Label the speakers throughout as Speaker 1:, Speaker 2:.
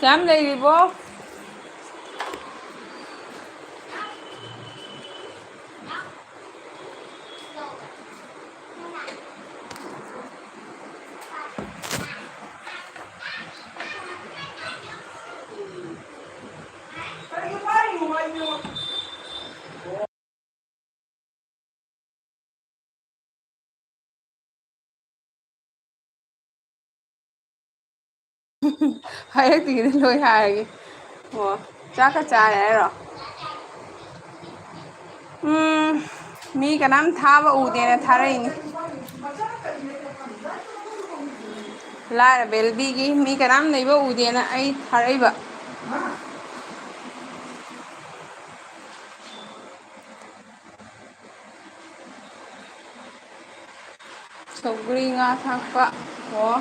Speaker 1: Sam leiribo? Hairꯛꯇꯤꯒꯤꯗꯤ ꯂꯣꯏ ꯍꯥꯏꯔꯒꯦ ꯑꯣ ꯆꯥꯛꯀ ꯆꯥꯔꯦ ꯍꯥꯏꯔꯣ ꯃꯤ ꯀꯅꯥꯝ ꯊꯥꯕ ꯎꯗꯦꯅ ꯊꯥꯔꯛꯏꯅꯤ ꯂꯥꯏꯔꯕ ꯑꯦꯜꯕꯤꯒꯤ ꯃꯤ ꯀꯅꯥꯝ ꯂꯩꯕ ꯎꯗꯦꯅ ꯑꯩ ꯊꯥꯔꯛꯏꯕ ꯁꯧꯒ꯭ꯔꯤ ꯉꯥ ꯊꯥꯛꯄ ꯑꯣ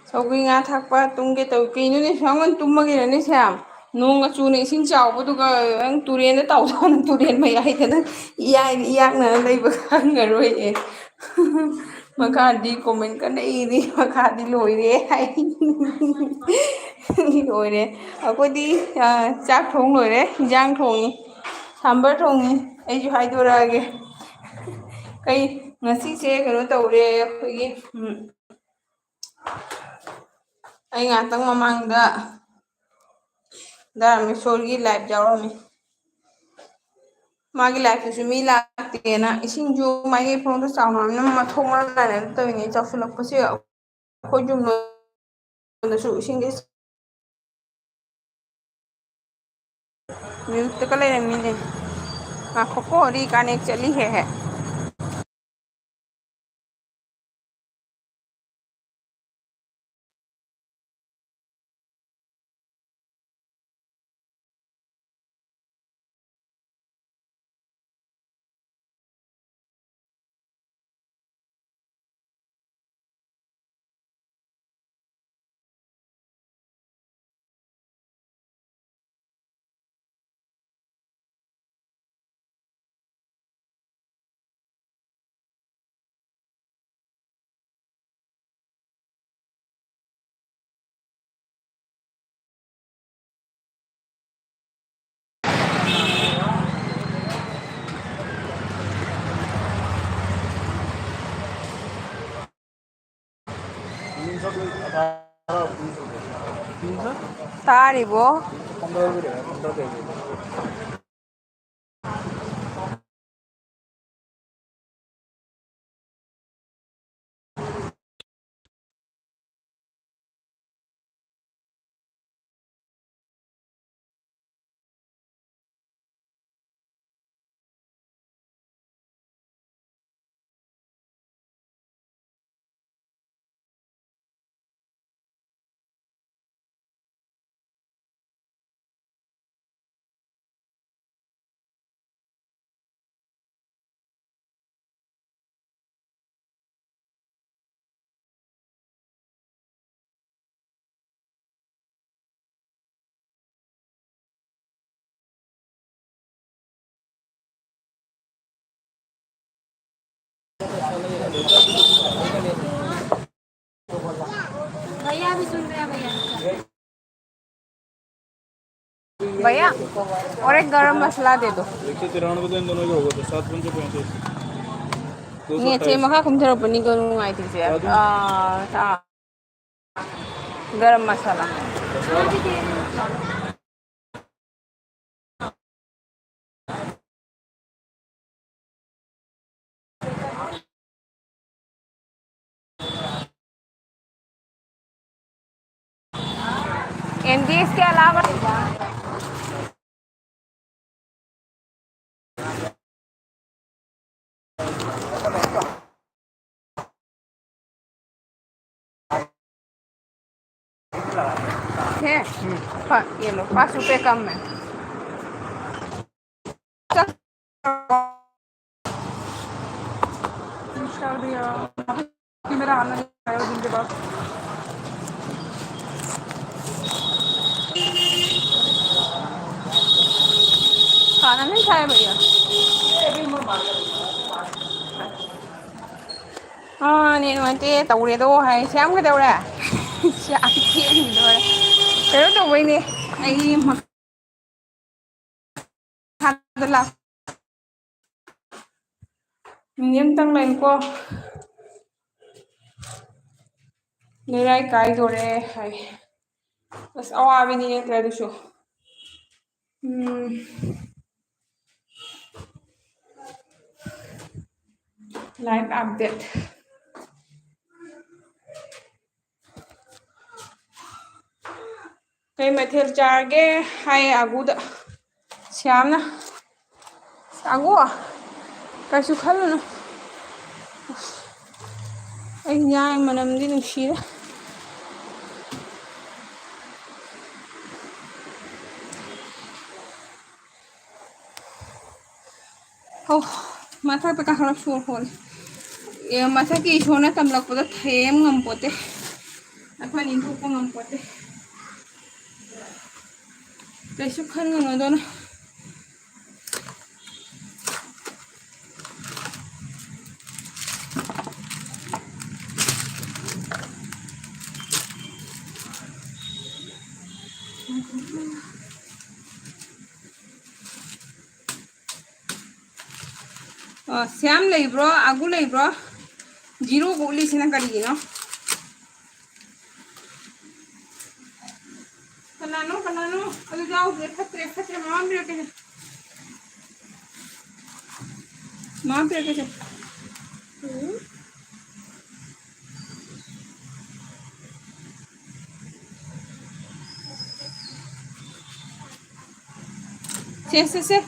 Speaker 1: ꯁꯧꯒ꯭ꯔꯤ ꯉꯥ ꯊꯥꯛꯄ ꯇꯨꯝꯒꯦ ꯇꯧꯏ ꯀꯩꯅꯣꯅꯦ ꯁꯨꯌꯥꯝ ꯉꯟꯅ ꯇꯨꯝꯃꯒꯦꯔꯅꯦ ꯁ꯭ꯌꯥꯝ ꯅꯣꯡꯒ ꯆꯨꯅ ꯏꯁꯤꯡ ꯆꯥꯎꯕꯗꯨꯒ ꯅꯪ ꯇꯨꯔꯦꯟꯗ ꯇꯥꯎꯖꯥꯠꯂꯣ ꯇꯨꯔꯦꯟ ꯃꯌꯥꯏꯗ ꯅꯪ ꯏꯌꯥꯛꯅꯅ ꯂꯩꯕ ꯈꯪꯉꯔꯣꯏꯑꯦ ꯃꯈꯥꯗꯤ ꯀꯣꯃꯦꯟ ꯀꯟꯅ ꯏꯔꯤ ꯃꯈꯥꯗꯤ ꯂꯣꯏꯔꯦ ꯍꯥꯏ ꯂꯣꯏꯔꯦ ꯑꯩꯈꯣꯏꯗꯤ ꯆꯥꯛ ꯊꯣꯡ ꯂꯣꯏꯔꯦ ꯏꯟꯖꯥꯡ ꯊꯣꯡꯉꯤ ꯁꯥꯝꯕꯔ ꯊꯣꯡꯉꯤ ꯑꯩꯁꯨ ꯍꯥꯏꯗꯣꯔꯛꯑꯒꯦ ꯀꯩ ꯉꯁꯤꯁꯦ ꯀꯩꯅꯣ ꯇꯧꯔꯦ ꯑꯩꯈꯣꯏꯒꯤ ꯑꯩ ꯉꯥꯛꯇꯪ ꯃꯃꯥꯡꯗ ꯗꯥꯔꯥꯃꯦꯁꯣꯔꯒꯤ ꯂꯥꯏꯚ ꯌꯥꯎꯔꯝꯃꯤ ꯃꯥꯒꯤ ꯂꯥꯏꯐꯇꯁꯨ ꯃꯤ ꯂꯥꯛꯇꯦꯅ ꯏꯁꯤꯡꯁꯨ ꯃꯥꯒꯤ ꯐꯂꯣꯡꯗꯣ ꯆꯥꯎꯅꯕꯅꯤꯅ ꯃꯊꯣꯡ ꯃꯔꯝ ꯅꯥꯏꯅ ꯇꯧꯔꯤꯉꯩ ꯆꯥꯎꯁꯤꯜꯂꯛꯄꯁꯦ ꯑꯩꯈꯣꯏ ꯌꯨꯝꯗꯁꯨ ꯏꯁꯤꯡꯁꯦ ꯃ꯭ꯌꯨꯠꯇꯒ ꯂꯩꯔꯝꯃꯤꯅꯦ ꯉꯥꯏꯈꯣꯀꯣ ꯔꯤꯀꯅꯦꯛ ꯆꯠꯂꯤꯍꯦ ꯇꯥꯔꯤꯕꯣ भैया भी सुन रहे हैं भैया भैया और एक गरम मसाला दे दो
Speaker 2: 193 इन दोनों का होगा तो 7
Speaker 1: ꯅꯦꯠꯁꯦ
Speaker 2: 228
Speaker 1: ꯃꯈꯥ ꯀꯨꯝꯊꯔꯛꯄꯅꯤꯀꯣ ꯅꯨꯡꯉꯥꯏꯇ꯭ꯔꯤꯁꯦ गरम मसाला एमडीएस के अलावा है ये लो 5 रुपए कम है मेरा आना है दिन के बाद खाना नहीं खाया भैया నేను అంటే తౌడేదో హాయ్ శ్యామ్ కదౌడా శ్యామ్ ꯊꯦꯡꯉꯤꯗꯣꯔꯦ ꯀꯩꯅꯣ ꯇꯧꯕꯩꯅꯦ ꯑꯩ ꯃꯈꯥꯗ ꯂꯥꯛ ꯃꯤꯅꯤꯠ ꯑꯃꯇꯪ ꯂꯩꯀꯣ ꯂꯩꯔꯥꯏ ꯀꯥꯏꯗꯣꯔꯦ ꯍꯥꯏ ꯑꯁ ꯑꯋꯥꯕꯅꯤ ꯅꯠꯇ꯭ꯔ ꯑꯗꯨꯁꯨ लाइफ अपडेट कई मथेल चारगे हाय आगूद श्यामना आगू कैसु खलुनु आई न्याय मनमदी नुशीरे oh mata pe ka harap shur hol e mata ki shona tamlak poda them ngam pote athwa nin thu ko ngam pote kaisu khan ngam do na Shyam लेब्रो आगू लेब्रो जीरो गोली से ना करी ना कनानो अरे जाओ रेफत मां पे के से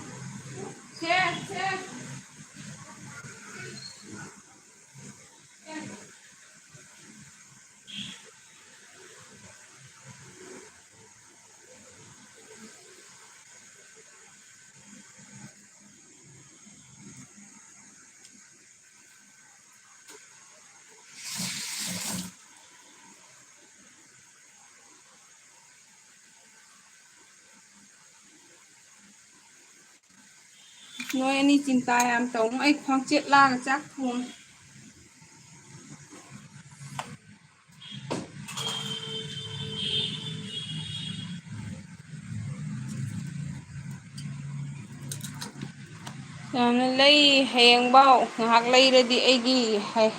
Speaker 1: nói anh đi chìm tài làm tổng ấy khoang chết la là chắc không lấy hàng bao hoặc lấy ra đi ai đi hay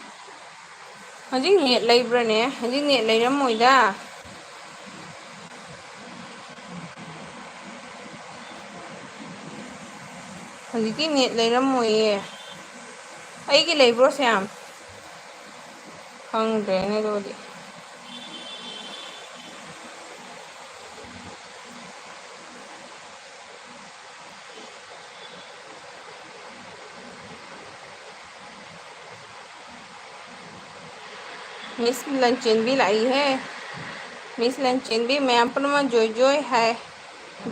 Speaker 1: hả chứ nhiệt lấy bữa nè hả chứ nhiệt lấy lắm rồi đó ꯍꯧꯖꯤꯛꯀꯤ net ꯂꯩꯔꯝꯃꯣꯏꯌꯦ ꯑꯩꯒꯤ ꯂꯩꯕ꯭ꯔꯣ ꯁ꯭ꯌꯥꯝ ꯈꯪꯗ꯭ꯔꯦꯅꯦ ꯑꯗꯨꯗꯤ miss लंचेनबी लाई है miss लंचेनबी ma'am पुनः जोई जोई है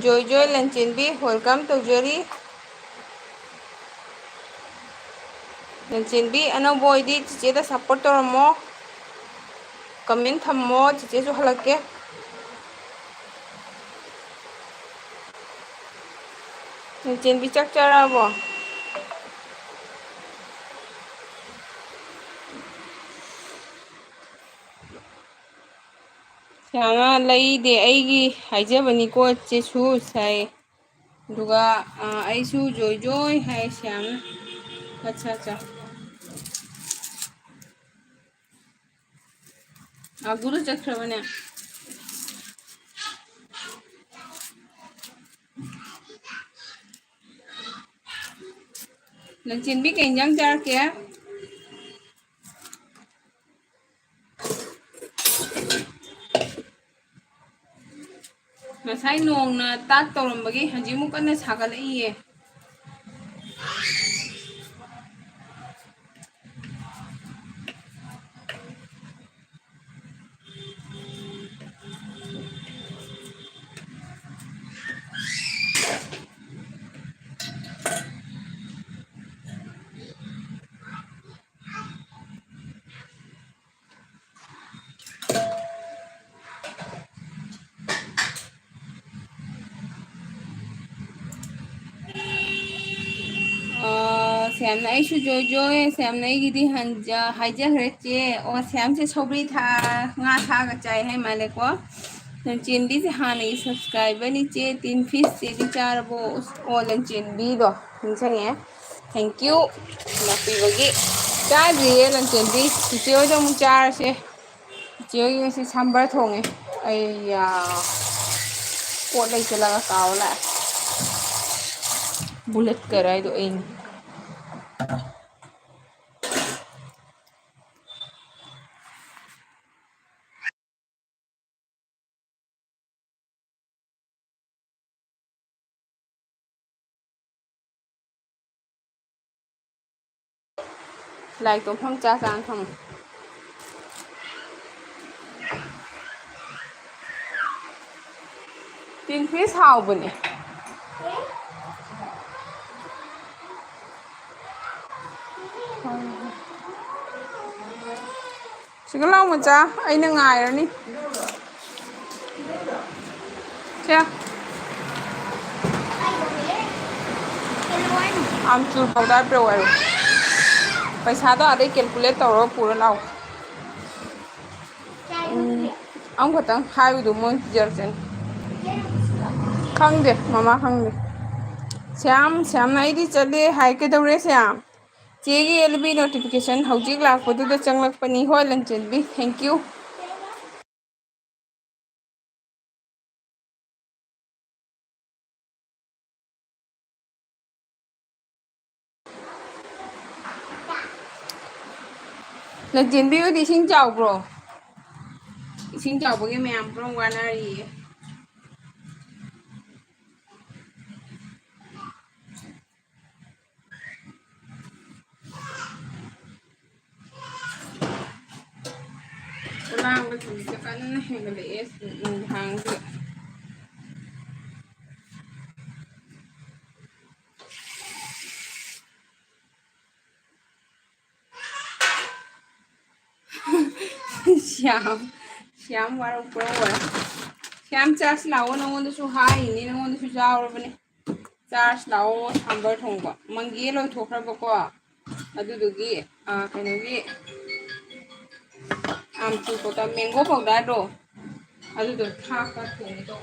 Speaker 1: जोई जोई लंचेनबी वेलकम तौजरी लंचेनबी अनौब ओइदी चिचेदा सपोर्ट तौरमो कमेंट थम्मो चिचेसु हलक्के लंचेनबी चक चराबो ꯁ꯭ꯌꯥꯝꯅ ꯂꯩꯗꯦ ꯑꯩꯒꯤ ꯍꯥꯏꯖꯕꯅꯤꯀꯣ ꯆꯦꯁꯨ ꯁꯥꯏ ꯑꯗꯨꯒ ꯑꯩꯁꯨ ꯖꯣꯏ ꯖꯣꯏ ꯍꯥꯏ ꯁ꯭ꯌꯥꯝꯅ ꯑꯠꯆꯥ ꯑꯠꯆꯥ ꯑꯒꯨꯔꯨ ꯆꯠꯈ꯭ꯔꯕꯅꯦ ꯂꯟꯆꯦꯟꯕꯤ ꯀꯩ ꯏꯟꯖꯥꯡ ꯆꯥꯔꯛꯀꯦ ꯉꯁꯥꯏ ꯅꯣꯡꯅ ꯇꯥꯠ ꯇꯧꯔꯝꯕꯒꯤ ꯍꯧꯖꯤꯛꯃꯨꯛ ꯀꯟꯅ ꯁꯥꯒꯠꯂꯛꯏꯌꯦ ꯁ꯭ꯌꯥꯝꯅ ꯑꯩꯁꯨ ꯖꯣꯏ ꯖꯣꯏ ꯁ꯭ꯌꯥꯝꯅ ꯑꯩꯒꯤꯗꯤ ꯍꯥꯏꯖꯈ꯭ꯔꯦ ꯆꯦ ꯑꯣ ꯁ꯭ꯌꯥꯝꯁꯦ ꯁꯧꯒ꯭ꯔꯤ ꯉꯥ ꯊꯥꯒ ꯆꯥꯏ ꯍꯥꯏ ꯃꯥꯜꯂꯦꯀꯣ ꯂꯟꯆꯦꯟꯕꯤꯁꯦ ꯍꯥꯟꯅꯒꯤ ꯁꯕꯁꯀ꯭राꯏꯕꯔꯅꯤ ꯆꯦ ꯇꯤꯟ ꯐꯤꯁ ꯆꯦꯗꯤ ꯆꯥꯔꯕꯣ ꯑꯣ ꯂꯟꯆꯦꯟꯕꯤꯗꯣ ꯅꯤꯡꯁꯤꯡꯉꯦ ꯊꯦꯡꯀ꯭ꯌꯨ ꯂꯥꯛꯄꯤꯕꯒꯤ ꯆꯥꯗ꯭ꯔꯤꯌꯦ ꯂꯟꯆꯦꯟꯕꯤ ꯆꯤꯆꯦ ꯍꯣꯏꯗ ꯑꯃꯨꯛ ꯆꯥꯔꯁꯦ ꯆꯤꯆꯦ ꯍꯣꯏꯒꯤ ꯉꯁꯤ ꯁꯝꯕꯔ ꯊꯣꯡꯉꯦ ꯑꯩ ꯄꯣꯠ ꯂꯩ ꯆꯠꯂꯒ ꯀꯥꯎ ꯂꯥꯛꯑꯦ बुलेट कराए दो इन लाइक तो हम चा चांग हम तीन पीस हाउ बने सिगलाव मचा अइना ngaयरनी क्या आमचूर पाउडर पे वाले पैसा तो आधे कैलकुलेट तौर पूरा लाओ हम खतंग हाई दो मोन जर्सन खंगे मामा खंगे श्याम श्याम नाइदी चले हाई के दौरे श्याम चेगी एलबी नोटिफिकेशन हौजिक लाखपदुदा चंगलकपनी हो लंचेनबी थैंक यू लंचेनबी होदी इसिंग चावब्रो इसिंग चावबगे मैम प्रो वानारी उलांग बचुली कन हेगले एस हांग श्याम श्याम वाला ऊपर हुआ श्याम चार्ज लाओ नंगोंदसु हाई नि नंगोंदसु जावरबने चार्ज लाओ सांबर थोंबा मंगी लोय थोखरबको अदुदुगी कइनोगी आमचूर पोता मैंगो पाउडर दो अदुदो थाका थोंगे तो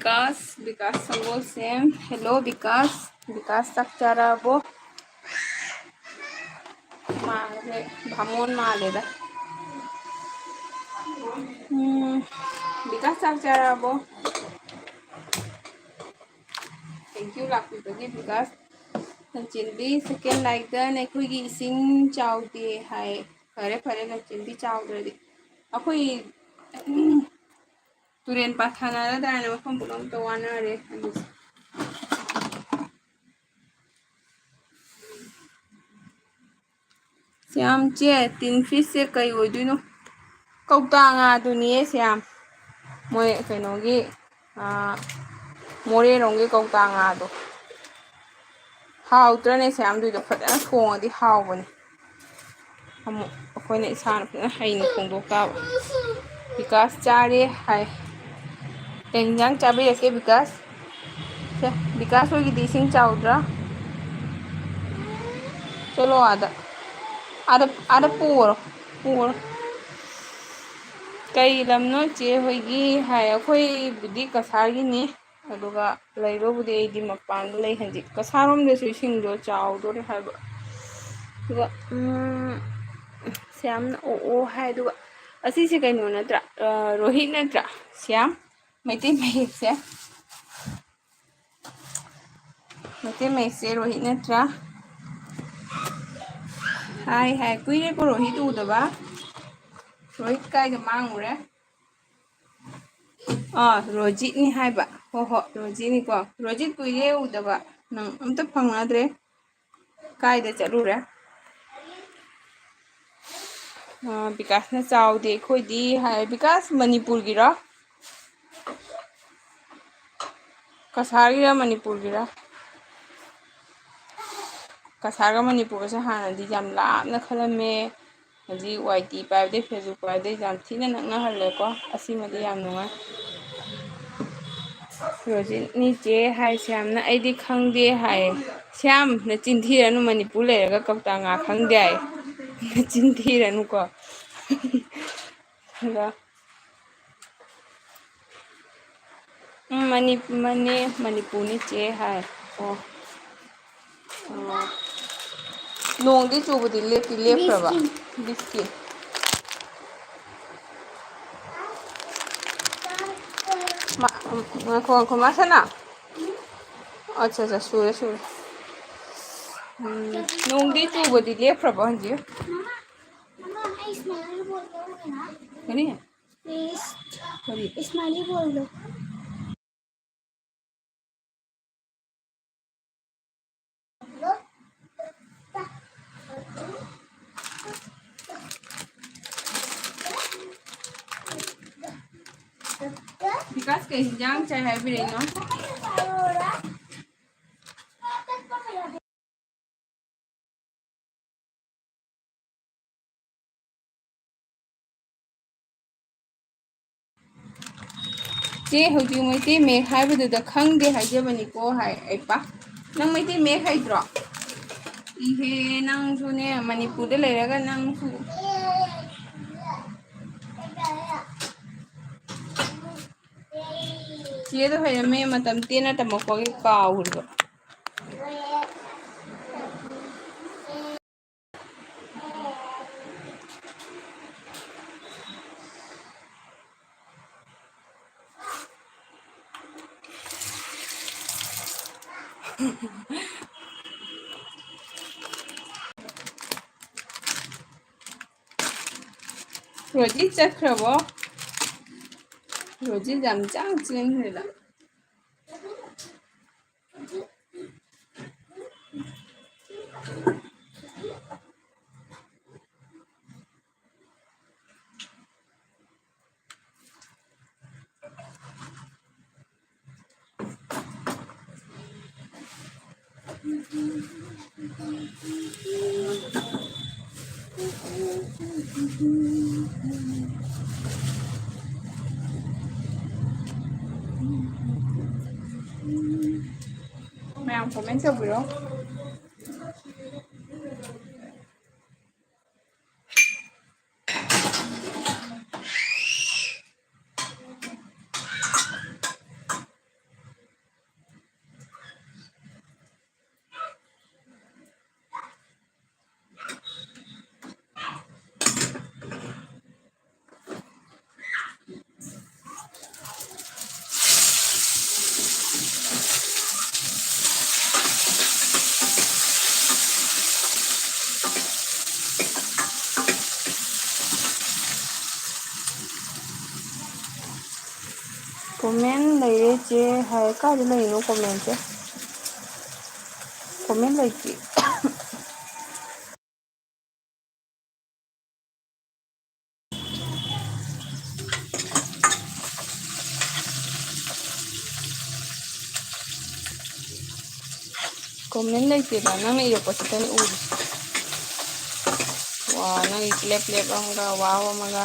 Speaker 1: विकास संगोल सेम हेलो विकास चक चाराबो माले भामोन मालेदा विकास चक चाराबो थैंक यू लापी विकास लंचिंदी सेकेंड लाइक अखोई इसिंग चाउदे हाय फरे फरे लंचिंदी चाउद्रदी अखोई तुरेन पाथानारदाने मफम पुलम तो वानारे श्याम चे तीन फिश से कई ओइदुनो कौता दुनिये श्याम मोय कइनोगी मोरेरोंगे कौता दो हाउत्रने श्याम दुइदो फजन थोंगदी हाउबने अमुक अखोइना इसाना फजन हैना थोंदोक्ताबा विकास चारे हाय तेंजांग चाबिरके विकास से विकास होगी दीसिंग चाउद्रा चलो आदा आदा पूरो कई लमनो चे होगी हाय अखोई बुद्धि कसारगिनी अदुगा लैरोबुदि एदि मपान लೈ हंजी कसारोमदसु इसिंगदो चाउदोरे हायबा दुगा श्याम ओ हाय दुगा असीसे कइनो नत्रा रोहित नत्रा श्याम मैते मैसे रोहित नत्रा हाय कुइरे को रोहित उदबा रोहित कायगा मांगुरे रोजित नि हायबा हो रोजित नि को रोजित कुइरे उदबा नंग अमता फंगनाद्रे कायदा चलुरे विकास ना चाउदे खोइदी हाय विकास मणिपुर गिरा कसारगिरा मणिपुर गिरा कसारगा मणिपुर से हानादी जाम लापना खलमे हजी वाईटी पाइबदे फेसबुक पाइबदे जाम थीना नकना हल्लेको असीमदी याम नुंगाई रोजित नीचे हाय श्यामना ऐदी खंगदे हाय श्याम न चिंथीरनु मणिपुर लेरगा कौता खंगदे हाय न चिंथीरनु को मणिपुर नीचे हाय ओ नोंदी चुबदी लेप्रबा बिस्किट मासना अच्छा सूरे नोंदी चुबदी लेप्रबा हंजी
Speaker 3: स्माइली बोल दो
Speaker 1: विकास के हिजांग चाहे है भी रही चे हौजी मैते मेघ हाइबदुदा खंगदे हाइजबनिको हाय ऐपा नंग मैते मेघ हाइद्रो इहे नंगसुने मणिपुर लेरगा नंगसु चेदो हैरमे मतम तेना तमकोगे काउरबा रोजी चक्रबो रोजी जामचांग चिंहला मैम कमेंट चबुरो ꯀꯣꯃꯦꯟ ꯂꯩꯔꯦ ꯆꯦ ꯍꯥꯏ ꯀꯥꯏꯗ ꯂꯩꯔꯤꯅꯣ ꯀꯣꯃꯦꯟꯁꯦ ꯀꯣꯃꯦꯟ ꯂꯩꯇꯦ ꯀꯣꯃꯦꯟ ꯂꯩꯇꯦꯗ ꯅꯪꯅ ꯏꯔꯛꯄꯁꯤꯗꯅꯤ ꯎꯔꯤꯁꯦ ꯋꯥ ꯅꯪꯒꯤ ꯀ꯭ꯂꯦꯞ ꯀ꯭ꯂꯦꯞ ꯑꯃꯒ ꯋꯥꯎ ꯑꯃꯒ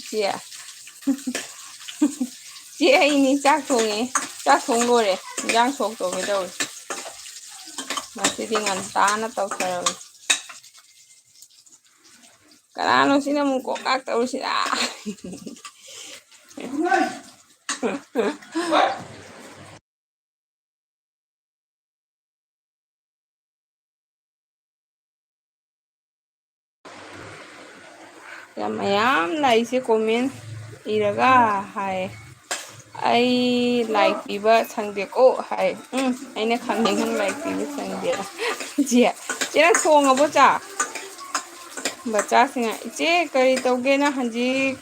Speaker 1: ꯆꯦ ꯆꯦ ꯑꯩꯅꯤ ꯆꯥꯛ ꯊꯣꯡꯉꯦ ꯆꯥꯛ ꯊꯣꯡ ꯂꯣꯏꯔꯦ ꯏꯟꯖꯥꯡ ꯁꯣꯛ ꯇꯧꯒꯦ ꯇꯧꯔꯤ ꯉꯁꯤꯗꯤ ꯉꯟꯇꯥꯅ ꯇꯧꯊꯔꯕꯅꯤ ꯀꯅꯥꯅꯣ ꯁꯤꯅ ꯑꯃꯨꯛ ꯀꯣꯛ ꯀꯥꯛ ꯇꯧꯔꯤꯁꯤꯅ ꯌꯥꯝ ꯃꯌꯥꯝ ꯂꯥꯛꯏꯁꯦ ꯀꯣꯃꯦꯟ ꯏꯔꯒ ꯍꯥꯏ ꯑꯩ ꯂꯥꯏꯛ ꯄꯤꯕ ꯁꯪꯗꯦꯀꯣ ꯍꯥꯏ ꯑꯩꯅ ꯈꯪꯉꯦ ꯅꯪ ꯂꯥꯏꯛ ꯄꯤꯕ ꯁꯪꯗꯦꯅ ꯆꯦ ꯆꯦ ꯅꯪ ꯊꯣꯡꯉꯕꯣ ꯆꯥꯛ ꯕꯆꯥꯁꯤꯡꯅ ꯏꯆꯦ ꯀꯔꯤ ꯇꯧꯒꯦꯅ ꯍꯧꯖꯤꯛ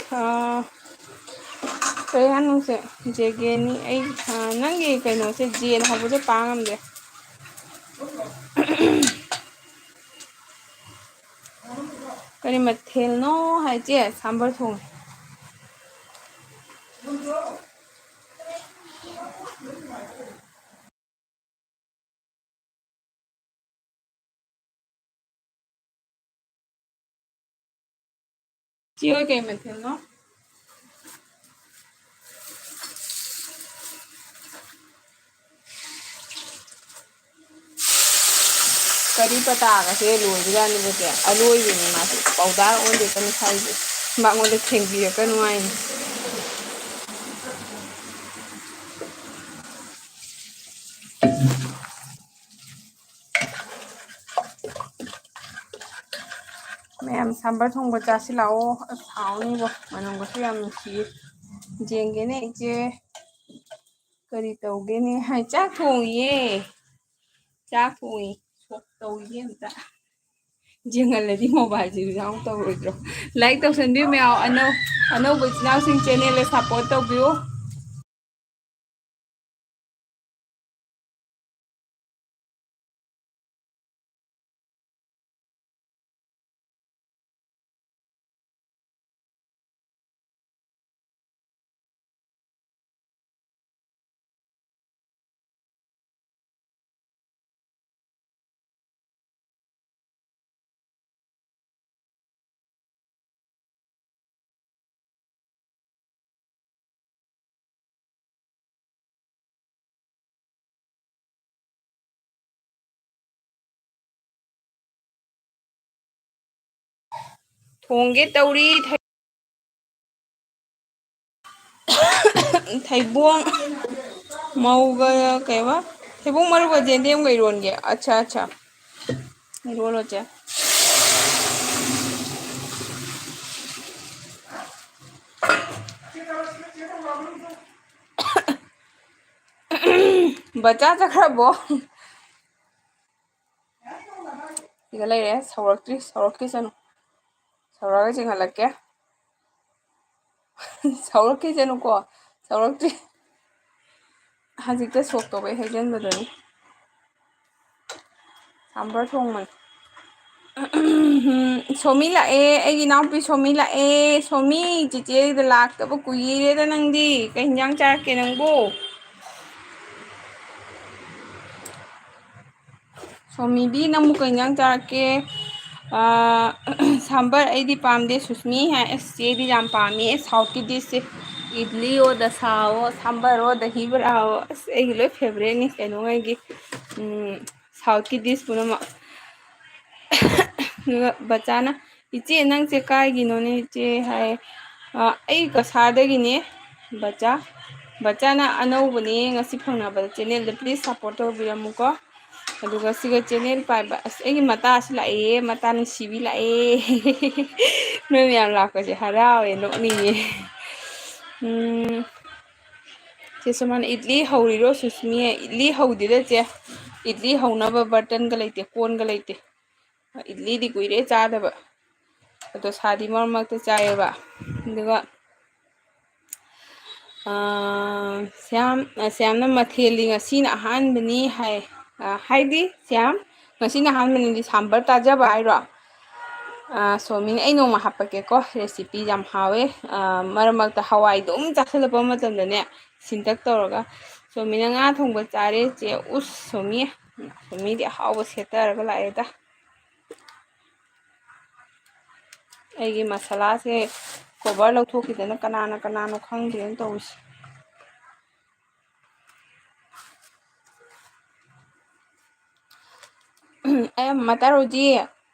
Speaker 1: ꯀꯩ ꯍꯥꯏꯅꯣꯁꯦ ꯖꯦꯒꯦꯅꯤ ꯑꯩ ꯅꯪꯒꯤ ꯀꯩꯅꯣꯁꯦ ꯖꯦꯟ ꯍꯧꯕꯁꯦ ꯄꯥꯉꯝꯗꯦ ꯀꯔꯤ ꯃꯊꯦꯜꯅꯣ ꯍꯥꯏꯆꯦ ꯁꯥꯝꯕꯔ ꯊꯣꯡꯉꯦ ꯆꯦ ꯍꯣꯏ ꯀꯩ ꯃꯊꯦꯜꯅꯣ ꯀꯔꯤ ꯄꯇꯥꯒꯁꯦ ꯂꯣꯏꯕꯖꯥꯠꯅꯤꯕꯁꯦ ꯑꯂꯣꯏꯕꯅꯤ ꯃꯥꯁꯦ ꯄꯥꯎꯗꯔ ꯑꯣꯟꯗꯦꯀꯅꯤ ꯈꯥꯏꯁꯦ ꯃꯉꯣꯟꯗ ꯊꯦꯡꯕꯤꯔꯛꯀꯅꯨ ꯍꯥꯏꯅꯤ ꯃꯌꯥꯝ ꯁꯥꯝꯕꯔ ꯊꯣꯡꯕ ꯆꯥꯁꯤ ꯂꯥꯛꯑꯣ ꯑꯁ ꯍꯥꯎꯅꯤꯕꯣ ꯃꯅꯝꯒꯁꯨ ꯌꯥꯝ ꯅꯨꯡꯁꯤꯌꯦ ꯌꯦꯡꯒꯦꯅꯦ ꯏꯆꯦ ꯀꯔꯤ ꯇꯧꯒꯦꯅꯦ ꯍꯥꯏ ꯆꯥꯛ ꯊꯣꯡꯉꯤꯌꯦ ꯆꯥꯛ ꯊꯣꯡꯉꯤ ꯁꯣꯛ ꯇꯧꯔꯤꯌꯦ ꯑꯝꯇ ꯌꯦꯡꯍꯜꯂꯗꯤ ꯃꯣꯕꯥꯏꯜꯁꯤꯁꯨ ꯌꯥꯎ ꯇꯧꯔꯣꯏꯗ꯭ꯔꯣ ꯂꯥꯏꯛ ꯇꯧꯁꯟꯕꯤꯌꯨ ꯃꯌꯥꯝ ꯑꯅꯧꯕ ꯏꯆꯤꯜ ꯏꯅꯥꯎꯁꯤꯡ ꯆꯦꯅꯦꯜꯗ ꯁꯞꯄꯣꯔꯠ ꯇꯧꯕꯤꯌꯨ ꯊꯣꯡꯒꯦ ꯇꯧꯔꯤ ꯊꯩꯕꯣꯡ ꯃꯧꯒ ꯀꯩꯕ ꯊꯩꯕꯣꯡ ꯃꯔꯨꯒ ꯌꯦꯟꯗꯦꯝꯒ ꯏꯔꯣꯟꯒꯦ ꯑꯠꯆꯥ ꯑꯠꯆꯥ ꯏꯔꯣꯜꯂꯣ ꯆꯦ ꯕꯆꯥ ꯆꯠꯈ꯭ꯔꯕꯣ ꯁꯤꯗ ꯂꯩꯔꯦ ꯁꯧꯔꯛꯈꯤꯁꯅꯨ ꯁꯧꯔꯛꯑꯒ ꯆꯤꯡꯍꯜꯂꯛꯀꯦ ꯁꯥꯎꯔꯛꯈꯤꯁꯅꯨꯀꯣ ꯁꯥꯎꯔꯛꯇ꯭ꯔꯤ ꯍꯧꯖꯤꯛꯇ ꯁꯣꯛ ꯇꯧꯕꯩ ꯍꯩꯖꯤꯟꯕꯗꯨꯅꯤ ꯁꯥꯝꯕꯔ ꯊꯣꯡꯕꯅꯤ ꯁꯣꯃꯤ ꯂꯥꯛꯑꯦ ꯑꯩꯒꯤ ꯏꯅꯥꯎꯄꯤ ꯁꯣꯃꯤ ꯂꯥꯛꯑꯦ ꯁꯣꯃꯤ ꯆꯤꯆꯦꯗ ꯂꯥꯛꯇꯕ ꯀꯨꯏꯔꯦꯗ ꯅꯪꯗꯤ ꯀꯩ ꯌꯦꯟꯖꯥꯡ ꯆꯥꯔꯛꯀꯦ ꯅꯪꯕꯨ ꯁꯣꯃꯤꯗꯤ ꯅꯪꯕꯨ ꯀꯩ ꯌꯦꯟꯖꯥꯡ ꯆꯥꯔꯛꯀꯦ ꯁꯥꯝꯕꯔ ꯑꯩꯗꯤ ꯄꯥꯝꯗꯦ ꯁꯨꯁꯃꯤ ꯍꯥꯏ ꯑꯁ ꯆꯦꯗꯤ ꯌꯥꯝ ꯄꯥꯝꯃꯦ ꯁꯥꯎꯠꯀꯤ ꯗꯤꯁꯁꯦ ꯏꯗꯂꯤ ꯑꯣ ꯗꯁꯥꯋꯣ ꯁꯥꯝꯕꯔ ꯑꯣ ꯗꯍꯤ ꯕꯔꯥꯋꯣ ꯑꯁ ꯑꯩꯒꯤ ꯂꯣꯏ ꯐꯦꯚꯣꯔꯥꯏꯠꯅꯤ ꯀꯩꯅꯣꯉꯩꯒꯤ ꯁꯥꯎꯠꯀꯤ ꯗꯤꯁ ꯄꯨꯝꯅꯃꯛ ꯑꯗꯨꯒ ꯕꯆꯥꯅ ꯏꯆꯦ ꯅꯪꯁꯦ ꯀꯥꯏꯒꯤꯅꯣꯅꯦ ꯏꯆꯦ ꯍꯥꯏ ꯑꯩ ꯀꯁꯥꯔꯗꯒꯤꯅꯦ ꯕꯆꯥꯅ ꯑꯅꯧꯕꯅꯦ ꯉꯁꯤ ꯐꯪꯅꯕꯗ ꯆꯦꯅꯦꯜꯗ ꯄ꯭ꯂꯤꯖ ꯁꯞꯄꯣꯔꯠ ꯇꯧꯕꯤꯔꯝꯃꯨꯀꯣ ꯑꯗꯨꯒ ꯁꯤꯒ ꯆꯦꯅꯦꯜ ꯄꯥꯏꯕ ꯑꯁ ꯑꯩꯒꯤ ꯃꯇꯥꯁꯨ ꯂꯥꯛꯑꯦ ꯃꯇꯥ ꯅꯨꯡꯁꯤꯕꯤ ꯂꯥꯛꯑꯦ ꯅꯣꯏ ꯃꯌꯥꯝ ꯂꯥꯛꯄꯁꯦ ꯍꯔꯥꯎꯋꯦ ꯅꯣꯛꯅꯤꯡꯉꯦ ꯆꯦ ꯁꯨꯃꯥꯏꯅ ꯏꯗꯂꯤ ꯍꯧꯔꯤꯔꯣ ꯁꯨꯁꯃꯤ ꯏꯗꯂꯤ ꯍꯧꯗꯦꯗ ꯆꯦ ꯏꯗꯂꯤ ꯍꯧꯅꯕ ꯕꯔꯇꯟꯒ ꯂꯩꯇꯦ ꯀꯣꯟꯒ ꯂꯩꯇꯦ ꯏꯗꯂꯤꯗꯤ ꯀꯨꯏꯔꯦ ꯆꯥꯗꯕ ꯑꯗꯣ ꯁꯥꯗꯤ ꯃꯔꯛ ꯃꯔꯛꯇ ꯆꯥꯏꯑꯦꯕ ꯑꯗꯨꯒ ꯁ꯭ꯌꯥꯝꯅ ꯃꯊꯦꯜꯗꯤ ꯉꯁꯤꯅ ꯑꯍꯥꯟꯕꯅꯤ ꯍꯥꯏ ꯍꯥꯏꯗꯤ ꯁ꯭ꯌꯥꯝ ꯉꯁꯤꯅ ꯑꯍꯥꯟꯕꯅꯤꯗꯤ ꯁꯥꯝꯕꯔ ꯇꯥꯖꯕ ꯍꯥꯏꯔꯣ ꯁꯣꯃꯤꯅ ꯑꯩ ꯅꯣꯡꯃ ꯍꯥꯞꯄꯛꯀꯦꯀꯣ ꯔꯦꯁꯤꯄꯤ ꯌꯥꯝ ꯍꯥꯎꯋꯦ ꯃꯔꯛ ꯃꯔꯛꯇ ꯍꯋꯥꯏ ꯑꯗꯨꯝ ꯆꯥꯛꯁꯤꯜꯂꯛꯄ ꯃꯇꯝꯗꯅꯦ ꯁꯤꯟꯇꯛ ꯇꯧꯔꯒ ꯁꯣꯃꯤꯅ ꯉꯥ ꯊꯣꯡꯕ ꯆꯥꯔꯦ ꯆꯦ ꯎꯁ ꯁꯣꯃꯤ ꯁꯣꯃꯤꯗꯤ ꯑꯍꯥꯎꯕ ꯁꯦꯠꯇꯔꯒ ꯂꯥꯛꯑꯦꯗ ꯑꯩꯒꯤ ꯃꯁꯥꯂꯥꯁꯦ ꯀꯣꯕꯔ ꯂꯧꯊꯣꯛꯈꯤꯗꯅ ꯀꯅꯥꯅ ꯀꯅꯥꯅꯣ ꯈꯪꯗꯦꯅ ꯇꯧꯔꯤꯁꯦ ꯑꯦ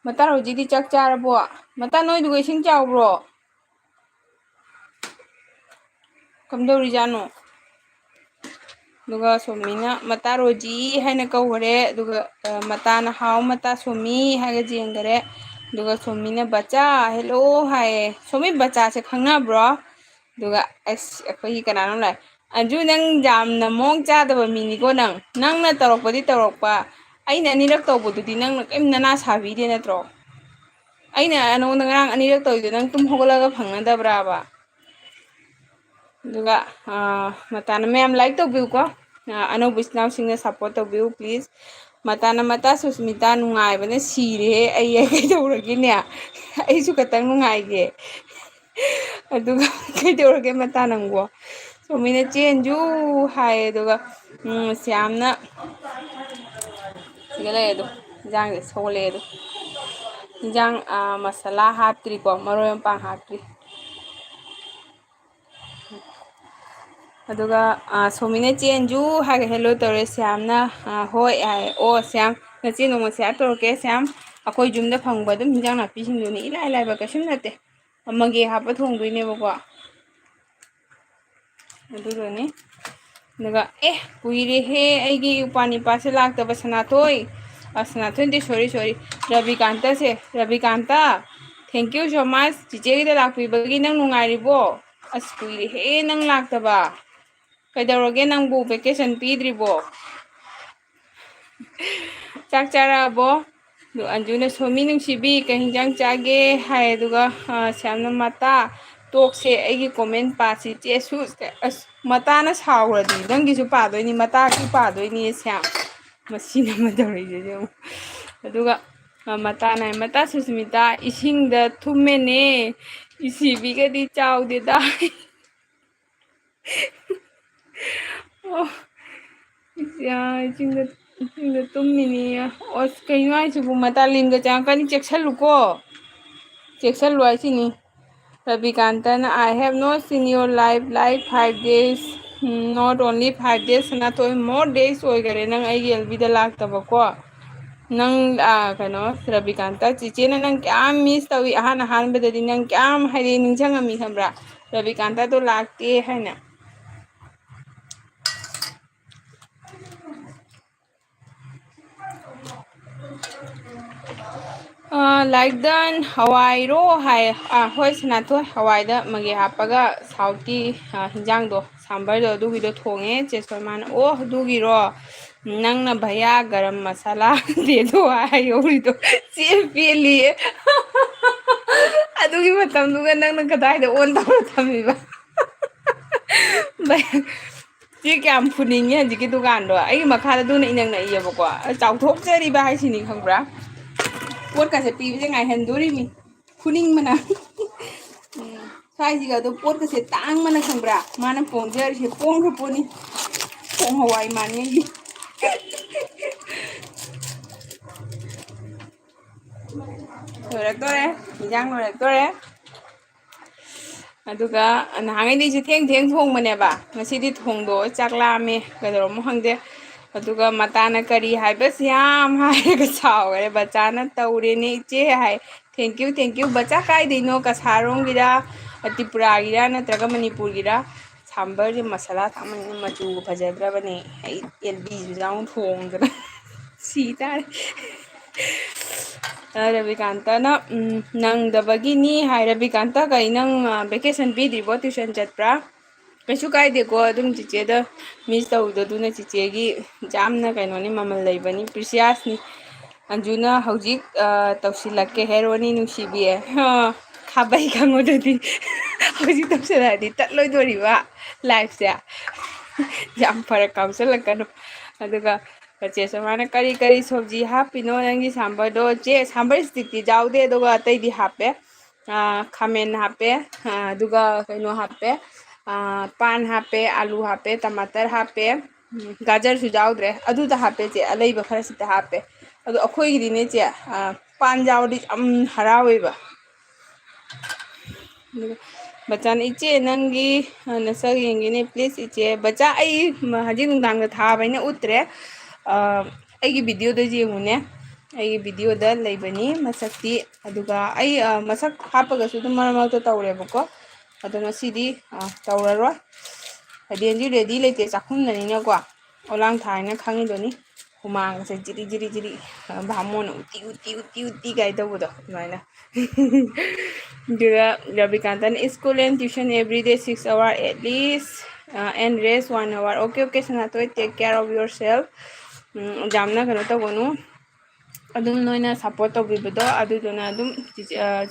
Speaker 1: ꯃꯇꯥꯔꯣꯖꯤꯗꯤ ꯆꯥꯛ ꯆꯥꯔꯕꯣ ꯃꯇꯥ ꯅꯣꯏꯗꯨꯒ ꯏꯁꯤꯡ ꯆꯥꯎꯕ꯭ꯔꯣ ꯀꯝꯗꯧꯔꯤꯖꯥꯠꯅꯣ ꯑꯗꯨꯒ ꯁꯣꯃꯤꯅ ꯃꯇꯥ ꯔꯣꯖꯤ ꯍꯥꯏꯅ ꯀꯧꯈꯔꯦ ꯑꯗꯨꯒ ꯃꯇꯥꯅ ꯍꯥꯎ ꯃꯇꯥ ꯁꯣꯃꯤ ꯍꯥꯏꯔꯒ ꯆꯦꯟꯈꯔꯦ ꯑꯗꯨꯒ ꯁꯣꯃꯤꯅ ꯕꯆꯥ ꯍꯦꯜꯂꯣ ꯍꯥꯏꯌꯦ ꯁꯣꯃꯤ ꯕꯆꯥꯁꯦ ꯈꯪꯅꯕ꯭ꯔꯣ ꯑꯗꯨꯒ ꯑꯁ ꯑꯩꯈꯣꯏꯒꯤ ꯀꯅꯥꯅꯣ ꯂꯥꯛꯑꯦ ꯑꯟꯖꯨ ꯅꯪ ꯌꯥꯝꯅ ꯃꯑꯣꯡ ꯆꯥꯗꯕ ꯃꯤꯅꯤꯀꯣ ꯅꯪꯅ ꯇꯧꯔꯛꯄꯗꯤ ꯇꯧꯔꯛꯄ ꯑꯩꯅ ꯑꯅꯤꯔꯛ ꯇꯧꯕꯗꯨꯗꯤ ꯅꯪꯅ ꯀꯔꯤꯝ ꯅꯅꯥ ꯁꯥꯕꯤꯗꯦ ꯅꯠꯇ꯭ꯔꯣ ꯑꯩꯅ ꯅꯉꯣꯟꯗ ꯉꯔꯥꯡ ꯑꯅꯤꯔꯛ ꯇꯧꯔꯤꯗꯣ ꯅꯪ ꯇꯨꯝ ꯍꯧꯒꯠꯂꯒ ꯐꯪꯅꯗꯕ꯭ꯔꯥꯕ ꯑꯗꯨꯒ ꯃꯇꯥꯅ ꯃꯌꯥꯝ ꯂꯥꯏꯛ ꯇꯧꯕꯤꯌꯨꯀꯣ ꯑꯅꯧꯕ ꯏꯆꯤꯜ ꯏꯅꯥꯎꯁꯤꯡꯅ ꯁꯞꯄꯣꯔꯠ ꯇꯧꯕꯤꯌꯨ ꯄ꯭ꯂꯤꯖ ꯃꯇꯥꯅ ꯃꯇꯥ ꯁꯨꯁꯃꯤꯇꯥ ꯅꯨꯡꯉꯥꯏꯕꯅ ꯁꯤꯔꯦ ꯑꯩ ꯀꯩꯗꯧꯔꯒꯦꯅꯦ ꯑꯩꯁꯨ ꯈꯇꯪ ꯅꯨꯡꯉꯥꯏꯒꯦ ꯑꯗꯨꯒ ꯀꯩꯗꯧꯔꯒꯦ ꯃꯇꯥ ꯅꯪꯕꯣ ꯁꯣꯃꯤꯅ ꯆꯦꯟꯖꯨ ꯍꯥꯏꯌꯦ ꯑꯗꯨꯒ ꯁ꯭ꯌꯥꯝꯅ ꯁꯤꯒ ꯂꯩ ꯑꯗꯣ ꯏꯟꯖꯥꯡꯁꯦ ꯁꯣꯜꯂꯛꯑꯦ ꯑꯗꯣ ꯏꯟꯖꯥꯡ ꯃꯁꯥꯂꯥ ꯍꯥꯞꯇ꯭ꯔꯤꯀꯣ ꯃꯔꯣꯏ ꯃꯄꯥꯡ ꯍꯥꯞꯇ꯭ꯔꯤ ꯑꯗꯨꯒ ꯁꯣꯃꯤꯅ ꯆꯦꯟꯖꯨ ꯍꯥꯏꯒ ꯍꯦꯜꯂꯣ ꯇꯧꯔꯦ ꯁ꯭ꯌꯥꯝꯅ ꯍꯣꯏ ꯍꯥꯏ ꯑꯣ ꯁ꯭ꯌꯥꯝ ꯉꯆꯦ ꯅꯣꯡꯃ ꯁꯤꯌꯥꯔ ꯇꯧꯔꯛꯀꯦ ꯁ꯭ꯌꯥꯝ ꯑꯩꯈꯣꯏ ꯌꯨꯝꯗ ꯐꯪꯕ ꯑꯗꯨꯝ ꯍꯤꯟꯖꯥꯡ ꯅꯥꯄꯤꯁꯤꯡꯗꯨꯅꯤ ꯏꯂꯥꯏ ꯂꯥꯏꯕ ꯀꯩꯁꯨꯝ ꯅꯠꯇꯦ ꯃꯪꯒꯦ ꯍꯥꯞꯄ ꯊꯣꯡꯗꯣꯏꯅꯦꯕꯀꯣ ꯑꯗꯨꯗꯨꯅꯤ ꯑꯗꯨꯒ ꯀꯨꯏꯔꯦꯍꯦ ꯑꯩꯒꯤ ꯏꯄ꯭ꯋꯥ ꯅꯤꯄꯥꯁꯦ ꯂꯥꯛꯇꯕ ꯁꯅꯥꯊꯣꯏ ꯁꯅꯥꯊꯣꯏꯗꯤ ꯁꯣꯔꯤ ꯔꯕꯤꯀꯥꯟꯇꯁꯦ ꯔꯕꯤꯀꯥꯟꯇ ꯊꯦꯡꯀ꯭ꯌꯨ ꯁꯣ ꯃꯁ ꯆꯤꯆꯦꯒꯤꯗ ꯂꯥꯛꯄꯤꯕꯒꯤ ꯅꯪ ꯅꯨꯡꯉꯥꯏꯔꯤꯕꯣ ꯑꯁ ꯀꯨꯏꯔꯦꯍꯦ ꯅꯪ ꯂꯥꯛꯇꯕ ꯀꯩꯗꯧꯔꯒꯦ ꯅꯪꯕꯨ ꯚꯦꯀꯦꯁꯟ ꯄꯤꯗ꯭ꯔꯤꯕꯣ ꯆꯥꯛ ꯆꯥꯔꯛꯑꯕꯣ ꯑꯗꯨ ꯑꯟꯖꯨꯅ ꯁꯣꯃꯤ ꯅꯨꯡꯁꯤꯕꯤ ꯀꯩ ꯍꯤꯟꯖꯥꯡ ꯆꯥꯒꯦ ꯍꯥꯏ ꯑꯗꯨꯒ ꯁ꯭ꯌꯥꯝꯅ ꯃꯇꯥ ꯇꯣꯛꯁꯦ ꯑꯩꯒꯤ ꯀꯣꯃꯦꯟ ꯄꯥꯁꯤ ꯆꯦꯁꯨ ꯑꯁ ꯃꯇꯥꯅ ꯁꯥꯎꯔꯗꯤ ꯅꯪꯒꯤꯁꯨ ꯄꯥꯗꯣꯏꯅꯤ ꯃꯇꯥꯒꯤ ꯄꯥꯗꯣꯏꯅꯤ ꯁ꯭ꯌꯥꯝ ꯃꯁꯤꯅ ꯑꯃ ꯇꯧꯔꯤꯁꯤꯁꯨ ꯑꯗꯨꯒ ꯃꯇꯥꯅ ꯃꯇꯥ ꯁꯨꯁꯃꯤꯇꯥ ꯏꯁꯤꯡꯗ ꯊꯨꯝꯃꯦꯅꯦ ꯏꯁꯤꯕꯤꯒꯗꯤ ꯆꯥꯎꯗꯦꯗ ꯑꯣ ꯏꯁꯤꯡꯗ ꯇꯨꯝꯃꯤꯅꯤ ꯑꯁ ꯀꯩꯅꯣ ꯍꯥꯏꯁꯤꯕꯨ ꯃꯇꯥꯂꯤꯟꯒ ꯆꯪꯉꯛꯀꯅꯤ ꯆꯦꯛꯁꯤꯜꯂꯨꯀꯣ ꯆꯦꯛꯁꯤꯜꯂꯨ ꯍꯥꯏꯁꯤꯅꯤ ꯔꯕꯤꯀꯥꯟꯇꯅ I have not seen your life like 5 days not only 5 days ꯁꯅꯥꯊꯣꯏ ꯃꯣꯔ ꯗꯦꯖ ꯑꯣꯏꯈꯔꯦ ꯅꯪ ꯑꯩꯒꯤ ꯑꯦꯜꯕꯤꯗ ꯂꯥꯛꯇꯕꯀꯣ ꯅꯪ ꯀꯩꯅꯣ ꯔꯕꯤꯀꯥꯟꯇ ꯆꯤꯆꯦꯅ ꯅꯪ ꯀꯌꯥꯝ ꯃꯤꯁ ꯇꯧꯏ ꯑꯍꯥꯟꯕꯗꯗꯤ ꯅꯪ ꯀꯌꯥꯝ ꯍꯥꯏꯗꯤ ꯅꯤꯡꯁꯤꯡꯉꯝꯃꯤ ꯈꯪꯕ꯭ꯔꯥ ꯔꯕꯤꯀꯥꯟꯇꯗꯣ ꯂꯥꯛꯇꯦ ꯍꯥꯏꯅ ꯂꯥꯏꯛ ꯗꯟ ꯍꯋꯥꯏꯔꯣ ꯍꯥꯏ ꯍꯣꯏ ꯁꯅꯥꯊꯣꯏ ꯍꯋꯥꯏꯗ ꯃꯪꯒꯦ ꯍꯥꯞꯄꯒ ꯁꯥꯎꯠꯀꯤ ꯍꯤꯟꯖꯥꯡꯗꯣ ꯁꯥꯝꯕꯔꯗꯣ ꯑꯗꯨꯒꯤꯗꯣ ꯊꯣꯡꯉꯦ ꯆꯦꯁꯣꯏ ꯃꯥꯅ ꯑꯣ ꯑꯗꯨꯒꯤꯔꯣ ꯅꯪꯅ ꯚꯩꯌꯥ ꯒꯔꯝ ꯃꯁꯥꯂꯥ ꯗꯦꯗꯣ ꯍꯥꯏꯍꯧꯔꯤꯗꯣ ꯆꯦ ꯄꯦꯜꯂꯤꯌꯦ ꯑꯗꯨꯒꯤ ꯃꯇꯝꯗꯨꯒ ꯅꯪꯅ ꯀꯗꯥꯏꯗ ꯑꯣꯟ ꯇꯧꯔ ꯊꯝꯃꯤꯕ ꯆꯦ ꯀꯌꯥꯝ ꯐꯨꯅꯤꯡꯉꯤ ꯍꯧꯖꯤꯛꯀꯤ ꯗꯨꯀꯥꯟꯗꯣ ꯑꯩꯒꯤ ꯃꯈꯥꯗ ꯑꯗꯨꯅ ꯏꯅꯛ ꯅꯛꯏꯌꯦꯕꯀꯣ ꯆꯥꯎꯊꯣꯛꯆꯔꯤꯕ ꯍꯥꯏꯁꯤꯅꯤ ꯈꯪꯕ꯭ꯔꯥ ꯄꯣꯠꯀꯁꯦ ꯄꯤꯕꯁꯦ ꯉꯥꯏꯍꯟꯗꯣꯔꯤꯅꯤ ꯐꯨꯅꯤꯡꯕꯅ ꯁ꯭ꯋꯥꯏꯁꯤꯒ ꯑꯗꯣ ꯄꯣꯠꯀꯁꯦ ꯇꯥꯡꯕꯅ ꯈꯪꯕ꯭ꯔꯥ ꯃꯥꯅ ꯄꯣꯡꯖꯔꯤꯁꯦ ꯄꯣꯡꯈ꯭ꯔ ꯄꯣꯠꯅꯤ ꯄꯣꯡ ꯍꯋꯥꯏ ꯃꯥꯟꯅꯩ ꯂꯣꯏꯔꯛꯇꯣꯔꯦ ꯏꯟꯖꯥꯡ ꯂꯣꯏꯔꯛꯇꯣꯔꯦ ꯑꯗꯨꯒ ꯅꯍꯥꯟꯉꯩꯗꯤ ꯑꯩꯁꯦ ꯊꯦꯡ ꯊꯣꯡꯕꯅꯦꯕ ꯉꯁꯤꯗꯤ ꯊꯣꯡꯗꯣꯛꯑ ꯆꯥꯛ ꯂꯥꯝꯃꯦ ꯀꯩꯗꯧꯔꯝꯃꯣ ꯈꯪꯗꯦ ꯑꯗꯨꯒ ꯃꯇꯥꯅ ꯀꯔꯤ ꯍꯥꯏꯕꯁꯤ ꯌꯥꯝ ꯍꯥꯏꯔꯒ ꯁꯥꯎꯈꯔꯦ ꯕꯆꯥꯅ ꯇꯧꯔꯦꯅꯦ ꯏꯆꯦ ꯍꯥꯏ ꯊꯦꯡꯀ꯭ꯌꯨ ꯕꯆꯥ ꯀꯥꯏꯗꯩꯅꯣ ꯀꯁꯥꯔꯣꯝꯒꯤꯔ ꯇ꯭ꯔꯤꯄꯨꯔꯥꯒꯤꯔ ꯅꯠꯇ꯭ꯔꯒ ꯃꯅꯤꯄꯨꯔꯒꯤꯔ ꯁꯥꯝꯕꯔꯁꯦ ꯃꯁꯥꯂꯥ ꯊꯥꯛꯃꯟꯗꯅ ꯃꯆꯨꯒ ꯐꯖꯗ꯭ꯔꯕꯅꯦ ꯑꯩ ꯑꯦꯜꯕꯤꯁꯨ ꯌꯥꯎꯅ ꯊꯣꯡꯗꯅ ꯁꯤ ꯇꯥꯔꯦ ꯔꯕꯤꯀꯥꯟꯇꯅ ꯅꯪꯗꯕꯒꯤꯅꯤ ꯍꯥꯏ ꯔꯕꯤꯀꯥꯟꯇ ꯀꯩ ꯅꯪ ꯚꯦꯀꯦꯁꯟ ꯄꯤꯗ꯭ꯔꯤꯕꯣ ꯇ꯭ꯋꯏꯁꯟ ꯆꯠꯄ꯭ꯔꯥ ꯀꯩꯁꯨ ꯀꯥꯏꯗꯦꯀꯣ ꯑꯗꯨꯝ ꯆꯤꯆꯦꯗ ꯃꯤꯁ ꯇꯧꯗꯣ ꯑꯗꯨꯅ ꯆꯤꯆꯦꯒꯤ ꯌꯥꯝꯅ ꯀꯩꯅꯣꯅꯤ ꯃꯃꯜ ꯂꯩꯕꯅꯤ ꯄ꯭ꯔꯤꯁꯤꯌꯥꯁꯅꯤ ꯑꯟꯖꯨꯅ ꯍꯧꯖꯤꯛ ꯇꯧꯁꯤꯜꯂꯛꯀꯦ ꯍꯦꯔꯣꯅꯤ ꯅꯨꯡꯁꯤꯕꯤꯌꯦ ꯈꯥꯕꯩ ꯈꯪꯉꯨꯗꯗꯤ ꯍꯧꯖꯤꯛ ꯇꯧꯁꯜꯂꯛꯑꯗꯤ ꯇꯠꯂꯣꯏꯗꯣꯔꯤꯕ ꯂꯥꯏꯐꯁꯦ ꯌꯥꯝ ꯐꯔꯛ ꯀꯥꯎꯁꯜꯂꯛꯀꯅꯨ ꯑꯗꯨꯒ ꯆꯦ ꯁꯣꯃꯥꯅ ꯀꯔꯤ ꯀꯔꯤ ꯁꯣꯕꯖꯤ ꯍꯥꯞꯄꯤꯅꯣ ꯅꯪꯒꯤ ꯁꯥꯝꯕꯔꯗꯣ ꯆꯦ ꯁꯥꯝꯕꯔ ꯏꯁꯇꯤꯛꯇꯤ ꯌꯥꯎꯗꯦ ꯑꯗꯨꯒ ꯑꯇꯩꯗꯤ ꯍꯥꯞꯄꯦ ꯈꯥꯃꯦꯟ ꯍꯥꯞꯄꯦ ꯑꯗꯨꯒ ꯀꯩꯅꯣ ꯍꯥꯞꯄꯦ ꯄꯥꯟ ꯍꯥꯞꯄꯦ ꯑꯂꯨ ꯍꯥꯞꯄꯦ ꯇꯃꯥꯇꯔ ꯍꯥꯞꯄꯦ ꯒꯥꯖꯔꯁꯨ ꯌꯥꯎꯗ꯭ꯔꯦ ꯑꯗꯨꯗ ꯍꯥꯞꯄꯦ ꯆꯦ ꯑꯂꯩꯕ ꯈꯔꯁꯤꯗ ꯍꯥꯞꯄꯦ ꯑꯗꯣ ꯑꯩꯈꯣꯏꯒꯤꯗꯤꯅꯦ ꯆꯦ ꯄꯥꯟ ꯌꯥꯎꯔꯗꯤ ꯌꯥꯝ ꯍꯔꯥꯎꯋꯦꯕ ꯑꯗꯨꯒ ꯕꯆꯥꯅ ꯏꯆꯦ ꯅꯪꯒꯤ ꯅꯁꯛ ꯌꯦꯡꯒꯦꯅꯦ ꯄ꯭ꯂꯤꯖ ꯏꯆꯦ ꯕꯆꯥ ꯑꯩ ꯍꯧꯖꯤꯛ ꯅꯨꯡꯗꯥꯡꯗ ꯊꯥꯕꯩꯅ ꯎꯠꯇ꯭ꯔꯦ ꯑꯩꯒꯤ ꯚꯤꯗꯤꯑꯣꯗ ꯌꯦꯡꯉꯨꯅꯦ ꯑꯩꯒꯤ ꯚꯤꯗꯤꯑꯣꯗ ꯂꯩꯕꯅꯤ ꯃꯁꯛꯇꯤ ꯑꯗꯨꯒ ꯑꯩ ꯃꯁꯛ ꯍꯥꯞꯄꯒꯁꯨ ꯑꯗꯨꯝ ꯃꯔꯛ ꯃꯔꯛꯇ ꯇꯧꯔꯦꯕꯀꯣ ꯑꯗꯣ ꯉꯁꯤꯗꯤ ꯇꯧꯔꯔꯣꯏ ꯍꯌꯦꯡꯗꯤ ꯔꯦꯗꯤ ꯂꯩꯇꯦ ꯆꯥꯛꯈꯨꯝꯗꯅꯤꯅꯀꯣ ꯑꯣꯂꯥꯡ ꯊꯥꯏꯅ ꯈꯪꯉꯤꯗꯨꯅꯤ ꯍꯨꯃꯥꯡꯁꯦ ꯖꯤꯔꯤ ꯖꯤꯔꯤ ꯖꯤꯔꯤ ꯚꯥꯃꯣꯟꯅ ꯎꯠꯇꯤ ꯎꯠꯇꯤ ꯎꯠꯇꯤ ꯎꯠꯇꯤ ꯀꯥꯏ ꯇꯧꯕꯗꯣ ꯑꯗꯨꯃꯥꯏꯅ ꯑꯗꯨꯒ ꯔꯕꯤꯀꯥꯟꯇꯟ school and tuition everyday 6 hours at least and rest 1 hour okay okay Sanatoy take care of yourself ꯌꯥꯝꯅ ꯀꯩꯅꯣ ꯇꯧꯒꯅꯨ ꯑꯗꯨꯝ ꯅꯣꯏꯅ ꯁꯞꯄꯣꯔꯠ ꯇꯧꯕꯤꯕꯗꯣ ꯑꯗꯨꯗꯨꯅ ꯑꯗꯨꯝ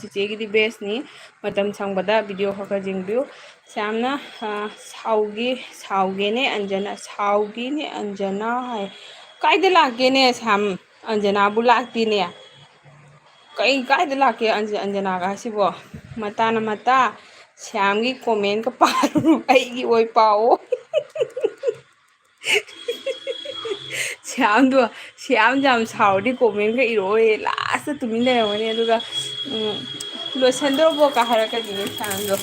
Speaker 1: ꯆꯤꯆꯦꯒꯤꯗꯤ ꯕꯦꯁꯅꯤ ꯃꯇꯝ ꯁꯪꯕꯗ ꯚꯤꯗꯤꯑꯣ ꯈꯔ ꯈꯔ ꯌꯦꯡꯕꯤꯌꯨ ꯌꯥꯝꯅ ꯁꯥꯎꯒꯦꯅꯦ ꯑꯟꯖꯅꯥ ꯁꯥꯎꯒꯤꯅꯦ ꯑꯟꯖꯅꯥ ꯍꯥꯏ ꯀꯥꯏꯗ ꯂꯥꯛꯀꯦꯅꯦ ꯁꯥꯝ ꯑꯟꯖꯅꯥꯕꯨ ꯂꯥꯛꯇꯦꯅꯦ ꯀꯥꯏꯗ ꯂꯥꯛꯀꯦ ꯑꯟꯖꯅꯥꯒ ꯍꯥꯏꯁꯤꯕꯣ ꯃꯇꯥꯅ ꯃꯇꯥ ꯁ꯭ꯌꯥꯝꯒꯤ ꯀꯣꯃꯦꯟꯒ ꯄꯥꯔꯨꯅꯨ ꯑꯩꯒꯤ ꯑꯣꯏ ꯄꯥꯎꯑꯣ ꯁ꯭ꯌꯥꯝꯗꯣ ꯁ꯭ꯌꯥꯝ ꯌꯥꯝ ꯁꯥꯎꯔꯗꯤ ꯀꯣꯃꯦꯟꯒ ꯏꯔꯛꯑꯣꯌꯦ ꯂꯥꯁꯇ ꯇꯨꯃꯤꯟ ꯂꯩꯔꯝꯒꯅꯤ ꯑꯗꯨꯒ ꯂꯣꯏꯁꯟꯗꯧꯔꯕꯣꯀ ꯍꯥꯏꯔꯛꯀꯅꯤꯌꯦ ꯁ꯭ꯌꯥꯝꯗꯣ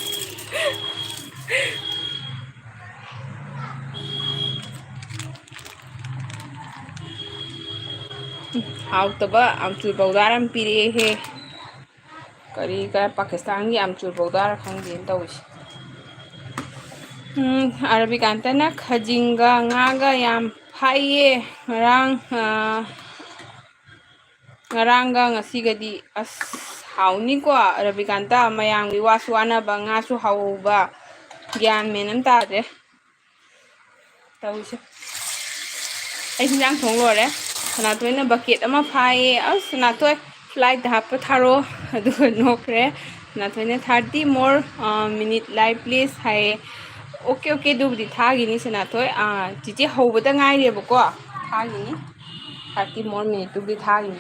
Speaker 1: ꯍꯥꯎꯇꯕ ꯑꯝꯆꯨꯔ ꯄꯧꯗꯥꯔ ꯑꯃ ꯄꯤꯔꯛꯑꯦꯍꯦ ꯄꯥꯀꯤꯁꯇꯥꯟꯒꯤ ꯑꯝꯆꯨꯔ ꯄꯧꯗꯥꯔ ꯈꯪꯗꯦꯅ ꯇꯧꯔꯤꯁꯦ ꯑꯔꯕꯤꯀꯥꯟꯇꯅ ꯈꯖꯤꯡꯒ ꯉꯥꯒ ꯌꯥꯝ ꯐꯥꯏꯌꯦ ꯉꯔꯥꯡꯒ ꯉꯁꯤꯒꯗꯤ ꯑꯁ ꯍꯥꯎꯅꯤꯀꯣ ꯔꯕꯤꯀꯥꯟꯇ ꯃꯌꯥꯝꯒꯤ ꯋꯥꯁꯨ ꯋꯥꯅꯕ ꯉꯥꯁꯨ ꯍꯥꯎꯕ ꯒ꯭ꯌꯥꯟ ꯃꯦꯟ ꯑꯃ ꯇꯥꯗ꯭ꯔꯦ ꯇꯧꯔꯤꯁꯦ ꯑꯩ ꯍꯤꯟꯖꯥꯡ ꯊꯣꯡ ꯂꯣꯏꯔꯦ ꯁꯅꯥꯊꯣꯏꯅ ꯕꯛꯀꯦꯠ ꯑꯃ ꯐꯥꯏꯌꯦ ꯑꯁ ꯁꯅꯥꯊꯣꯏ ꯐ꯭ꯂꯥꯏꯠꯇ ꯍꯥꯞꯄ ꯊꯥꯔꯣ ꯑꯗꯨꯒ ꯅꯣꯛꯈ꯭ꯔꯦ ꯁꯅꯥꯊꯣꯏꯅ 30 more minute live please ꯍꯥꯏꯌꯦ ꯑꯣꯀꯦ ꯑꯣꯀꯦ ꯑꯗꯨꯕꯨꯗꯤ ꯊꯥꯈꯤꯅꯤ ꯁꯅꯥꯊꯣꯏ ꯆꯤꯆꯦ ꯍꯧꯕꯗ ꯉꯥꯏꯔꯦꯕꯀꯣ ꯊꯥꯈꯤꯅꯤ 30 more minute ꯊꯥꯈꯤꯅꯤ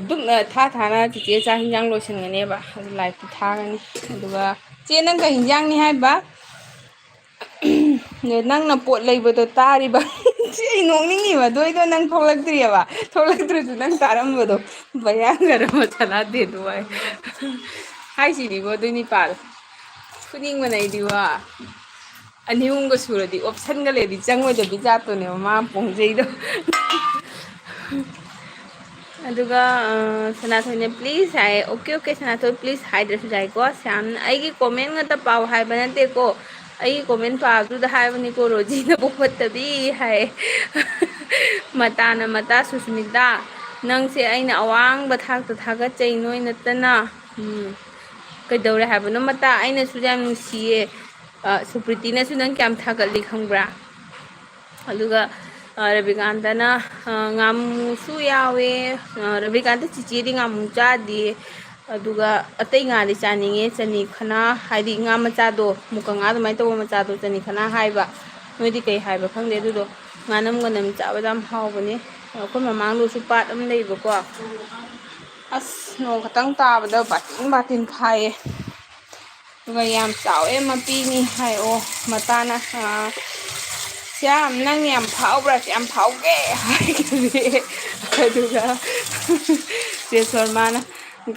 Speaker 1: ꯗꯨꯛꯅ ꯊꯥꯅ ꯆꯤꯆꯦ ꯆꯥꯛ ꯍꯤꯟꯖꯥꯡ ꯂꯣꯏꯁꯤꯟꯒꯅꯦꯕ ꯑꯗꯨ ꯂꯥꯏꯠꯇꯨ ꯊꯥꯒꯅꯤ ꯑꯗꯨꯒ ꯆꯦ ꯅꯪ ꯀꯩ ꯍꯤꯟꯖꯥꯡꯅꯤ ꯍꯥꯏꯕ ꯅꯪꯅ ꯄꯣꯠ ꯂꯩꯕꯗꯣ ꯇꯥꯔꯤꯕ ꯁꯤ ꯑꯩ ꯅꯣꯛꯅꯤꯡꯉꯤꯕ ꯑꯗꯨꯏꯗꯣ ꯅꯪ ꯊꯣꯛꯂꯛꯇ꯭ꯔꯤꯑꯕ ꯊꯣꯛꯂꯛꯇ꯭ꯔꯁꯨ ꯅꯪ ꯇꯥꯔꯝꯕꯗꯣ ꯕꯌꯥꯟꯒꯔ ꯃꯆꯥꯅꯥꯗꯦ ꯑꯗꯨ ꯍꯥꯏꯁꯤꯅꯤꯕꯣ ꯑꯗꯨꯏ ꯅꯤꯄꯥꯜ ꯐꯨꯅꯤꯡꯕꯅ ꯑꯩꯗꯤꯕꯣ ꯑꯅꯤ ꯑꯍꯨꯝꯒ ꯁꯨꯔꯗꯤ ꯑꯣꯞꯁꯟꯒ ꯂꯩꯔꯗꯤ ꯆꯪꯉꯣꯏꯗꯕꯤ ꯖꯥꯠꯇꯨꯅꯦꯕ ꯃꯥ ꯄꯣꯡꯖꯩꯗꯣ ꯑꯗꯨꯒ ꯁꯅꯥꯊꯣꯏꯅ ꯄ꯭ꯂꯤꯖ ꯍꯥꯏꯌꯦ ꯑꯣꯀꯦ ꯑꯣꯀꯦ ꯁꯅꯥꯊꯣꯏ ꯄ꯭ꯂꯤꯖ ꯍꯥꯏꯗ꯭ꯔꯁꯨ ꯌꯥꯏꯀꯣ ꯌꯥꯝꯅ ꯑꯩꯒꯤ ꯀꯣꯃꯦꯟ ꯉꯥꯛꯇ ꯄꯥꯎ ꯍꯥꯏꯕ ꯅꯠꯇꯦꯀꯣ ꯑꯩꯒꯤ ꯀꯣꯃꯦꯟ ꯄꯥꯕꯗꯨꯗ ꯍꯥꯏꯕꯅꯤꯀꯣ ꯔꯣꯖꯤꯅꯕꯨ ꯐꯠꯇꯕꯤ ꯍꯥꯏ ꯃꯇꯥꯅ ꯃꯇꯥ ꯁꯨꯁꯃꯤꯇꯥ ꯅꯪꯁꯦ ꯑꯩꯅ ꯑꯋꯥꯡꯕ ꯊꯥꯛꯇ ꯊꯥꯒꯠꯆꯩ ꯅꯣꯏ ꯅꯠꯇꯅ ꯀꯩꯗꯧꯔꯦ ꯍꯥꯏꯕꯅꯣ ꯃꯇꯥ ꯑꯩꯅꯁꯨ ꯌꯥꯝ ꯅꯨꯡꯁꯤꯌꯦ ꯁꯨꯄ꯭ꯔꯤꯇꯤꯅꯁꯨ ꯅꯪ ꯀꯌꯥꯝ ꯊꯥꯒꯠꯂꯤ ꯈꯪꯕ꯭ꯔꯥ ꯑꯗꯨꯒ ꯔꯕꯤꯀꯥꯟꯇꯅ ꯉꯥꯃꯨꯁꯨ ꯌꯥꯎꯋꯦ ꯔꯕꯤꯀꯥꯟꯇ ꯆꯤꯆꯦꯗꯤ ꯉꯥꯃꯨ ꯆꯥꯗꯦ ꯑꯗꯨꯒ ꯑꯇꯩ ꯉꯥꯗꯤ ꯆꯥꯅꯤꯡꯉꯦ ꯆꯅꯤ ꯈꯅꯥ ꯍꯥꯏꯗꯤ ꯉꯥ ꯃꯆꯥꯗꯣ ꯃꯨꯀ ꯉꯥ ꯑꯗꯨꯃꯥꯏꯅ ꯇꯧꯕ ꯃꯆꯥꯗꯣ ꯆꯅꯤ ꯈꯅꯥ ꯍꯥꯏꯕ ꯅꯣꯏꯗꯤ ꯀꯩ ꯍꯥꯏꯕ ꯈꯪꯗꯦ ꯑꯗꯨꯗꯣ ꯉꯥꯅꯝ ꯆꯥꯕꯗ ꯌꯥꯝ ꯍꯥꯎꯕꯅꯦ ꯑꯩꯈꯣꯏ ꯃꯃꯥꯡꯗꯁꯨ ꯄꯥꯠ ꯑꯃ ꯂꯩꯕꯀꯣ ꯑꯁ ꯅꯣꯡ ꯈꯛꯇꯪ ꯇꯥꯕꯗ ꯕꯥꯇꯤꯟ ꯕꯥꯇꯤꯟ ꯐꯥꯏꯌꯦ ꯑꯗꯨꯒ ꯌꯥꯝ ꯆꯥꯎꯋꯦ ꯃꯄꯤꯅꯤ ꯍꯥꯏꯑꯣ ꯃꯇꯥꯅ ꯁ꯭ꯌꯥꯝ ꯅꯪ ꯌꯥꯝ ꯐꯥꯎꯕ꯭ꯔꯥ ꯌꯥꯝ ꯐꯥꯎꯒꯦ ꯍꯥꯏꯈꯤꯕꯅꯦ ꯑꯗꯨꯒ ꯆꯦ ꯁꯣꯔꯃꯥꯅ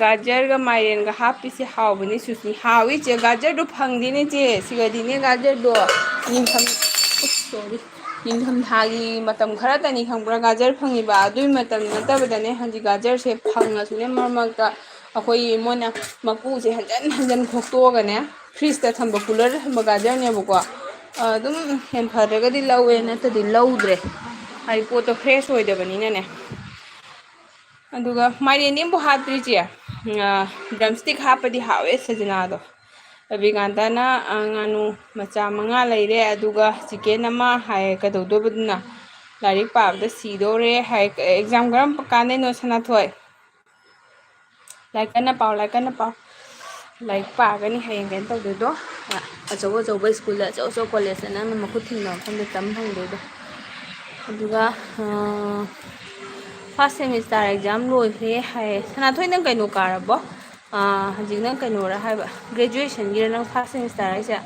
Speaker 1: ꯒꯥꯖꯔꯒ ꯃꯥꯏꯔꯦꯟꯒ ꯍꯥꯞꯄꯤꯁꯦ ꯍꯥꯎꯕꯅꯤ ꯁꯨꯁꯃꯤ ꯍꯥꯎꯏ ꯏꯆꯦ ꯒꯥꯖꯔꯗꯣ ꯐꯪꯗꯦꯅꯦ ꯆꯦ ꯁꯤꯗꯗꯤꯅꯦ ꯒꯥꯖꯔꯗꯣ ꯅꯤꯡꯊꯝꯊꯥꯒꯤ ꯃꯇꯝ ꯈꯔꯇꯅꯤ ꯈꯪꯕ꯭ꯔꯥ ꯒꯥꯖꯔ ꯐꯪꯉꯤꯕ ꯑꯗꯨꯏ ꯃꯇꯝ ꯅꯠꯇꯕꯗꯅꯦ ꯍꯧꯖꯤꯛ ꯒꯥꯖꯔꯁꯦ ꯐꯪꯉꯁꯨꯅꯦ ꯃꯔꯛ ꯃꯔꯛꯇ ꯑꯩꯈꯣꯏ ꯃꯣꯏꯅ ꯃꯀꯨꯁꯦ ꯍꯟꯖꯟ ꯍꯟꯖꯟ ꯈꯣꯛꯇꯣꯛꯑꯒꯅꯦ ꯐ꯭ꯔꯤꯖꯇ ꯊꯝꯕ ꯀꯨꯂꯔꯗ ꯊꯝꯕ ꯒꯥꯖꯔꯅꯦꯕꯀꯣ ꯑꯗꯨꯝ ꯍꯦꯟꯐꯗ꯭ꯔꯒꯗꯤ ꯂꯧꯋꯦ ꯅꯠꯇꯗꯤ ꯂꯧꯗ꯭ꯔꯦ ꯍꯥꯏꯗꯤ ꯄꯣꯠꯇꯣ ꯐ꯭ꯔꯦꯁ ꯑꯣꯏꯗꯕꯅꯤꯅꯅꯦ ꯑꯗꯨꯒ ꯃꯥꯏꯔꯦꯟꯗꯤ ꯑꯃꯐꯥꯎ ꯍꯥꯞꯇ꯭ꯔꯤ ꯏꯆꯦ ꯗ꯭ꯔꯝꯁꯇꯤꯛ ꯍꯥꯞꯄꯗꯤ ꯍꯥꯎꯋꯦ ꯁꯖꯅꯥꯗꯣ ꯔꯕꯤꯀꯥꯟꯇꯅ ꯉꯥꯅꯨ ꯃꯆꯥ 5 ꯂꯩꯔꯦ ꯑꯗꯨꯒ ꯆꯤꯛꯀꯦꯟ ꯑꯃ ꯍꯥꯏ ꯀꯩꯗꯧꯗꯣꯏꯕꯗꯨꯅ ꯂꯥꯏꯔꯤꯛ ꯄꯥꯕꯗ ꯁꯤꯗꯧꯔꯦ ꯍꯥꯏ ꯑꯦꯛꯖꯥꯝ ꯀꯔꯝ ꯀꯥꯟꯗꯩꯅꯣ ꯁꯅꯥꯊꯣꯏ ꯂꯥꯏꯔꯤꯛ ꯀꯟꯅ ꯄꯥꯎ ꯂꯥꯏꯔꯤꯛ ꯀꯟꯅ ꯄꯥꯎ ꯂꯥꯏꯔꯤꯛ ꯄꯥꯒꯅꯤ ꯍꯌꯦꯡ ꯀꯩꯅꯣ ꯇꯧꯗꯣꯏꯗꯣ ꯑꯆꯧ ꯑꯆꯧꯕ ꯁ꯭ꯀꯨꯜꯗ ꯑꯆꯧ ꯑꯆꯧꯕ ꯀꯣꯂꯦꯖꯇ ꯅꯪꯅ ꯃꯈꯨꯠ ꯊꯤꯟꯕ ꯃꯐꯝꯗ ꯇꯝ ꯐꯪꯗꯣꯏꯗꯣ ꯑꯗꯨꯒ ꯐꯥꯔꯁ ꯁꯦꯃꯤꯁꯇꯔ ꯑꯦꯛꯖꯥꯝ ꯂꯣꯏꯈ꯭ꯔꯦ ꯍꯥꯏꯌꯦ ꯁꯅꯥꯊꯣꯏ ꯅꯪ ꯀꯩꯅꯣ ꯀꯥꯔꯕꯣ ꯍꯧꯖꯤꯛ ꯅꯪ ꯀꯩꯅꯣꯔ ꯍꯥꯏꯕ ꯒ꯭ꯔꯦꯖꯨꯑꯦꯁꯟꯒꯤꯔ ꯅꯪ ꯐꯥꯔꯁ ꯁꯦꯃꯤꯁꯇꯔ ꯍꯥꯏꯁꯦ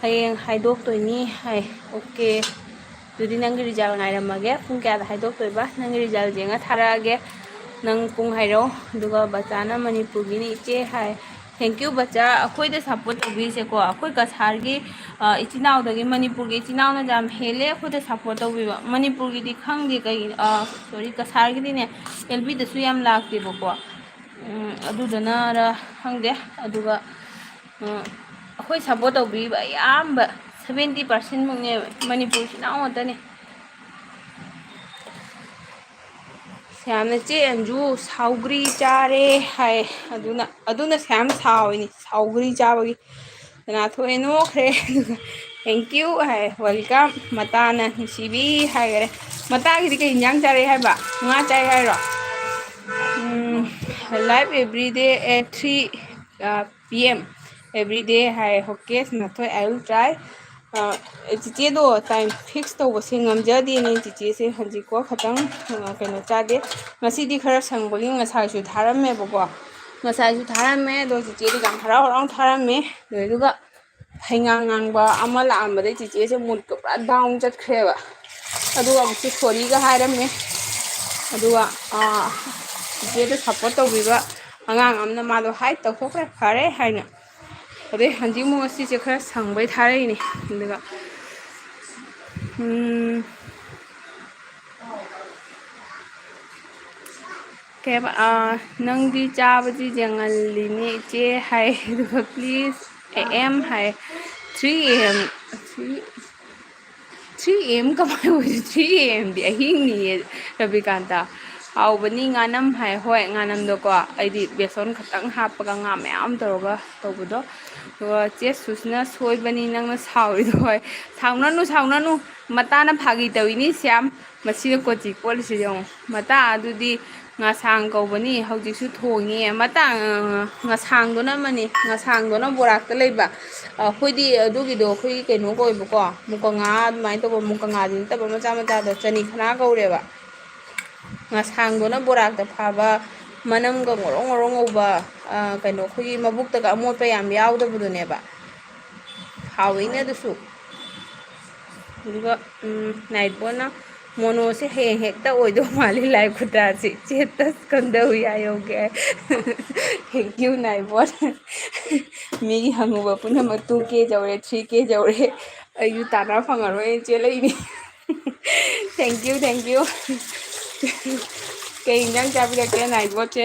Speaker 1: ꯍꯌꯦꯡ ꯍꯥꯏꯗꯣꯛꯇꯣꯏꯅꯤ ꯍꯥꯏ ꯑꯣꯀꯦ ꯑꯗꯨꯗꯤ ꯅꯪꯒꯤ ꯔꯤꯖꯜ ꯉꯥꯏꯔꯝꯃꯒꯦ ꯄꯨꯡ ꯀꯌꯥꯗ ꯍꯥꯏꯗꯣꯛꯇꯣꯏꯕ ꯅꯪꯒꯤ ꯔꯤꯖꯜ ꯌꯦꯡꯉ ꯊꯥꯔꯛꯑꯒꯦ ꯅꯪ ꯄꯨꯡ ꯍꯥꯏꯔꯛꯑꯣ ꯑꯗꯨꯒ ꯕꯆꯥꯅ ꯃꯅꯤꯄꯨꯔꯒꯤꯅꯤ ꯏꯆꯦ ꯍꯥꯏ ꯊꯦꯡꯀ꯭ꯌꯨ ꯕꯆꯥ ꯑꯩꯈꯣꯏꯗ ꯁꯞꯄꯣꯔꯠ ꯇꯧꯕꯤꯔꯤꯁꯦꯀꯣ ꯑꯩꯈꯣꯏ ꯀꯁꯥꯔꯒꯤ ꯏꯆꯤꯜ ꯏꯅꯥꯎꯗꯒꯤ ꯃꯅꯤꯄꯨꯔꯒꯤ ꯏꯆꯤꯜ ꯏꯅꯥꯎꯅ ꯌꯥꯝ ꯍꯦꯜꯂꯦ ꯑꯩꯈꯣꯏꯗ ꯁꯞꯄꯣꯔꯠ ꯇꯧꯕꯤꯕ ꯃꯅꯤꯄꯨꯔꯒꯤꯗꯤ ꯈꯪꯗꯦ ꯀꯩꯒꯤꯅꯣ ꯁꯣꯔꯤ ꯀꯁꯥꯔꯒꯤꯗꯤꯅꯦ ꯑꯦꯜ ꯕꯤꯗꯁꯨ ꯌꯥꯝ ꯂꯥꯛꯇꯦꯕꯀꯣ ꯑꯗꯨꯗꯨꯅꯔ ꯈꯪꯗꯦ ꯑꯗꯨꯒ ꯑꯩꯈꯣই ꯁꯞꯄꯣꯔꯠ ꯇꯧꯕꯤꯕ ꯑꯌꯥꯝꯕ 70% ꯃꯨꯛꯅꯦ ꯃꯅꯤꯄꯨꯔ ꯏꯆꯤꯜ ꯏꯅꯥꯎ ꯉꯥꯛꯇꯅꯦ ꯁꯌꯥꯝꯅ ꯆꯦ ꯑꯟꯖꯨ ꯁꯥꯎꯒ꯭ꯔꯤ ꯆꯥꯔꯦ ꯍꯥꯏ ꯑꯗꯨꯅ ꯁꯌꯥꯝ ꯁꯥꯎꯏꯅꯤ ꯁꯥꯎꯒ꯭ꯔꯤ ꯆꯥꯕꯒꯤ ꯁꯅꯥꯊꯣꯏ ꯅꯣꯛꯈ꯭ꯔꯦ ꯑꯗꯨꯒ ꯊꯦꯡꯀ꯭ꯌꯨ ꯍꯥꯏ ꯋꯦꯜꯀꯝ ꯃꯇꯥꯅ ꯅꯨꯡꯁꯤꯕꯤ ꯍꯥꯏꯈꯔꯦ ꯃꯇꯥꯒꯤꯗꯤ ꯀꯩ ꯏꯟꯖꯥꯡ ꯆꯥꯔꯦ ꯍꯥꯏꯕ ꯉꯥ ꯆꯥꯏ ꯍꯥꯏꯔꯣ life everyday at 3 PM everyday ꯍꯥꯏ ꯍꯣꯀꯦ ꯁꯅꯥꯊꯣꯏ ꯑꯥꯏ ꯋꯤꯜ ꯇ꯭ꯔꯥꯏ ꯆꯤꯆꯦꯗꯣ ꯇꯥꯏꯝ ꯐꯤꯛꯁ ꯇꯧꯕꯁꯦ ꯉꯝꯖꯗꯦꯅꯦ ꯆꯤꯆꯦꯁꯦ ꯍꯧꯖꯤꯛꯀꯣ ꯈꯇꯪ ꯀꯩꯅꯣ ꯆꯥꯗꯦ ꯉꯁꯤꯗꯤ ꯈꯔ ꯁꯪꯕꯒꯤ ꯉꯁꯥꯏꯁꯨ ꯊꯥꯔꯝꯃꯦꯕꯀꯣ ꯉꯁꯥꯏꯁꯨ ꯊꯥꯔꯝꯃꯦ ꯑꯗꯣ ꯆꯤꯆꯦꯗꯤ ꯌꯥꯝ ꯍꯔꯥꯎ ꯍꯔꯥꯎ ꯊꯥꯔꯝꯃꯦ ꯑꯗꯨꯒ ꯍꯩꯉꯥꯡ ꯉꯥꯡꯕ ꯑꯃ ꯂꯥꯛꯑꯝꯕꯗꯩ ꯆꯤꯆꯦꯁꯦ ꯃꯨꯠꯀ ꯄꯨꯔꯥ ꯗꯥꯎꯟ ꯆꯠꯈ꯭ꯔꯦꯕ ꯑꯗꯨꯒ ꯑꯃꯨꯛꯁꯨ ꯁꯣꯔꯤꯒ ꯍꯥꯏꯔꯝꯃꯦ ꯑꯗꯨꯒ ꯆꯤꯆꯦꯗ ꯁꯞꯄꯣꯔꯠ ꯇꯧꯕꯤꯕ ꯑꯉꯥꯡ ꯑꯃꯅ ꯃꯥꯗꯣ ꯍꯥꯏꯠ ꯇꯧꯊꯣꯛꯈ꯭ꯔꯦ ꯐꯔꯦ ꯍꯥꯏꯅ ꯑꯗꯩ ꯍꯟꯖꯤꯛꯃꯨꯛ ꯉꯁꯤꯁꯦ ꯈꯔ ꯁꯪꯕꯩ ꯊꯥꯔꯛꯏꯅꯦ ꯑꯗꯨꯒ ꯀꯩꯕ ꯅꯪꯗꯤ ꯆꯥꯕꯗꯤ ꯌꯦꯡꯍꯜꯂꯤꯅꯦ ꯏꯆꯦ ꯍꯥꯏ ꯑꯗꯨꯒ please AM high 3 AM 3 AM ꯀꯃꯥꯏꯅ ꯑꯣꯏꯁꯤ 3 AMꯗꯤ ꯑꯍꯤꯡꯅꯤꯌꯦ ꯔꯕꯤꯀꯥꯟꯇ ꯍꯥꯎꯕꯅꯤ ꯉꯥꯅꯝ ꯍꯥꯏ ꯍꯣꯏ ꯉꯥꯅꯝꯗꯣꯀꯣ ꯑꯩꯗꯤ ꯕꯦꯁꯣꯟ ꯈꯛꯇꯪ ꯍꯥꯞꯄꯒ ꯉꯥ ꯃꯌꯥꯝ ꯇꯧꯔꯒ ꯇꯧꯕꯗꯣ ꯑꯗꯨꯒ ꯆꯦ ꯁꯨꯁꯤꯅ ꯁꯣꯏꯕꯅꯤ ꯅꯪꯅ ꯁꯥꯎꯔꯤꯗꯣ ꯍꯣꯏ ꯁꯥꯎꯅꯅꯨ ꯃꯇꯥꯅ ꯐꯥꯒꯤ ꯇꯧꯏꯅꯤ ꯁ꯭ꯌꯥꯝ ꯃꯁꯤꯅ ꯀꯣꯆꯤ ꯀꯣꯠꯂꯤꯁꯤ ꯌꯦꯡꯉꯣ ꯃꯇꯥ ꯑꯗꯨꯗꯤ ꯉꯁꯥꯡ ꯀꯧꯕꯅꯤ ꯍꯧꯖꯤꯛꯁꯨ ꯊꯣꯡꯉꯤ ꯉꯁꯥꯡꯗꯨꯅ ꯑꯃꯅꯤ ꯉꯁꯥꯡꯗꯨꯅ ꯕꯣꯔꯥꯛꯇ ꯂꯩꯕ ꯑꯩꯈꯣꯏꯗꯤ ꯑꯗꯨꯒꯤꯗꯣ ꯑꯩꯈꯣꯏꯒꯤ ꯀꯩꯅꯣ ꯀꯧꯏꯕꯀꯣ ꯃꯨꯀ ꯉꯥ ꯑꯗꯨꯃꯥꯏꯅ ꯇꯧꯕ ꯃꯨꯀ ꯉꯥꯗꯤ ꯅꯠꯇꯕ ꯃꯆꯥ ꯃꯆꯥꯗ ꯆꯅꯤ ꯈꯅꯥ ꯀꯧꯔꯦꯕ ꯉꯁꯥꯡꯗꯨꯅ ꯕꯣꯔꯥꯛꯇ ꯐꯥꯕ ꯃꯅꯝꯒ ꯉꯣꯔꯣꯡ ꯉꯣꯔꯣꯡ ꯉꯧꯕ ꯀꯩꯅꯣ ꯑꯩꯈꯣꯏꯒꯤ ꯃꯕꯨꯛꯇꯒ ꯑꯃꯣꯠꯄ ꯌꯥꯝ ꯌꯥꯎꯗꯕꯗꯨꯅꯦꯕ ꯍꯥꯎꯋꯤꯅꯦ ꯑꯗꯨꯁꯨ ꯑꯗꯨꯒ ꯅꯥꯏꯠꯕꯣꯟꯅ ꯃꯣꯅꯣꯁꯦ ꯍꯌꯦꯡ ꯍꯦꯛꯇ ꯑꯣꯏꯗꯧ ꯃꯥꯜꯂꯤ ꯂꯥꯏ ꯈꯨꯇꯥꯁꯤ ꯆꯦꯠꯇ ꯀꯝꯗꯧ ꯌꯥꯏꯌꯧꯒꯦ ꯊꯦꯡꯀ꯭ꯌꯨ ꯅꯥꯏꯕꯣꯟ ꯃꯤꯒꯤ ꯍꯪꯉꯨꯕ ꯄꯨꯝꯅꯃꯛ 2K ꯌꯧꯔꯦ 3K ꯌꯧꯔꯦ ꯑꯩꯁꯨ ꯇꯥꯟꯅ ꯐꯪꯉꯔꯣꯏ ꯆꯦꯜꯂꯛꯏꯅꯤ ꯊꯦꯡꯀ꯭ꯌꯨ ꯀꯩ ꯏꯟꯖꯥꯡ ꯆꯥꯕꯤꯔꯛꯀꯦ ꯅꯥꯏꯕꯣꯠꯁꯦ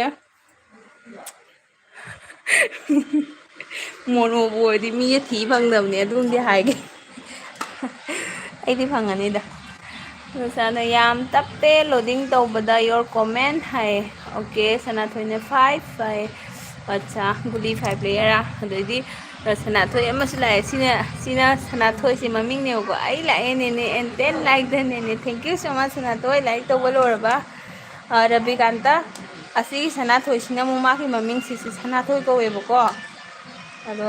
Speaker 1: ꯃꯣꯅꯣꯕꯨ ꯑꯣꯏꯔꯗꯤ ꯃꯤꯁꯦ ꯊꯤ ꯐꯪꯗꯕꯅꯦ ꯑꯗꯨꯝꯗꯤ ꯍꯥꯏꯒꯦ ꯑꯩꯗꯤ ꯐꯪꯉꯅꯤꯗ ꯁꯅꯥ ꯌꯥꯝ ꯇꯞꯄꯦ ꯂꯣꯗꯤꯡ ꯇꯧꯕꯗ ꯌꯣꯔ ꯀꯣꯃꯦꯟ ꯍꯥꯏ ꯑꯣꯀꯦ ꯁꯅꯥꯊꯣꯏꯅ 5 ꯍꯥꯏ ꯑꯠꯆꯥ ꯒꯨꯂꯤ 5 ꯂꯩꯌꯔꯥ ꯑꯗꯩꯗꯤ ꯁꯅꯥꯊꯣꯏ ꯑꯃꯁꯨ ꯂꯥꯛꯑꯦ ꯁꯤꯅ ꯁꯅꯥꯊꯣꯏꯁꯤ ꯃꯃꯤꯡꯅꯦꯕꯀꯣ ꯑꯩ ꯂꯥꯛꯑꯦꯅꯦꯅꯦ ꯑꯦꯟ 10 ꯂꯥꯏꯛ ꯗꯅꯦꯅꯦ ꯊꯦꯡꯀ꯭ꯌꯨ ꯁꯣ ꯃꯆ ꯁꯅꯥꯊꯣꯏ ꯂꯥꯏꯛ ꯇꯧꯕ ꯂꯣꯏꯔꯕ ꯔꯕꯤꯀꯥꯟꯇ ꯑꯁꯤꯒꯤ ꯁꯅꯥꯊꯣꯏꯁꯤꯅ ꯑꯃꯨꯛ ꯃꯥꯒꯤ ꯃꯃꯤꯡꯁꯤꯁꯨ ꯁꯅꯥꯊꯣꯏ ꯀꯧꯋꯦꯕꯀꯣ ꯑꯗꯣ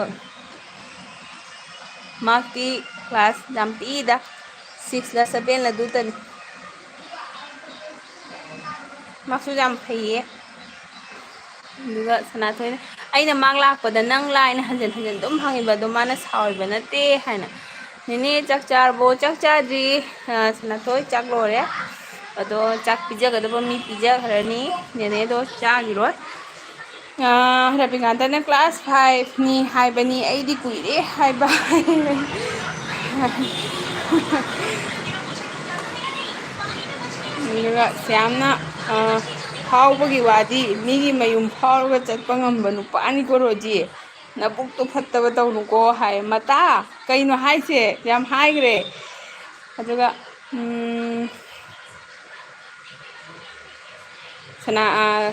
Speaker 1: ꯃꯥꯛꯇꯤ ꯀ꯭ꯂꯥꯁ ꯌꯥꯝ ꯄꯤꯛꯏꯗ 6ꯂ 7ꯂ ꯑꯗꯨꯇꯅꯤ ꯃꯥꯛꯁꯨ ꯌꯥꯝ ꯐꯩꯌꯦ ꯑꯗꯨꯒ ꯁꯅꯥꯊꯣꯏꯅ ꯑꯩꯅ ꯃꯥꯛ ꯂꯥꯛꯄꯗ ꯅꯪ ꯂꯥꯏꯅ ꯍꯟꯖꯤꯟ ꯍꯟꯖꯤꯟ ꯑꯗꯨꯝ ꯍꯪꯉꯤꯕ ꯑꯗꯣ ꯃꯥꯅ ꯁꯥꯎꯔꯤꯕ ꯅꯠꯇꯦ ꯍꯥꯏꯅ ꯅꯦꯅꯦ ꯆꯥꯛ ꯆꯥꯔꯕꯣ ꯆꯥꯛ ꯆꯥꯗ꯭ꯔꯤ ꯁꯅꯥꯊꯣꯏ ꯆꯥꯛ ꯂꯣꯏꯔꯦ ꯑꯗꯣ ꯆꯥꯛ ꯄꯤꯖꯒꯗꯕ ꯃꯤ ꯄꯤꯖꯈ꯭ꯔꯅꯤ ꯅꯦꯅꯦꯗꯣ ꯆꯥꯈꯤꯔꯣꯏ ꯔꯕꯤꯀꯥꯟꯇꯅ ꯀ꯭ꯂꯥꯁ 5ꯅꯤ ꯍꯥꯏꯕꯅꯤ ꯑꯩꯗꯤ ꯀꯨꯏꯔꯦ ꯍꯥꯏꯕ ꯑꯗꯨꯒ ꯌꯥꯝꯅ ꯐꯥꯎꯕꯒꯤ ꯋꯥꯗꯤ ꯃꯤꯒꯤ ꯃꯌꯨꯝ ꯐꯥꯎꯔꯒ ꯆꯠꯄ ꯉꯝꯕ ꯅꯨꯄꯥꯅꯤꯀꯣ ꯔꯣꯖꯤ ꯅꯕꯨꯛꯇꯣ ꯐꯠꯇꯕ ꯇꯧꯅꯨꯀꯣ ꯍꯥꯏ ꯃꯇꯥ ꯀꯩꯅꯣ ꯍꯥꯏꯁꯦ ꯌꯥꯝ ꯍꯥꯏꯈ꯭ꯔꯦ ꯑꯗꯨꯒ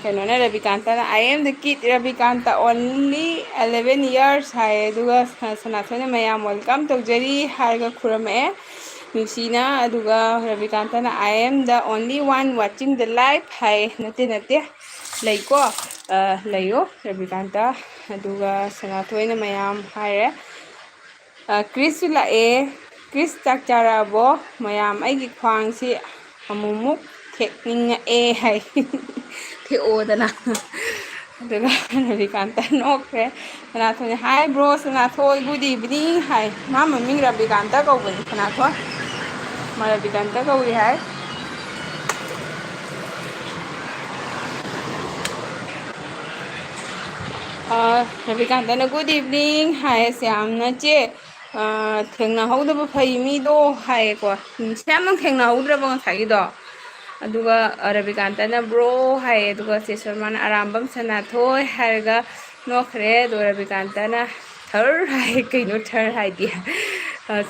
Speaker 1: ꯀꯩꯅꯣꯅ ꯔꯕꯤꯀꯥꯟꯇꯅ ꯑꯥꯏ ꯑꯦꯝ ꯗ ꯀꯤꯠ ꯔꯕꯤꯀꯥꯟꯇ ꯑꯣꯟꯂꯤ 11 years ꯍꯥꯏ ꯑꯗꯨꯒ ꯁꯅꯥꯊꯣꯏꯅ ꯃꯌꯥꯝ ꯋꯦꯜꯀꯝ ꯇꯧꯖꯔꯤ ꯍꯥꯏꯔꯒ ꯈꯨꯔꯝꯃꯛꯑꯦ ꯅꯨꯡꯁꯤꯅ ꯑꯗꯨꯒ ꯔꯕꯤꯀꯥꯟꯇꯅ ꯑꯥꯏ ꯑꯦꯝ ꯗ ꯑꯣꯟꯂꯤ ꯋꯥꯟ ꯋꯥꯆꯤꯡ ꯗ ꯂꯥꯏꯐ ꯍꯥꯏ ꯅꯠꯇꯦ ꯂꯩꯀꯣ ꯂꯩꯌꯣ ꯔꯕꯤꯀꯥꯟꯇ ꯑꯗꯨꯒ ꯁꯅꯥꯊꯣꯏꯅ ꯃꯌꯥꯝ ꯍꯥꯏꯔꯦ ꯀ꯭ꯔꯤꯁꯁꯨ ꯂꯥꯛꯑꯦ ꯀ꯭ꯔꯤꯁ ꯆꯥꯛ ꯆꯥꯔꯛꯑꯕꯣ ꯃꯌꯥꯝ ꯑꯩꯒꯤ ꯈ꯭ꯋꯥꯡꯁꯤ ꯑꯃꯨꯛꯃꯨꯛ ꯊꯦꯛꯅꯤꯡꯉꯛꯑꯦ ꯍꯥꯏ ꯊꯦꯛꯑꯣꯗꯅ ꯑꯗꯨꯒ ꯔꯕꯤꯀꯥꯟꯇ ꯅꯣꯛꯈ꯭ꯔꯦ ꯁꯅꯥꯊꯣꯏꯅ ꯍꯥꯏ ꯕ꯭ꯔꯣ ꯁꯅꯥꯊꯣꯏ ꯒꯨꯗ ꯏꯚꯤꯅꯤꯡ ꯍꯥꯏ ꯃꯥ ꯃꯃꯤꯡ ꯔꯕꯤꯀꯥꯟꯇ ꯀꯧꯕꯅꯤ ꯁꯅꯥꯊꯣꯏ ꯃꯥ ꯔꯕꯤꯀꯥꯟꯇ ꯀꯧꯏ ꯍꯥꯏ ꯔꯕꯤꯀꯥꯟꯇꯅ ꯒꯨꯗ ꯏꯚꯤꯅꯤꯡ ꯍꯥꯏꯁꯦ ꯌꯥꯝꯅ ꯆꯦ ꯊꯦꯡꯅꯍꯧꯗꯕ ꯐꯩ ꯃꯤꯗꯣ ꯍꯥꯏꯌꯦꯀꯣ ꯌꯥꯝ ꯅꯪ ꯊꯦꯡꯅꯍꯧꯗ꯭ꯔꯕ ꯉꯁꯥꯏꯒꯤꯗꯣ ꯑꯗꯨꯒ ꯔꯕꯤꯀꯥꯟꯇꯅ ꯕ꯭ꯔꯣ ꯍꯥꯏꯌꯦ ꯑꯗꯨꯒ ꯆꯦ ꯁꯔꯃꯅ ꯑꯔꯥꯝꯕꯝ ꯁꯅꯥꯊꯣꯏ ꯍꯥꯏꯔꯒ ꯅꯣꯛꯈ꯭ꯔꯦ ꯑꯗꯨꯒ ꯔꯕꯤꯀꯥꯟꯇꯅ ꯊꯔ ꯍꯥꯏ ꯀꯩꯅꯣ ꯊꯔ ꯍꯥꯏꯗꯤ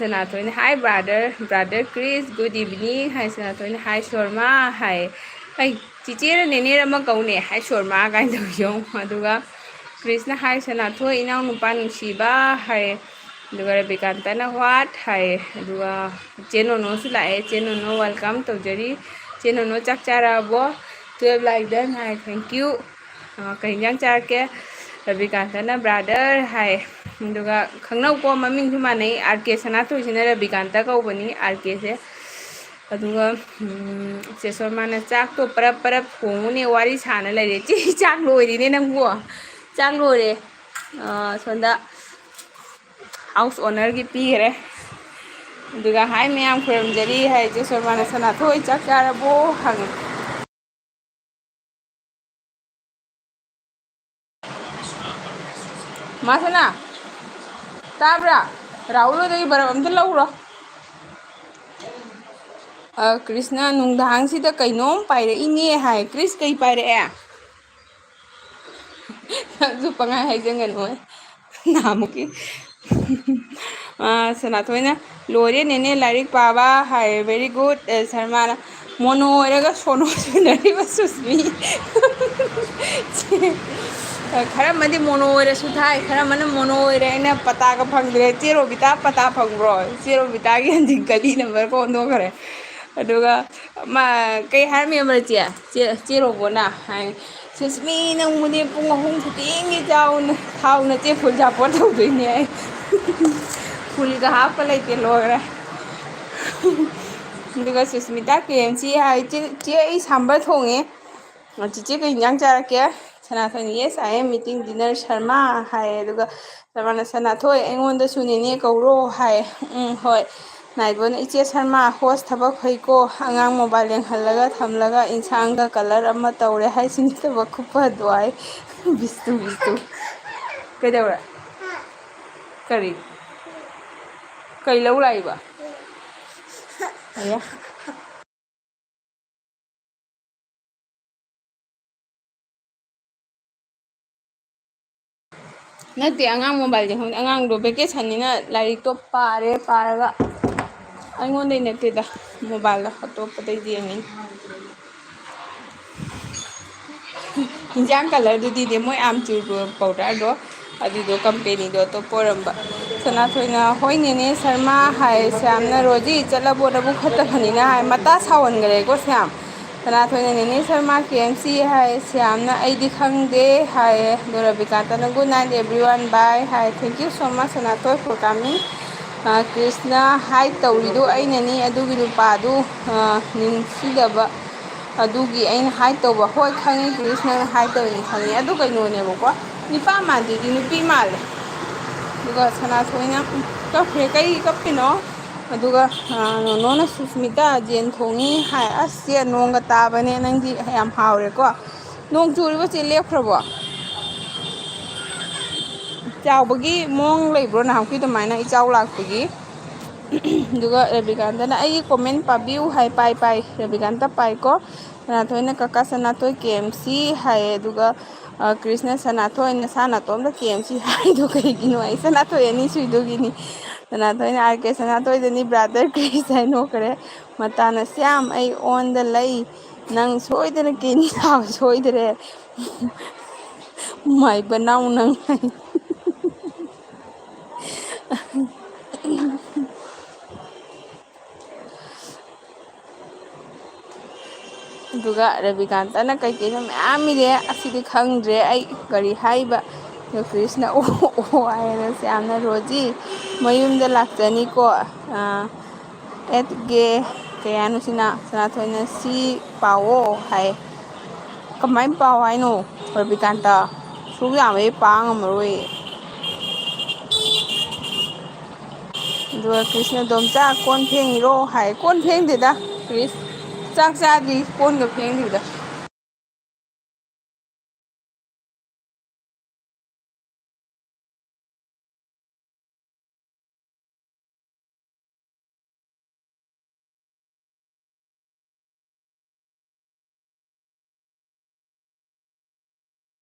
Speaker 1: ꯁꯅꯥꯊꯣꯏꯅ ꯍꯥꯏ ꯕ꯭ꯔꯥꯗꯔ ꯀ꯭ꯔꯤꯁ ꯒꯨꯗ ꯏꯚꯤꯅꯤꯡ ꯍꯥꯏ ꯁꯅꯥꯊꯣꯏꯅ ꯍꯥꯏ ꯁꯣꯔꯃꯥ ꯍꯥꯏ ꯑꯩ ꯆꯤꯆꯦꯔ ꯅꯦꯅꯦꯔ ꯑꯃ ꯀꯧꯅꯦ ꯍꯥꯏ ꯁꯣꯔꯃꯥ ꯀꯥꯏꯅ ꯇꯧꯕꯤꯌꯣ ꯑꯗꯨꯒ ꯀ꯭ꯔꯤꯁꯅ ꯍꯥꯏ ꯁꯅꯥꯊꯣꯏ ꯏꯅꯥꯎ ꯅꯨꯄꯥ ꯅꯨꯡꯁꯤꯕ ꯍꯥꯏ ꯑꯗꯨꯒ ꯔꯕꯤꯀꯥꯟꯇꯅ ꯋꯥꯠ ꯍꯥꯏ ꯑꯗꯨꯒ ꯆꯦ ꯅꯣꯅꯣꯁꯨ ꯂꯥꯛꯑꯦ ꯆꯦ ꯅꯣꯅꯣ ꯋꯦꯜꯀꯝ ꯇꯧꯖꯔꯤ ꯆꯦ ꯅꯣꯅꯣ ꯆꯥꯛ ꯆꯥꯔꯛꯑꯕꯣ 12 ꯂꯥꯏꯗꯟ ꯍꯥꯏ ꯊꯦꯡꯛ ꯌꯨ ꯀꯩ ꯌꯦꯟꯖꯥꯡ ꯆꯥꯔꯛꯀꯦ ꯔꯕꯤꯀꯥꯟꯇꯅ ꯕ꯭ꯔꯥꯗꯔ ꯍꯥꯏ ꯑꯗꯨꯒ ꯈꯪꯅꯧꯀꯣ ꯃꯃꯤꯡꯁꯨ ꯃꯥꯟꯅꯩ ꯑꯥꯔ ꯀꯦ ꯁꯅꯥꯊꯣꯏꯁꯤꯅ ꯔꯕꯤꯀꯥꯟꯇ ꯀꯧꯕꯅꯤ ꯑꯥꯔ ꯀꯦꯁꯦ ꯑꯗꯨꯒ ꯆꯦ ꯁꯣꯔꯃꯥꯅ ꯆꯥꯛꯇꯣ ꯄꯔꯞ ꯄꯔꯞ ꯊꯣꯡꯉꯨꯅꯦ ꯋꯥꯔꯤ ꯁꯥꯅ ꯂꯩꯔꯦ ꯆꯦ ꯆꯥꯛ ꯂꯣꯏꯔꯤꯅꯦ ꯅꯪꯕꯨ ꯆꯥꯛ ꯂꯣꯏꯔꯦ ꯁꯣꯝꯗ ꯍꯥꯎꯁ ꯑꯣꯅꯔꯒꯤ ꯄꯤꯈꯔꯦ ꯑꯗꯨꯒ ꯍꯥꯏ ꯃꯌꯥꯝ ꯈꯨꯔꯨꯝꯖꯔꯤ ꯍꯥꯏ ꯆꯦ ꯁꯣꯔꯃꯥꯅ ꯁꯅꯥꯊꯣꯏ ꯆꯥꯛ ꯆꯥꯔꯕꯣ ꯍꯪꯉꯦ ꯃꯥꯁꯅꯥ ꯇꯥꯕ꯭ꯔꯥ ꯔꯥꯍꯨꯜ ꯍꯣꯏꯗꯒꯤ ꯕꯔꯞ ꯑꯝꯇ ꯂꯧꯔꯣ ꯀ꯭ꯔꯤꯁꯅ ꯅꯨꯡꯗꯥꯡꯁꯤꯗ ꯀꯩꯅꯣꯝ ꯄꯥꯏꯔꯛꯏꯅꯦ ꯍꯥꯏ ꯀ꯭ꯔꯤꯁ ꯀꯩ ꯄꯥꯏꯔꯛꯑꯦ ꯅꯪꯁꯨ ꯄꯪꯍꯥꯏ ꯍꯥꯏꯖꯟꯒꯅꯨ ꯅꯍꯥꯟꯃꯨꯛꯀꯤ ꯁꯅꯥꯊꯣꯏꯅ ꯂꯣꯏꯔꯦ ꯅꯦꯅꯦ ꯂꯥꯏꯔꯤꯛ ꯄꯥꯕ ꯍꯥꯏ ꯚꯦꯔꯤ ꯒꯨꯗ ꯁꯔꯃꯥꯅ ꯃꯣꯅꯣ ꯑꯣꯏꯔꯒ ꯁꯣꯅꯣ ꯁꯨꯅꯔꯤꯕ ꯁꯨꯁꯃꯤ ꯈꯔ ꯑꯃꯗꯤ ꯃꯣꯅꯣ ꯑꯣꯏꯔꯁꯨ ꯊꯥꯏ ꯈꯔ ꯑꯃꯅ ꯃꯣꯅꯣ ꯑꯣꯏꯔꯦ ꯑꯩꯅ ꯄꯇꯥꯒ ꯐꯪꯗ꯭ꯔꯦ ꯆꯦꯔꯣꯕꯤꯇꯥ ꯄꯇꯥ ꯐꯪꯕ꯭ꯔꯣ ꯆꯦꯔꯣꯕꯤꯇꯥꯒꯤ ꯍꯟꯖꯤꯟ ꯀꯗꯤ ꯅꯝꯕꯔ ꯀꯣꯟꯊꯣꯛꯈ꯭ꯔꯦ ꯑꯗꯨꯒ ꯀꯩ ꯍꯥꯏꯔꯝꯃꯤ ꯑꯃꯔ ꯆꯦꯔꯣꯕꯣꯅ ꯍꯥꯏ ꯁꯨꯁꯃꯤ ꯅꯪꯕꯨꯅꯦ ꯄꯨꯡ 3 ꯈꯨꯗꯤꯡꯒꯤ ꯊꯥꯎꯅ ꯆꯦ ꯐꯨꯜ ꯁꯥꯄꯣꯔꯠ ꯇꯧꯗꯣꯏꯅꯦ ꯑꯩ ꯐꯨꯜꯒ ꯍꯥꯞꯄ ꯂꯩꯇꯦ ꯂꯣꯏꯔꯦ ꯑꯗꯨꯒ ꯁꯨꯁꯃꯤꯇꯥ ꯀꯦꯟꯁꯤ ꯍꯥꯏ ꯆꯦ ꯑꯩ ꯁꯥꯝꯕꯔ ꯊꯣꯡꯉꯦ ꯆꯤꯆꯦ ꯀꯩ ꯏꯟꯖꯥꯡ ꯆꯥꯔꯛꯀꯦ ꯁꯅꯥꯊꯣꯏꯅ ꯌꯦꯁ ꯑꯥꯏ ꯑꯦꯝ ꯃꯤꯇꯤꯡ ꯗꯤꯅꯔ ꯁꯔꯃꯥ ꯍꯥꯏ ꯑꯗꯨꯒ ꯁꯔꯃꯥꯅ ꯁꯅꯥꯊꯣꯏ ꯑꯩꯉꯣꯟꯗꯁꯨ ꯅꯦꯅꯦ ꯀꯧꯔꯣ ꯍꯥꯏ ꯍꯣꯏ ꯅꯥꯏꯕꯣꯅ ꯏꯆꯦ ꯁꯔꯃꯥ ꯍꯣꯁ ꯊꯕꯛ ꯐꯩꯀꯣ ꯑꯉꯥꯡ ꯃꯣꯕꯥꯏꯜ ꯌꯦꯡꯍꯜꯂꯒ ꯊꯝꯂꯒ ꯏꯟꯁꯥꯡꯒ ꯀꯂꯔ ꯑꯃ ꯇꯧꯔꯦ ꯍꯥꯏꯁꯤꯅꯤ ꯊꯕꯛ ꯈꯨꯐꯗꯣ ꯍꯥꯏ ꯕꯤꯁꯇꯨ ꯀꯩꯗꯧꯔꯦ ꯀꯔꯤ ꯀꯩ ꯂꯧ ꯂꯥꯛꯏꯕ ꯑꯌꯥ ꯅꯠꯇꯦ ꯑꯉꯥꯡ ꯃꯣꯕꯥꯏꯜꯁꯦ ꯈꯪꯗꯦ ꯑꯉꯥꯡꯗꯣ ꯚꯦꯀꯦꯁꯟꯅꯤꯅ ꯂꯥꯏꯔꯤꯛꯇꯣ ꯄꯥꯔꯒ ꯑꯩꯉꯣꯟꯗꯩ ꯅꯠꯇꯦꯗ ꯃꯣꯕꯥꯏꯜꯗ ꯑꯇꯣꯞꯄꯗꯩ ꯌꯦꯡꯉꯤꯅꯤ ꯍꯤꯟꯖꯥꯡ ꯀꯂꯔꯗꯨꯗꯤꯅꯦ ꯃꯣꯏ ꯑꯥꯝꯆꯨꯔ ꯄꯥꯎꯗꯔꯗꯣ ꯑꯗꯨꯗꯣ ꯀꯝꯄꯦꯅꯤꯗꯣ ꯑꯇꯣꯞꯄ ꯑꯣꯏꯔꯝꯕ ꯁꯅꯥꯊꯣꯏꯅ ꯍꯣꯏꯅꯦꯅꯦ ꯁꯔꯃꯥ ꯍꯥꯏ ꯁꯌꯥꯝꯅ ꯔꯣꯖꯤ ꯆꯠꯂꯕꯣ ꯅꯕꯨꯛ ꯐꯠꯇꯕꯅꯤꯅ ꯍꯥꯏ ꯃꯇꯥ ꯁꯥꯎꯍꯟꯈꯔꯦꯀꯣ ꯁꯌꯥꯝ ꯁꯅꯥꯊꯣꯏꯅ ꯅꯦꯅꯦ ꯁꯔꯃꯥ KMC ꯍꯥꯏ ꯁꯌꯥꯝꯅ ꯑꯩꯗꯤ ꯈꯪꯗꯦ ꯍꯥꯏꯌꯦ ꯑꯗꯣ ꯔꯕꯤꯀꯥꯟꯇꯅ ꯒꯨꯗ ꯅꯥꯏꯠ ꯑꯦꯕ꯭ꯔꯤꯋꯥꯟ ꯕꯥꯏ ꯍꯥꯏ ꯊꯦꯡꯛ ꯌꯨ ꯁꯣ ꯃꯆ ꯁꯅꯥꯊꯣꯏ ꯐꯣꯔ ꯀꯃꯤꯡ ꯀ꯭ꯔꯤꯁꯅ ꯍꯥꯏꯠ ꯇꯧꯔꯤꯗꯨ ꯑꯩꯅꯅꯤ ꯑꯗꯨꯒꯤ ꯅꯨꯄꯥꯗꯨ ꯅꯤꯡꯁꯤꯗꯕ ꯑꯗꯨꯒꯤ ꯑꯩꯅ ꯍꯥꯏꯠ ꯇꯧꯕ ꯍꯣꯏ ꯈꯪꯉꯤ ꯀ꯭ꯔꯤꯁꯅ ꯍꯥꯏꯠ ꯇꯧꯔꯤꯅꯤ ꯈꯪꯉꯤ ꯑꯗꯨ ꯀꯩꯅꯣꯅꯦꯕꯀꯣ ꯅꯨꯄꯥ ꯃꯥꯟꯗꯗꯤ ꯅꯨꯄꯤ ꯃꯥꯜꯂꯦ ꯑꯗꯨꯒ ꯁꯅꯥꯊꯣꯏꯅ ꯀꯞꯈ꯭ꯔꯦ ꯀꯩ ꯀꯞꯄꯤꯅꯣ ꯑꯗꯨꯒ ꯅꯣꯅꯣꯅ ꯁꯨꯁꯃꯤꯇꯥ ꯌꯦꯟ ꯊꯣꯡꯉꯤ ꯍꯥꯏ ꯑꯁ ꯆꯦ ꯅꯣꯡꯒ ꯇꯥꯕꯅꯦ ꯅꯪꯗꯤ ꯌꯥꯝ ꯍꯥꯎꯔꯦꯀꯣ ꯅꯣꯡ ꯆꯨꯔꯤꯕ ꯆꯦ ꯂꯦꯞꯈ꯭ꯔꯕꯣ ꯆꯥꯎꯕꯒꯤ ꯃꯑꯣꯡ ꯂꯩꯕ꯭ꯔꯣ ꯅꯍꯥꯟꯃꯨꯛꯀꯤ ꯑꯗꯨꯃꯥꯏꯅ ꯏꯆꯥꯎ ꯂꯥꯛꯄꯒꯤ ꯑꯗꯨꯒ ꯔꯕꯤꯀꯥꯟꯇꯅ ꯑꯩꯒꯤ ꯀꯣꯃꯦꯟ ꯄꯥꯕꯤꯌꯨ ꯍꯥꯏ ꯄꯥꯏ ꯔꯕꯤꯀꯥꯟꯇ ꯄꯥꯏꯀꯣ ꯁꯅꯥꯊꯣꯏꯅ ꯀꯀꯥ ꯁꯅꯥꯊꯣꯏ KMC ꯍꯥꯏꯌꯦ ꯑꯗꯨꯒ ꯀ꯭ꯔꯤꯁꯅ ꯁꯅꯥꯊꯣꯏ ꯅꯁꯥ ꯅꯥꯇꯣꯝꯗ KMC ꯍꯥꯏꯗꯣ ꯀꯩꯒꯤꯅꯣ ꯑꯩ ꯁꯅꯥꯊꯣꯏ ꯑꯅꯤ ꯁꯨꯏꯗꯨꯒꯤꯅꯤ ꯁꯅꯥꯊꯣꯏꯅ RK ꯁꯅꯥꯊꯣꯏꯗꯅꯤ ꯕ꯭ꯔꯥꯗꯔ ꯀ꯭ꯔꯤꯁ ꯍꯥꯏꯅꯣꯛꯈ꯭ꯔꯦ ꯃꯇꯥꯅ ꯁꯌꯥꯝ ꯑꯩ ꯑꯣꯟꯗ ꯂꯩ ꯅꯪ ꯁꯣꯏꯗꯅ ꯀꯦꯅꯤ ꯁꯥꯕ ꯁꯣꯏꯗ꯭ꯔꯦ ꯃꯥꯏ ꯕꯅꯥꯎ ꯅꯪ ꯑꯗꯨꯒ ꯔꯕꯤꯀꯥꯟꯇꯅ ꯀꯩꯀꯩꯅꯣ ꯃꯌꯥꯝ ꯏꯔꯦ ꯑꯁꯤꯗꯤ ꯈꯪꯗ꯭ꯔꯦ ꯑꯩ ꯀꯔꯤ ꯍꯥꯏꯕ ꯑꯗꯣ ꯀ꯭ꯔꯤꯁꯅ ꯑꯣ ꯑꯣ ꯍꯥꯏꯔꯦꯅ ꯁ꯭ꯌꯥꯝꯅ ꯔꯣꯖꯤ ꯃꯌꯨꯝꯗ ꯂꯥꯛꯆꯅꯤꯀꯣ ꯑꯦꯠꯒꯦ ꯀꯌꯥꯅꯣ ꯁꯤꯅ ꯁꯅꯥꯊꯣꯏꯅ ꯁꯤ ꯄꯥꯎꯑꯣ ꯍꯥꯏ ꯀꯃꯥꯏꯅ ꯄꯥꯎ ꯍꯥꯏꯅꯣ ꯔꯕꯤꯀꯥꯟꯇ ꯁꯨꯛ ꯌꯥꯝꯃꯦ ꯄꯥ ꯉꯝꯃꯔꯣꯏ ꯑꯗꯨꯒ ꯀ꯭ꯔꯤꯁꯅ ꯗꯣꯝꯆꯥ ꯀꯣꯟ ꯐꯦꯡꯉꯤꯔꯣ ꯍꯥꯏ ꯀꯣꯟ ꯐꯦꯡꯗꯦꯗ ꯀ꯭ꯔꯤꯁ ꯆꯥꯛ ꯆꯥꯗ꯭ꯔꯤ ꯀꯣꯟꯒ ꯐꯦꯡꯗ꯭ꯔꯤꯗ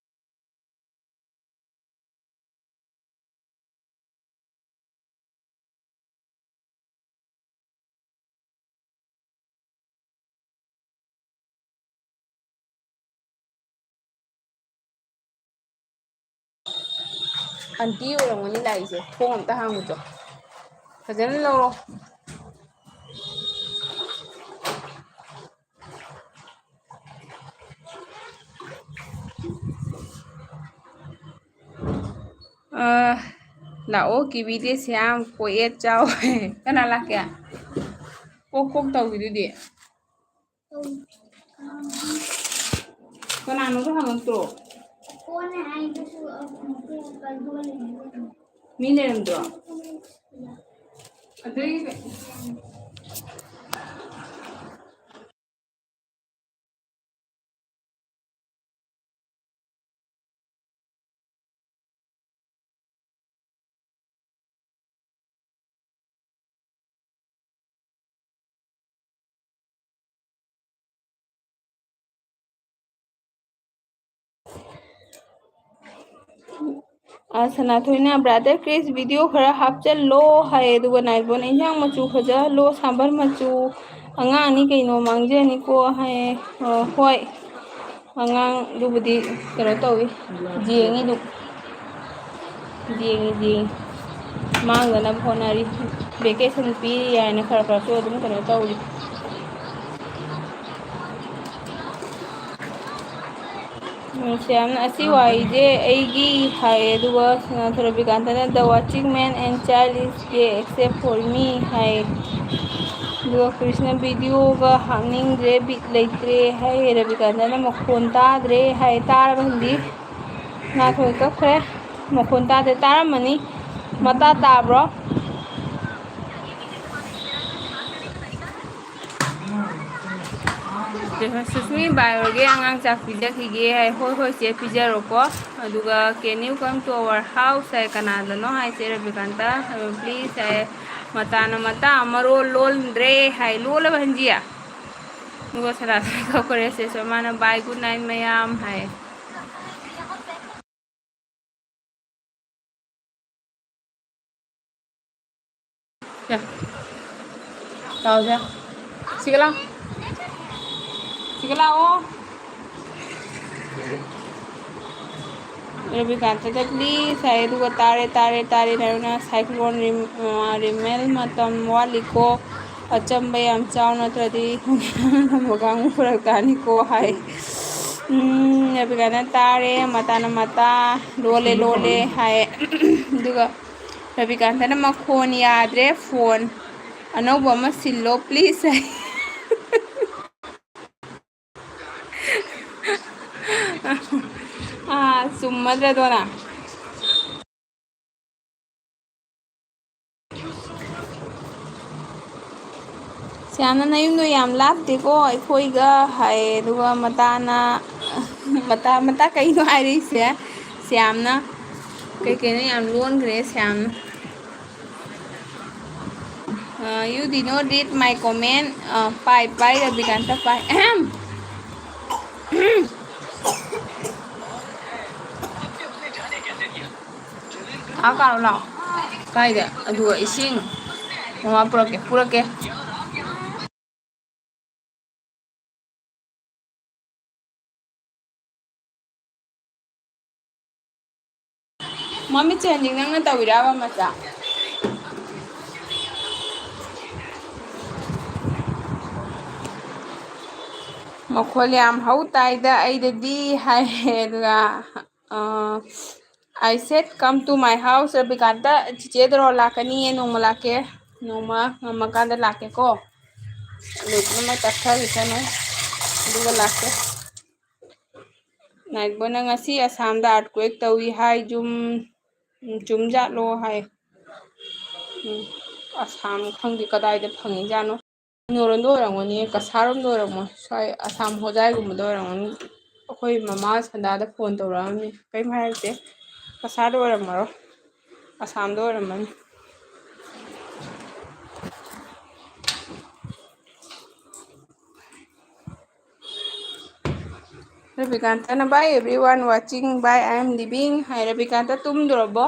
Speaker 1: ꯑꯟꯇꯤ ꯑꯣꯏꯔꯝꯒꯅꯤ ꯂꯥꯛꯏꯁꯦ ꯊꯣꯡ ꯑꯝꯇ ꯍꯥꯡꯉꯨꯆꯣ ꯐꯖꯅ ꯂꯧꯔꯣ ꯂꯥꯛꯑꯣ ꯀꯤꯕꯤꯗꯦ ꯁ꯭ꯌꯥꯝ ꯀꯣꯛꯑꯦꯠ ꯆꯥꯎ ꯀꯅꯥ ꯂꯥꯛꯀꯦ ꯀꯣꯛ ꯀꯣꯛ ꯇꯧꯈꯤꯗꯨꯗꯤ ꯀꯅꯥꯅꯣꯗꯣ ꯍꯪꯉꯛꯇ꯭ꯔꯣ ꯃꯤ ꯂꯩꯔꯝꯗ꯭ꯔꯣ ꯑꯗꯨꯒꯤ ꯁꯅꯥꯊꯣꯏꯅ ꯕ꯭ꯔꯥꯗꯔ ꯀ꯭ꯔꯤꯁ ꯚꯤꯗꯤꯑꯣ ꯈꯔ ꯍꯥꯞꯆꯜꯂꯣ ꯍꯥꯏ ꯑꯗꯨꯒ ꯅꯥꯏꯕꯣꯟ ꯏꯟꯖꯥꯡ ꯃꯆꯨ ꯐꯖꯍꯜꯂꯣ ꯁꯥꯝꯕꯔ ꯃꯆꯨ ꯑꯉꯥꯡꯅꯤ ꯀꯩꯅꯣ ꯃꯥꯡꯖꯅꯤꯀꯣ ꯍꯥꯏ ꯍꯣꯏ ꯑꯉꯥꯡ ꯑꯗꯨꯕꯨꯗꯤ ꯀꯩꯅꯣ ꯇꯧꯋꯤ ꯌꯦꯡꯉꯤ ꯑꯗꯨꯝ ꯌꯦꯡꯉꯤ ꯃꯥꯡꯗꯅꯕ ꯍꯣꯠꯅꯔꯤ ꯚꯦꯀꯦꯁꯟ ꯄꯤꯔꯤ ꯍꯥꯏꯅ ꯈꯔ ꯈꯔꯁꯨ ꯑꯗꯨꯝ ꯀꯩꯅꯣ ꯇꯧꯔꯤ ꯁ꯭ꯌꯥꯝꯅ ꯑꯁꯤ ꯋꯥꯍꯩꯁꯦ ꯑꯩꯒꯤ ꯍꯥꯏ ꯑꯗꯨꯒ ꯔꯕꯤꯀꯥꯟꯇꯅ ꯗ ꯋꯥꯆꯤꯡ ꯃꯦꯟ ꯑꯦꯟ ꯆꯥꯏꯜ ꯏꯁ ꯒꯦ ꯑꯦꯛꯁꯦꯞ ꯐꯣꯔ ꯃꯤ ꯍꯥꯏ ꯑꯗꯨꯒ ꯀ꯭ꯔꯤꯁꯅ ꯚꯤꯗꯤꯑꯣꯒ ꯍꯥꯞꯅꯤꯡꯗ꯭ꯔꯦ ꯕꯤꯠ ꯂꯩꯇ꯭ꯔꯦ ꯍꯥꯏ ꯔꯕꯤꯀꯥꯟꯇꯅ ꯃꯈꯣꯟ ꯇꯥꯗ꯭ꯔꯦ ꯍꯥꯏ ꯇꯥꯔꯕ ꯈꯪꯗꯤ ꯉꯥꯊꯣꯏ ꯀꯛꯈ꯭ꯔꯦ ꯃꯈꯣꯟ ꯇꯥꯗ꯭ꯔꯦ ꯇꯥꯔꯝꯃꯅꯤ ꯃꯇꯥ ꯇꯥꯕ꯭ꯔꯣ ꯁꯨꯁꯃꯤ ꯕꯥꯏ ꯑꯉꯥꯡ ꯆꯥꯛ ꯄꯤꯖꯈꯤꯒꯦ ꯍꯥꯏ ꯍꯣꯏ ꯍꯣꯏ ꯆꯦ ꯄꯤꯖꯔꯣꯀꯣ ꯑꯗꯨꯒ can you come to our house ꯍꯥꯏ ꯀꯅꯥꯗꯅꯣ ꯍꯥꯏꯁꯦ ꯔꯕꯤꯀꯥꯟꯇ ꯄ꯭ꯂꯤꯖ ꯍꯥꯏ ꯃꯇꯥꯅ ꯃꯇꯥ ꯃꯔꯣꯜ ꯂꯣꯟꯗ꯭ꯔꯦ ꯍꯥꯏ ꯂꯣꯜꯂꯕ ꯍꯟꯖꯤꯌꯥ ꯑꯗꯨꯒ ꯁꯅꯥꯊꯣꯏ ꯀꯧꯈꯔꯦ ꯁꯤꯁꯨ ꯃꯥꯅ ꯕꯥꯏ ꯒꯨꯗ ꯅꯥꯏꯠ ꯃꯌꯥꯝ ꯍꯥꯏ ꯇꯧꯁꯦ ꯁꯤꯒ ꯂꯥꯎ ꯁꯤꯒ ꯂꯥꯛꯑꯣ ꯔꯕꯤꯀꯥꯟꯇꯗ ꯄ꯭ꯂꯤꯖ ꯍꯥꯏ ꯑꯗꯨꯒ ꯇꯥꯔꯦ ꯇꯥꯔꯦ ꯇꯥꯔꯦ ꯍꯥꯏꯔꯒꯅ ꯁꯥꯏꯀ꯭ꯂꯣꯟ ꯔꯤꯃꯦꯜ ꯃꯇꯝ ꯋꯥꯠꯂꯤꯀꯣ ꯑꯆꯝꯕ ꯌꯥꯝ ꯆꯥꯎ ꯅꯠꯇ꯭ꯔꯗꯤ ꯀꯥꯡꯕꯨ ꯐꯔꯛ ꯇꯥꯅꯤꯀꯣ ꯍꯥꯏ ꯔꯕꯤꯀꯥꯟꯇꯅ ꯇꯥꯔꯦ ꯃꯇꯥꯅ ꯃꯇꯥ ꯂꯣꯜꯂꯦ ꯂꯣꯜꯂꯦ ꯍꯥꯏ ꯑꯗꯨꯒ ꯔꯕꯤꯀꯥꯟꯇꯅ ꯃꯈꯣꯟ ꯌꯥꯗ꯭ꯔꯦ ꯐꯣꯟ ꯑꯅꯧꯕ ꯑꯃ ꯁꯤꯜꯂꯣ ꯄ꯭ꯂꯤꯖ ꯍꯥꯏ ꯆꯨꯝꯃꯗ꯭ꯔꯗꯣꯅ ꯁ꯭ꯌꯥꯝꯅ ꯅꯌꯨꯝꯗꯣ ꯌꯥꯝ ꯂꯥꯞꯇꯦꯀꯣ ꯑꯩꯈꯣꯏꯒ ꯍꯥꯏ ꯑꯗꯨꯒ ꯃꯇꯥꯅ ꯃꯇꯥ ꯀꯩꯅꯣ ꯍꯥꯏꯔꯛꯏꯁꯦ ꯁ꯭ꯌꯥꯝꯅ ꯀꯩꯀꯩꯅꯣ ꯌꯥꯝ ꯂꯣꯟꯈ꯭ꯔꯦ ꯁ꯭ꯌꯥꯝꯅ ꯌꯨ ꯗꯤ ꯅꯣꯠ ꯔꯤड ꯃꯥꯏ ꯀꯣꯃꯦꯟ ꯄꯥꯏ ꯄꯥꯏ ꯔꯕꯤꯀꯥꯟꯇ ꯄꯥꯏ ꯀꯥꯔꯣ ꯂꯥꯛꯑꯣ ꯀꯥꯏꯗ ꯑꯗꯨꯒ ꯏꯁꯤꯡ ꯃꯃꯥ ꯄꯨꯔꯛꯀꯦ ꯄꯨꯔꯛꯀꯦ ꯃꯃꯤꯠꯁꯦ ꯍꯧꯖꯤꯛ ꯅꯪꯅ ꯇꯧꯔꯤꯔꯕ ꯃꯆꯥ ꯃꯈꯣꯜ ꯌꯥꯝ ꯍꯧ ꯇꯥꯏꯗ ꯑꯩꯗꯗꯤ ꯍꯥꯏꯌꯦ ꯑꯗꯨꯒ I said come to my house Rabikanta ꯆꯤꯆꯦꯗꯔꯣ ꯂꯥꯛꯀꯅꯤꯌꯦ ꯅꯣꯡꯃ ꯂꯥꯛꯀꯦ ꯅꯣꯡꯃ ꯉꯝꯃꯀꯥꯟꯗ ꯂꯥꯛꯀꯦꯀꯣ ꯂꯣꯏꯄꯨꯅꯃꯛ ꯇꯛꯈꯔꯤꯁꯅꯨ ꯑꯗꯨꯒ ꯂꯥꯛꯀꯦ ꯅꯥꯏꯠꯕꯣꯟꯅ ꯉꯁꯤ ꯑꯁꯥꯝꯗ ꯑꯥꯔꯠꯀ꯭ꯋꯦꯛ ꯇꯧꯏ ꯍꯥꯏ ꯆꯨꯝꯖꯥꯠꯂꯣ ꯍꯥꯏ ꯑꯁꯥꯝ ꯈꯪꯗꯦ ꯀꯗꯥꯏꯗ ꯐꯪꯉꯤꯖꯥꯠꯅꯣ ꯀꯩꯅꯣꯔꯣꯝꯗ ꯑꯣꯏꯔꯝꯒꯅꯤ ꯀꯁꯥꯔꯔꯣꯝꯗ ꯑꯣꯏꯔꯝꯃꯣꯏ ꯁ꯭ꯋꯥꯏ ꯑꯁꯥꯝ ꯍꯣꯖꯥꯏꯒꯨꯝꯕꯗ ꯑꯣꯏꯔꯝꯒꯅꯤ ꯑꯩꯈꯣꯏ ꯃꯃꯥ ꯁꯟꯗꯥꯗ ꯐꯣꯟ ꯇꯧꯔꯛꯑꯝꯃꯤ ꯀꯔꯤꯝ ꯍꯥꯏꯔꯛꯇꯦ ꯀꯁꯥꯔꯗ ꯑꯣꯏꯔꯝꯃꯔꯣꯏ ꯑꯁꯥꯝꯗ ꯑꯣꯏꯔꯝꯃꯅꯤ ꯔꯕꯤꯀꯥꯟꯇꯅ bye everyone watching bye I am leaving ꯍꯥꯏ ꯔꯕꯤꯀꯥꯟꯇ ꯇꯨꯝꯗꯣꯔꯕꯣ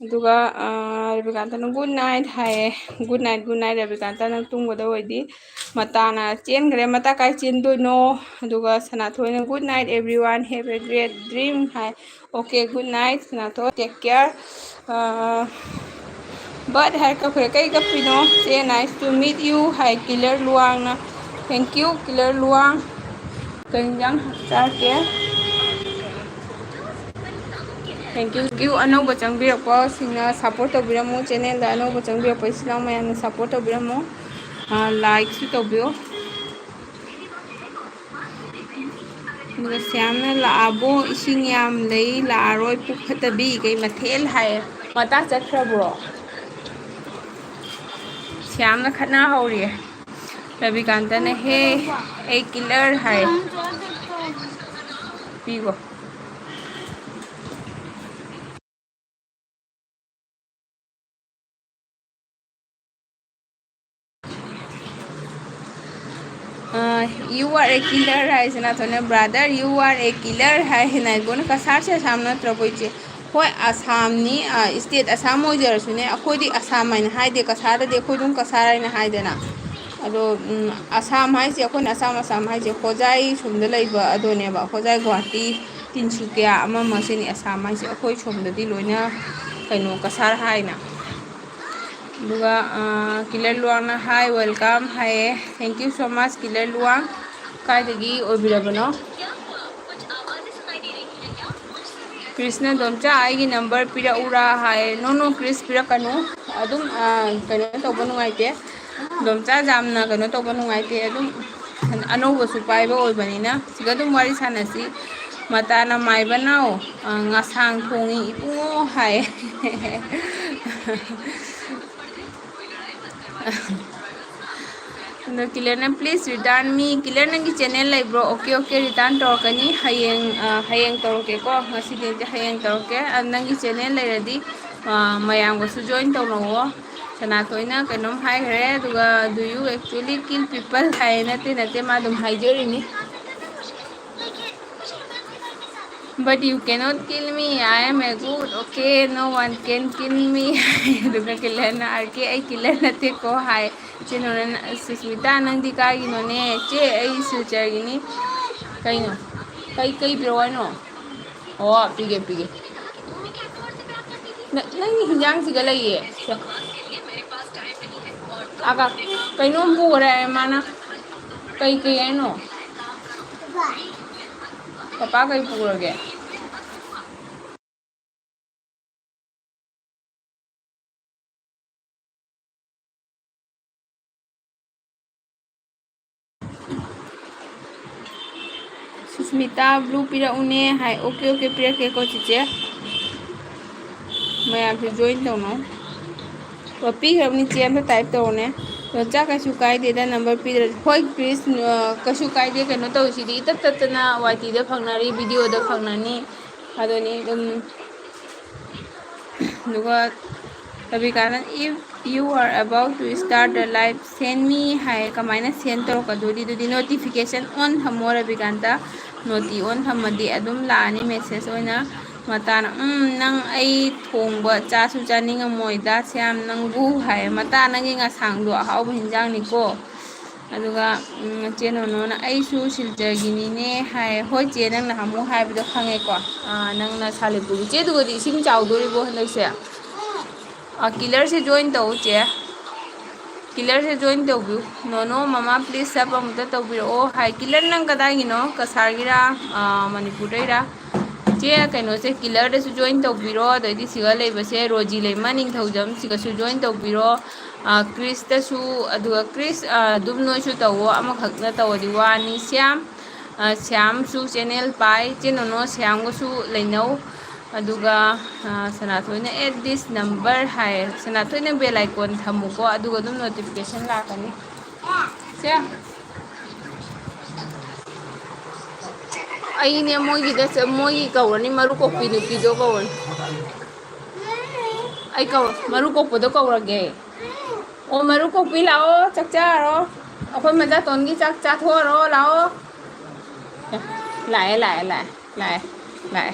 Speaker 1: ꯑꯗꯨꯒ ꯔꯕꯤꯀꯥꯟꯇꯅ ꯒꯨꯗ ꯅꯥꯏꯠ ꯍꯥꯏꯌꯦ ꯒꯨꯗ ꯅꯥꯏꯠ ꯔꯕꯤꯀꯥꯟꯇ ꯅꯪ ꯇꯨꯝꯒꯗꯕ ꯑꯣꯏꯗꯤ ꯃꯇꯥꯅ ꯆꯦꯟꯈ꯭ꯔꯦ ꯃꯇꯥ ꯀꯥꯏ ꯆꯦꯟꯗꯣꯏꯅꯣ ꯑꯗꯨꯒ ꯁꯅꯥꯊꯣꯏꯅ good night everyone have a great dream ꯍꯥꯏ ꯑꯣꯀꯦ ꯒꯨꯗ ꯅꯥꯏꯠ ꯁꯅꯥꯊꯣꯏ ꯇꯦꯛ ꯀꯦꯌꯔ ꯕꯠ ꯍꯥꯏꯔ ꯀꯛꯈ꯭ꯔꯦ ꯀꯩ ꯀꯞꯄꯤꯅꯣ ꯆꯦ ꯅꯥꯏꯁ ꯇꯨ ꯃꯤꯠ ꯌꯨ ꯍꯥꯏ ꯀꯤꯂꯔ ꯂꯨꯋꯥꯡꯅ ꯊꯦꯡꯀ꯭ꯌꯨ ꯀꯤꯂꯔ ꯂꯨꯋꯥꯡ ꯀꯩ ꯌꯦꯟꯖꯥꯡ ꯆꯥꯔꯛꯀꯦ ꯊꯦꯡꯀ꯭ꯌꯨ ꯑꯅꯧꯕ ꯆꯪꯕꯤꯔꯛꯄꯁꯤꯡꯅ ꯁꯞꯄꯣꯔꯠ ꯇꯧꯕꯤꯔꯝꯃꯨ ꯆꯦꯅꯦꯜꯗ ꯑꯅꯧꯕ ꯆꯪꯕꯤꯔꯛꯄ ꯏꯆꯤꯜ ꯏꯅꯥꯎ ꯃꯌꯥꯝꯅ ꯁꯞꯄꯣꯔꯠ ꯇꯧꯕꯤꯔꯝꯃꯨ ꯂꯥꯏꯛꯁꯨ ꯇꯧꯕꯤꯌꯨ ꯑꯗꯨꯒ ꯁꯌꯥꯝꯅ ꯂꯥꯛꯑꯕꯣ ꯏꯁꯤꯡ ꯌꯥꯝ ꯂꯩ ꯂꯥꯛꯑꯔꯣꯏ ꯄꯨꯛ ꯐꯠꯇꯕꯤ ꯀꯩ ꯃꯊꯦꯜ ꯍꯥꯏꯌꯦ ꯃꯇꯥ ꯆꯠꯈ꯭ꯔꯕ꯭ꯔꯣ ꯁꯌꯥꯝꯅ ꯈꯠꯅ ꯍꯧꯔꯤꯌꯦ ꯔꯕꯤꯀꯥꯟꯇꯅ ꯍꯦ ꯑꯩ ꯀꯤꯂꯔ ꯍꯥꯏ ꯄꯤꯈꯣ ꯌꯨ ꯑꯥꯔ ꯑꯦ ꯀꯤꯂꯔ ꯍꯥꯏ ꯁꯅꯥꯊꯣꯏꯅ brother you are a killer ꯍꯥꯏ ꯅꯥꯏꯕꯣꯅ ꯀꯁꯥꯔꯁꯦ ꯑꯁꯥꯝ ꯅꯠꯇ꯭ꯔꯕꯣ ꯏꯆꯦ ꯍꯣꯏ ꯑꯁꯥꯝꯅꯤ ꯏꯁꯇꯦꯠ ꯑꯁꯥꯝ ꯑꯣꯏꯖꯔꯁꯨꯅꯦ ꯑꯩꯈꯣꯏꯗꯤ ꯑꯁꯥꯝ ꯍꯥꯏꯅ ꯍꯥꯏꯗꯦ ꯀꯁꯥꯔꯗꯗꯤ ꯑꯩꯈꯣꯏ ꯑꯗꯨꯝ ꯀꯁꯥꯔ ꯍꯥꯏꯅ ꯍꯥꯏꯗꯅ ꯑꯗꯣ ꯑꯁꯥꯝ ꯍꯥꯏꯁꯦ ꯑꯩꯈꯣꯏꯅ ꯑꯁꯥꯝ ꯍꯥꯏꯁꯦ ꯍꯣꯖꯥꯏ ꯁꯣꯝꯗ ꯂꯩꯕ ꯑꯗꯨꯅꯦꯕ ꯍꯣꯖꯥꯏ ꯒꯨꯍꯥꯇꯤ ꯇꯤꯟꯁꯨꯀꯤꯌꯥ ꯑꯃ ꯑꯁꯤꯅꯤ ꯑꯁꯥꯝ ꯍꯥꯏꯁꯦ ꯑꯩꯈꯣꯏ ꯁꯣꯝꯗꯗꯤ ꯂꯣꯏꯅ ꯀꯩꯅꯣ ꯀꯁꯥꯔ ꯍꯥꯏꯅ ꯑꯗꯨꯒ ꯀꯤꯂꯔ ꯂꯨꯋꯥꯡꯅ ꯍꯥꯏ ꯋꯦꯜꯀꯝ ꯍꯥꯏꯌꯦ ꯊꯦꯡꯀ꯭ꯌꯨ ꯁꯣ ꯃꯁ ꯀꯤꯂꯔ ꯂꯨꯋꯥꯡ ꯀꯥꯏꯗꯒꯤ ꯑꯣꯏꯕꯤꯔꯕꯅꯣ ꯀ꯭ꯔꯤꯁꯅ ꯗꯣꯝꯆꯥ ꯑꯩꯒꯤ ꯅꯝꯕꯔ ꯄꯤꯔꯛꯎꯔꯥ ꯍꯥꯏ ꯅꯣ ꯀ꯭ꯔꯤꯁ ꯄꯤꯔꯛꯀꯅꯨ ꯑꯗꯨꯝ ꯀꯩꯅꯣ ꯇꯧꯕ ꯅꯨꯡꯉꯥꯏꯇꯦ ꯗꯣꯝꯆꯥ ꯌꯥꯝꯅ ꯀꯩꯅꯣ ꯇꯧꯕ ꯅꯨꯡꯉꯥꯏꯇꯦ ꯑꯗꯨꯝ ꯑꯅꯧꯕꯁꯨ ꯄꯥꯏꯕ ꯑꯣꯏꯕꯅꯤꯅ ꯁꯤꯒ ꯑꯗꯨꯝ ꯋꯥꯔꯤ ꯁꯥꯟꯅꯁꯤ ꯃꯇꯥꯅ ꯃꯥꯏꯕ ꯅꯥꯎ ꯉꯁꯥꯡ ꯊꯣꯡꯉꯤ ꯏꯕꯨꯡꯉꯣ ꯍꯥꯏ ꯑꯗꯣ ꯀꯤꯂꯔꯅ ꯄ꯭ꯂꯤꯖ ꯔꯤꯇꯥꯔꯟ ꯃꯤ ꯀꯤꯂꯔ ꯅꯪꯒꯤ ꯆꯦꯅꯦꯜ ꯂꯩꯕ꯭ꯔꯣ ꯑꯣꯀꯦ ꯔꯤꯇꯥꯔꯟ ꯇꯧꯔꯛꯀꯅꯤ ꯍꯌꯦꯡ ꯇꯧꯔꯛꯀꯦꯀꯣ ꯉꯁꯤꯗꯤ ꯍꯌꯦꯡ ꯇꯧꯔꯛꯀꯦ ꯅꯪꯒꯤ ꯆꯦꯅꯦꯜ ꯂꯩꯔꯗꯤ ꯃꯌꯥꯝꯒꯁꯨ ꯖꯣꯏꯟ ꯇꯧꯅꯧꯑꯣ ꯁꯅꯥꯊꯣꯏꯅ ꯀꯩꯅꯣꯝ ꯍꯥꯏꯈ꯭ꯔꯦ ꯑꯗꯨꯒ ꯗꯨ ꯌꯨ ꯑꯦꯛꯆꯨꯋꯦꯂꯤ ꯀꯤꯜ ꯄꯤꯄꯜ ꯍꯥꯏ ꯅꯠꯇꯦ ꯃꯥ ꯑꯗꯨꯝ ꯍꯥꯏꯖꯔꯤꯅꯤ But you cannot kill me. I am a good. Okay, no one can kill me. ꯑꯗꯨꯒ ꯀꯤꯂꯔꯅ ꯑꯥꯔꯀꯦ ꯑꯩ ꯀꯤꯂꯔ ꯅꯠꯇꯦꯀꯣ ꯍꯥꯏ ꯆꯦꯅꯣꯅ ꯁꯨꯁꯃꯤꯇꯥ ꯅꯪꯗꯤ ꯀꯥꯏꯒꯤꯅꯣꯅꯦ ꯆꯦ ꯑꯩ ꯁꯤꯜꯆꯔꯒꯤꯅꯤ ꯀꯩꯅꯣ ꯀꯩ ꯄꯤꯔꯛꯑꯣ ꯍꯥꯏꯅꯣ ꯑꯣ ꯄꯤꯒꯦ ꯅꯪꯒꯤ ꯍꯤꯟꯖꯥꯡꯁꯤꯒ ꯂꯩꯌꯦ ꯀꯩꯅꯣꯝ ꯄꯨꯈ꯭ꯔꯦ ꯃꯥꯅ ꯀꯩ ꯍꯥꯏꯅꯣ ꯄꯄꯥ ꯀꯩ ꯄꯨꯔꯒꯦ ꯁꯨꯁꯃꯤꯇꯥ ꯕ꯭ꯂꯨ ꯄꯤꯔꯛꯎꯅꯦ ꯍꯥꯏ ꯑꯣꯀꯦ ꯄꯤꯔꯛꯀꯦꯀꯣ ꯆꯤꯆꯦ ꯃꯌꯥꯝꯁꯨ ꯖꯣꯏꯟ ꯇꯧꯅꯧ ꯄꯤꯈ꯭ꯔꯕꯅꯤ ꯆꯦ ꯑꯝꯇ ꯇꯥꯏꯞ ꯇꯧꯔꯣꯅꯦ ꯆꯥ ꯀꯩꯁꯨ ꯀꯥꯏꯗꯦꯗ ꯅꯝꯕꯔ ꯄꯤꯗ꯭ꯔꯁꯨ ꯍꯣꯏ ꯄ꯭ꯂꯤꯖ ꯀꯩꯁꯨ ꯀꯥꯏꯗꯦ ꯀꯩꯅꯣ ꯇꯧꯁꯤꯗꯤ ꯏꯇꯠ ꯇꯠꯇꯅ ꯋꯥꯏꯇꯤꯗ ꯐꯪꯅꯔꯤ ꯚꯤꯗꯤꯑꯣꯗ ꯐꯪꯅꯅꯤ ꯑꯗꯨꯅꯤ ꯑꯗꯨꯝ ꯑꯗꯨꯒ ꯔꯕꯤꯀꯥꯅ if you are about to start the life send me ꯍꯥꯏ ꯀꯃꯥꯏꯅ ꯁꯦꯟ ꯇꯧꯔꯛꯀꯗꯣꯔꯤ ꯑꯗꯨꯗꯤ ꯅꯣꯇꯤꯐꯤꯀꯦꯁꯟ ꯑꯣꯟ ꯊꯝꯃꯣ ꯔꯕꯤꯀꯥꯟꯇ ꯅꯣꯇꯤ ꯑꯣꯟ ꯊꯝꯃꯗꯤ ꯑꯗꯨꯝ ꯂꯥꯛꯑꯅꯤ ꯃꯦꯁꯦꯖ ꯑꯣꯏꯅ ꯃꯇꯥꯅ ꯅꯪ ꯑꯩ ꯊꯣꯡꯕ ꯆꯥꯁꯨ ꯆꯥꯅꯤꯡꯉꯝꯃꯣꯏꯗ ꯁꯌꯥꯝ ꯅꯪꯕꯨ ꯍꯥꯏ ꯃꯇꯥ ꯅꯪꯒꯤ ꯉꯁꯥꯡꯗꯣ ꯑꯍꯥꯎꯕ ꯍꯤꯟꯖꯥꯡꯅꯤꯀꯣ ꯑꯗꯨꯒ ꯆꯦ ꯅꯣꯅꯣꯅ ꯑꯩꯁꯨ ꯁꯤꯜꯆꯔꯒꯤꯅꯤꯅꯦ ꯍꯥꯏ ꯍꯣꯏ ꯆꯦ ꯅꯪꯅ ꯍꯥꯃꯨ ꯍꯥꯏꯕꯗꯣ ꯈꯪꯉꯦꯀꯣ ꯅꯪꯅ ꯁꯥꯂꯤꯄꯨꯔꯒꯤ ꯆꯦꯗꯨꯒꯗꯤ ꯏꯁꯤꯡ ꯆꯥꯎꯗꯣꯔꯤꯕꯣ ꯍꯟꯗꯛꯁꯦ ꯀꯤꯂꯔꯁꯦ ꯖꯣꯏꯟ ꯇꯧ ꯆꯦ किलर से जॉइन तौबियो नोनो ममा प्लीज सब अमुता तौबिरो हाय किलर नंग कदागिनो कसारगिरा मणिपुरदैरा चे कनो से किलर से जॉइन तौबिरो अदि सिगा लेबसे रोजी लेमा निंगथौजम सिगासु जॉइन तौबिरो क्रिसतसु अदुगा क्रिस दुम नोइसु तवो अमखक न तवदि वानी श्याम सु चैनल पाई चेनोनो श्याम गसु लेनौ अदुगा सनाथोइना एट दिस नंबर हाय सनाथोइना बेल आइकॉन थमुको अदुगा दुम नोटिफिकेशन लाकनी से अइने मोगी कौरनी मरु कोपी नुपीदो कौर आई कौ मरु कोपदो कौरगे ओ मरु कोपी लाओ चकचारो अखोय मजा तोनगी चक चाथोरो लाओ लाए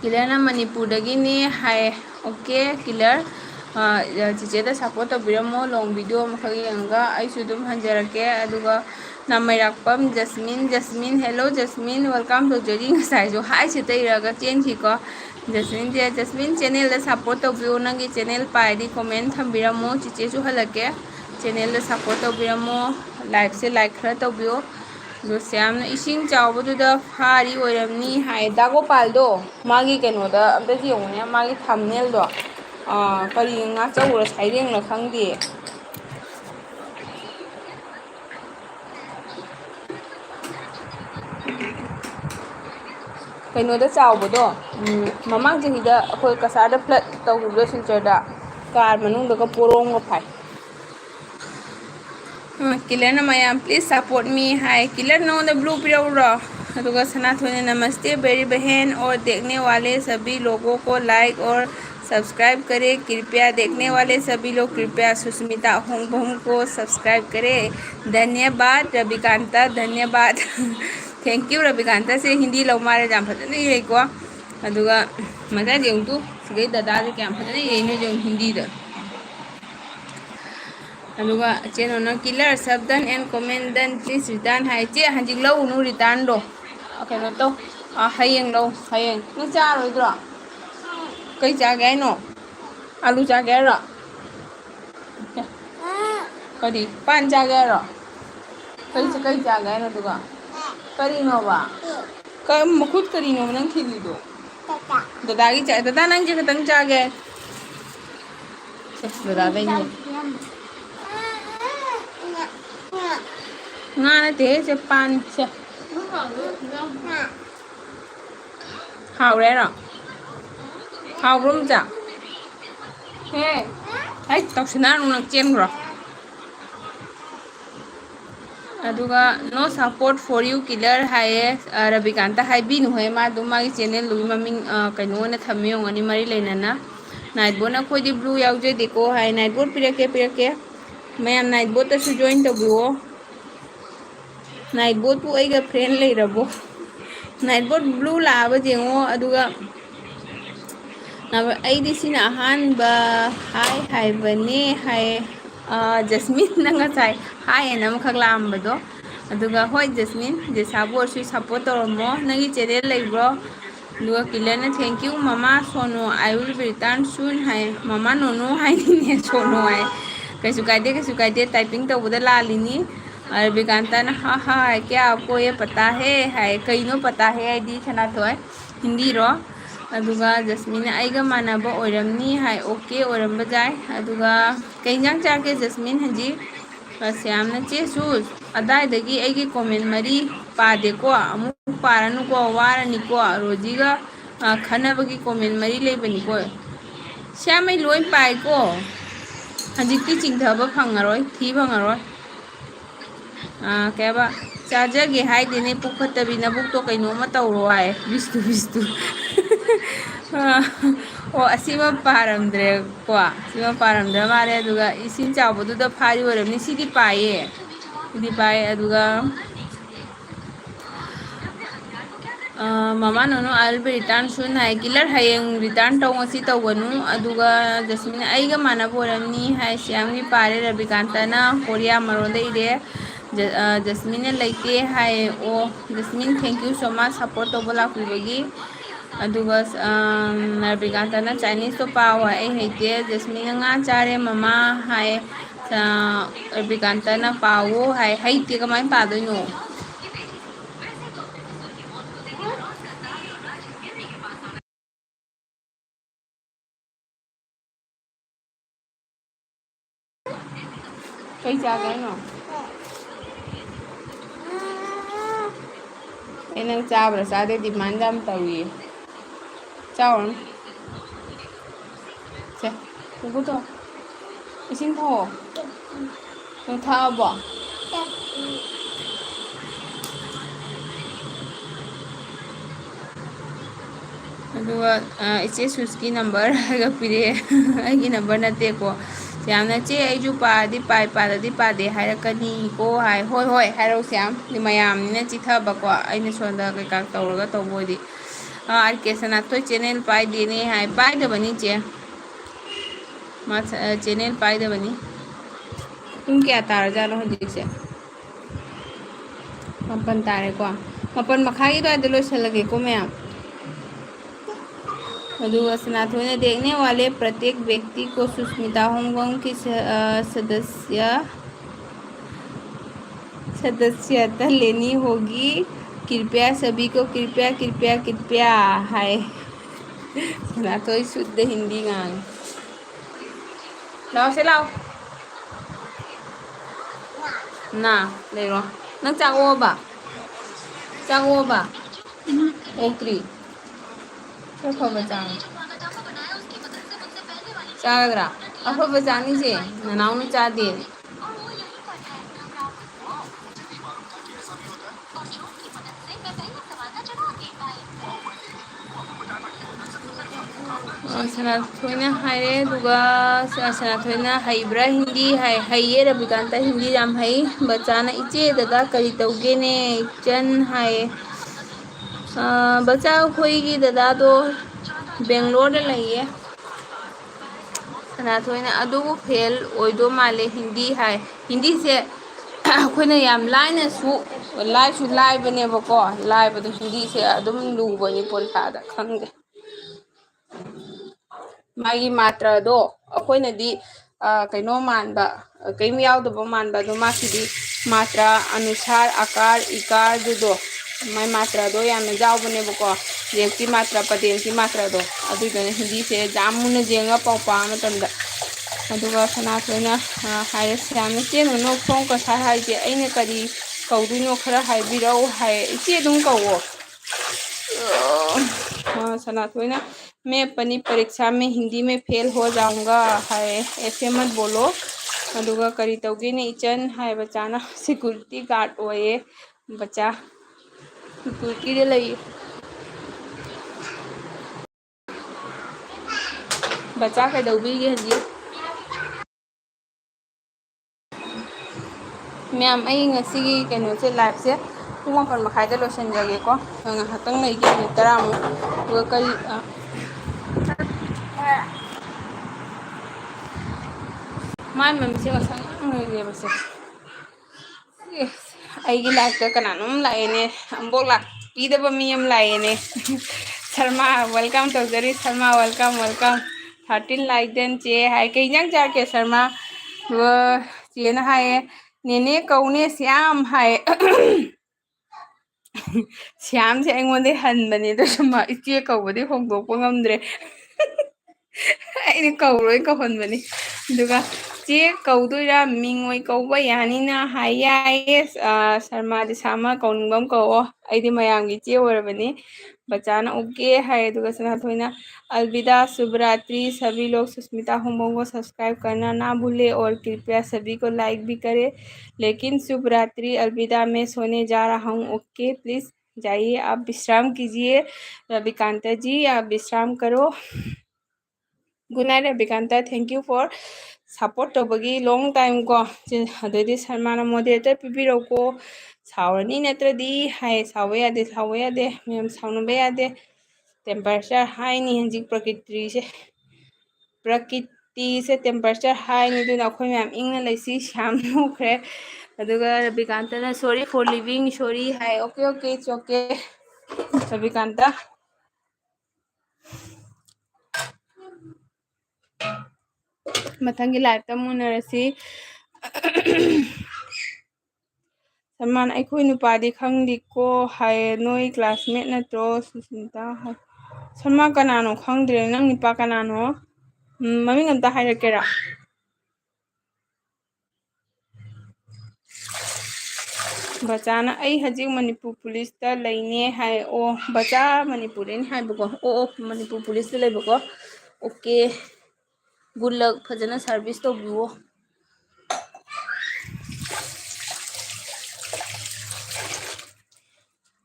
Speaker 1: किलर ना मणिपुरदगिनी हाय ओके किलर चिचेदा सपोर्ट तौबिरमो लॉन्ग वीडियो मखग यंगा आइसु दुम हंजरके अदुगा Namairakpam Jasmine hello Jasmine welcome to जरी ngसाइ जो हाय से तैरगा चेनखिको जस्मिन चैनल दा सपोर्ट तौबियो नंगी चैनल पाइदी कमेंट थंबिरमो चिचेसु हलके चैनल दा सपोर्ट तौबिरमो लाइक से लाइक खरा तौबियो दो श्याम इसिंग चावबदुदा फारी ओइरमनी हाय दागोपालदो मागी केनोदा अम्दा जियोने मागी थंबनेलदो करी nga चौरा साइरेंग न खंगदे कइनोदा चावबदो ममांग जहिदा अखोय कसारदा फ्लड तौबदो सिलचरदा कार मनुंगदा पोरोंग फाइ किलर ना मैम प्लीज सपोर्ट मी हाय किलर नो द ब्लू पिरोरो अदुगा सनाथोने नमस्ते बेरी बहन और देखने वाले सभी लोगों को लाइक और सब्सक्राइब करें कृपया देखने वाले सभी लोग कृपया सुस्मिता होंगबोम को सब्सक्राइब करें धन्यवाद रविकांता धन्यवाद थैंक यू रविकांता से हिंदी लो मारे जाम फजने इरेको अदुगा मजा जेंतु सिगे दादा जे क्या फजने इरेने जो हिंदी दा अदुगा चेनो न killer sub done and comment done please return हाय चे हंजिक लो नु रिटर्न दो कनो तो हयेंग लो हयेंग न चारोइद्रो कई चागे नो आलू चागे रो कदी पान चागे रो कई चागे नो दुगा करी नो बा क मखुद करी नो नंग खिली दो दादा की चा दादा नंग जे खतंग चागे दादा दे nga na te se pan se hao re ro hao rum ja he ai tok sina nu nak chen ro aduga no support for you killer haye rabikanta hai bi nu he ma du ma gi channel lu maming kaino na thamyong ani mari leinana night bona khoi di blue yaw je deko hai night bot pirake mayam night bot ta su join to biwo night bot पुगा friend लेरबो night bot blue लाब जेंगो अदुगा नब आइदी सिना अहानबा हाय हाय बने हाय जस्मिन नंगा चाय हाय नम खगलामबदो अदुगा होय जस्मिन जे साबो सु सपोर्ट तोरमो नगी चैनल लेब्रो दुगा किलर ने थैंक यू मामा सोनो आई विल रिटर्न सून हाय मामा नोनो हाय ने सोनो हाय कैसु कायदे टाइपिंग तौबदा लालिनी अरबिकांता ना हा क्या आपको ये पता है कई नो पता है दी छना तो है हिंदी रो अदुगा जस्मिन आइगा मानबो ओरमनी हाय ओके ओरम बजाय अदुगा कई जांग चाके जस्मिन हजी श्याम न चे सूज अदाय दगी आइगे कमेंट मरी पादे को अमु पारनु को वारनी को रोजीगा खनबगी कमेंट मरी लेबनी को श्याम आई लोई पाई को हजिकी चिंथब फंगरोय थी फंगरोय क्या बा चार्जर हाई देने पुखतबी नबुक तो कहीं तौरो है विस्तु ओ असीमा पारमद्रे को सीमा पारमद्रे मारे अदुगा इसिन चावबदुदा फारी ओरमनी सिदी पाए अदुगा मामा नोनो आई विल रिटर्न सून हाय किलर हयेंग रिटर्न तौसी तौगनु अदुगा जस्मिन आइगा मानबो ओरमनी हाय श्यामगी पारे रविकांतना कोरिया मरोंदे इरे जस्मिन लेते हाय ओ Jasmine thank you so much support तौब लाखुबगी ꯑꯗꯨꯒ ꯔꯕꯤꯀꯥꯟꯇꯅ ꯆꯥꯏꯅꯤꯁꯇꯣ ꯄꯥꯎ ꯍꯥꯏ ꯑꯩ ꯍꯩꯇꯦ ꯖꯁꯃꯤꯅ ꯉꯥ ꯆꯥꯔꯦ ꯃꯃꯥ ꯍꯥꯏ ꯔꯕꯤꯀꯥꯟꯇꯅ ꯄꯥꯎꯋꯣ ꯍꯥꯏ ꯍꯩꯇꯦ ꯀꯃꯥꯏꯅ ꯄꯥꯗꯣꯏꯅꯣ ꯀꯩ ꯆꯥꯒꯦ ꯍꯥꯏꯅꯣ ꯑꯩ ꯅꯪ ꯆꯥꯕ꯭ꯔꯥ ꯆꯥꯗꯦ ꯗꯤꯃꯥꯟ ꯌꯥꯝ ꯇꯧꯏ ꯆꯥꯎꯔꯅꯨ ꯁꯦ ꯄꯨꯄꯨꯗꯣ ꯏꯁꯤꯡ ꯊꯛꯑꯣ ꯅꯪ ꯊꯛꯑꯕꯣ ꯑꯗꯨꯒ ꯏꯆꯦ ꯁꯨꯁꯀꯤ ꯅꯝꯕꯔ ꯍꯥꯏꯔꯒ ꯄꯤꯔꯛꯑꯦ ꯑꯩꯒꯤ ꯅꯝꯕꯔ ꯅꯠꯇꯦꯀꯣ ꯌꯥꯝꯅ ꯆꯦ ꯑꯩꯁꯨ ꯄꯥꯔꯗꯤ ꯄꯥꯏ ꯄꯥꯗꯗꯤ ꯄꯥꯗꯦ ꯍꯥꯏꯔꯛꯀꯅꯤꯀꯣ ꯍꯥꯏ ꯍꯣꯏ ꯍꯣꯏ ꯍꯥꯏꯔꯛꯎꯁꯦ ꯌꯥꯝ ꯃꯌꯥꯝꯅꯤꯅ ꯆꯤꯊꯕꯀꯣ ꯑꯩꯅ ꯁꯣꯝꯗ ꯀꯩꯀꯥ ꯇꯧꯔꯒ ꯇꯧꯕ ꯑꯣꯏꯗꯤ ꯑꯥꯔ ꯀꯦ ꯁꯅꯥꯊꯣꯏ ꯆꯦꯅꯦꯜ ꯄꯥꯏꯗꯦꯅꯦ ꯍꯥꯏ ꯄꯥꯏꯗꯕꯅꯤ ꯆꯦ ꯃꯥ ꯆꯦꯅꯦꯜ ꯄꯥꯏꯗꯕꯅꯤ ꯄꯨꯡ ꯀꯌꯥ ꯇꯥꯔꯖꯥꯠꯅꯣ ꯍꯧꯖꯤꯛꯁꯦ ꯃꯥꯄꯟ ꯇꯥꯔꯦꯀꯣ ꯃꯥꯄꯟ ꯃꯈꯥꯏꯒꯤ ꯑꯗꯨꯋꯥꯏꯗ ꯂꯣꯏꯁꯤꯜꯂꯒꯦꯀꯣ ꯃꯌꯥꯝ अदुगा सनाथोई ने देखने वाले प्रत्येक व्यक्ति को सुष्मिता होमगम की सदस्यता लेनी होगी कृपया सभी को कृपया कृपया कृपया हाय सनाथोई शुद्ध हिंदी गान लाओ से लाओ ना ले लो नंग चागोबा ओक्री खबर चांग चागरा अफब चानी से ननाउनु चादे सनाथोइना हायरे दुगा सनाथोइना हईब्रा हिंदी हाय हईये रविकांता हिंदी याम हई बच्चाना इचे दादा करी तौगेने इचन हाय बच्चा खोईगी दादा तो बेंगलोर लइए सनाथोइना अदुगु फेल ओइदो माले हिंदी हाय हिंदी से अखोइना याम लाइनसु लाइसु लाइबनेबको लाइबदो हिंदी से अदुम लुबनी परीक्षादा खंगे मागी मात्रदो अखोइनदी कइनो मानबा कइम यावदबो मानबा दो माखिदी मात्रा अनुसार आकार इकार दुदो माई मात्रादो यामना जावबनेबको जेंकी मात्रा पदेंकी मात्रादो अदुदने हिंदी से जामुन जेंगा पाउपा मतंदा अदुगा सनाथोइना हायस यामना चेनो नो फोन का सा हाइजे अइने करी कौदुनो खरा हाइबिराउ हाय इचे दुम कवो सनाथोइना मैं अपनी परीक्षा में हिंदी में फेल हो जाऊंगा है ऐसे मत बोलो अदुगा करी तौगे ने इचन है बच्चाना सिक्योरिटी गार्ड ओए बच्चा सिक्योरिटी दे लई बच्चा कदौबीगे हजी मैम अई ngasiगी कइनोसे लाइव से पुंग 8 मखाइदा लोसनजगेको ngahakang leige minute 10 mu दुगा करी माय ममसे असंग लेबसे ꯑꯩꯒꯤ ꯂꯥꯏꯐꯇ ꯀꯅꯥꯅꯣꯝ ꯂꯥꯛꯑꯦꯅꯦ ꯑꯝꯕꯣꯛ ꯂꯥꯛꯄꯤꯗꯕ ꯃꯤ ꯑꯃ ꯂꯥꯛꯑꯦꯅꯦ ꯁꯔꯃꯥ ꯋꯦꯜꯀꯝ ꯇꯧꯖꯔꯤ Sharma welcome welcome 13 like then ꯆꯦ ꯍꯥꯏ ꯀꯩ ꯏꯟꯖꯥꯡ ꯆꯥꯔꯛꯀꯦ ꯁꯔꯃꯥ ꯆꯦꯅ ꯍꯥꯏꯌꯦ ꯅꯦꯅꯦ ꯀꯧꯅꯦ ꯁ꯭ꯌꯥꯝ ꯍꯥꯏ ꯁ꯭ꯌꯥꯝꯁꯦ ꯑꯩꯉꯣꯟꯗꯩ ꯍꯟꯕꯅꯦ ꯑꯗꯨꯁꯨ ꯃꯥ ꯏꯆꯦ ꯀꯧꯕꯗꯤ ꯍꯣꯡꯗꯣꯛꯄ ꯉꯝꯗ꯭ꯔꯦ ꯑꯩꯅ ꯀꯧꯔꯣꯏ ꯀꯧꯍꯟꯕꯅꯤ ꯑꯗꯨꯒ ꯆꯦ ꯀꯧꯗꯣꯏꯔꯥ ꯃꯤꯡꯑꯣꯏ ꯀꯧꯕ ꯌꯥꯅꯤꯅ ꯍꯥꯏ ꯌꯥꯏꯌꯦ ꯁꯔꯃꯥꯗꯤ ꯁꯥꯃ ꯀꯧꯅꯤꯡꯕ ꯑꯃ ꯀꯧꯑꯣ ꯑꯩꯗꯤ ꯃꯌꯥꯝꯒꯤ ꯏꯆꯦ ꯑꯣꯏꯔꯕꯅꯤ बचाना ओके है दुगा सनाथोइना अलविदा शुभ रात्रि सभी लोग सुष्मिता होमबम को सब्सक्राइब करना ना भूले और कृपया सभी को लाइक भी करें लेकिन शुभ रात्रि अलविदा मैं सोने जा रहा हूँ ओके प्लीज़ जाइए आप विश्राम कीजिए रविकांता जी आप विश्राम करो good night Rabikanta thank you for support तौबगी लॉन्ग टाइम को अददी शर्माना मॉडरेटर पिबिरको सावरनी नत्रदी हाय साव यादे मैम साउनबे यादे टेम्परेचर हाई नि हजिक प्रकृति से टेम्परेचर हाई नि दुना अखोय मैम इंगना लेसी श्याम नुखरे अदुगा Rabikanta sorry for living sorry हाय okay okay it's okay Rabikanta ꯃꯊꯪꯒꯤ ꯂꯥꯏꯐꯇ ꯎꯅꯔꯁꯤ ꯁꯜꯃꯥꯟ ꯑꯩꯈꯣꯏ ꯅꯨꯄꯥꯗꯤ ꯈꯪꯗꯦꯀꯣ ꯍꯥꯏꯌꯦ ꯅꯣꯏ ꯀ꯭ꯂꯥꯁꯃꯦꯠ ꯅꯠꯇ꯭ꯔꯣ ꯁꯨꯁꯃꯤꯇꯥ ꯍꯥꯏ ꯁꯜꯃꯥ ꯀꯅꯥꯅꯣ ꯈꯪꯗ꯭ꯔꯦ ꯅꯪ ꯅꯨꯄꯥ ꯀꯅꯥꯅꯣ ꯃꯃꯤꯡ ꯑꯝꯇ ꯍꯥꯏꯔꯛꯀꯦꯔꯥ ꯕꯆꯥꯅ ꯑꯩ ꯍꯧꯖꯤꯛ ꯃꯅꯤꯄꯨꯔ ꯄꯨꯂꯤꯁꯇ ꯂꯩꯅꯦ ꯍꯥꯏ ꯑꯣ ꯕꯆꯥ ꯃꯅꯤꯄꯨꯔꯗꯩꯅ ꯍꯥꯏꯕꯀꯣ ꯑꯣ ꯃꯅꯤꯄꯨꯔ ꯄꯨꯂꯤꯁꯇ ꯂꯩꯕꯀꯣ ꯑꯣꯀꯦ ꯒꯨꯗ ꯂꯛ ꯐꯖꯅ ꯁꯥꯔꯚꯤꯁ ꯇꯧꯕꯤꯌꯣ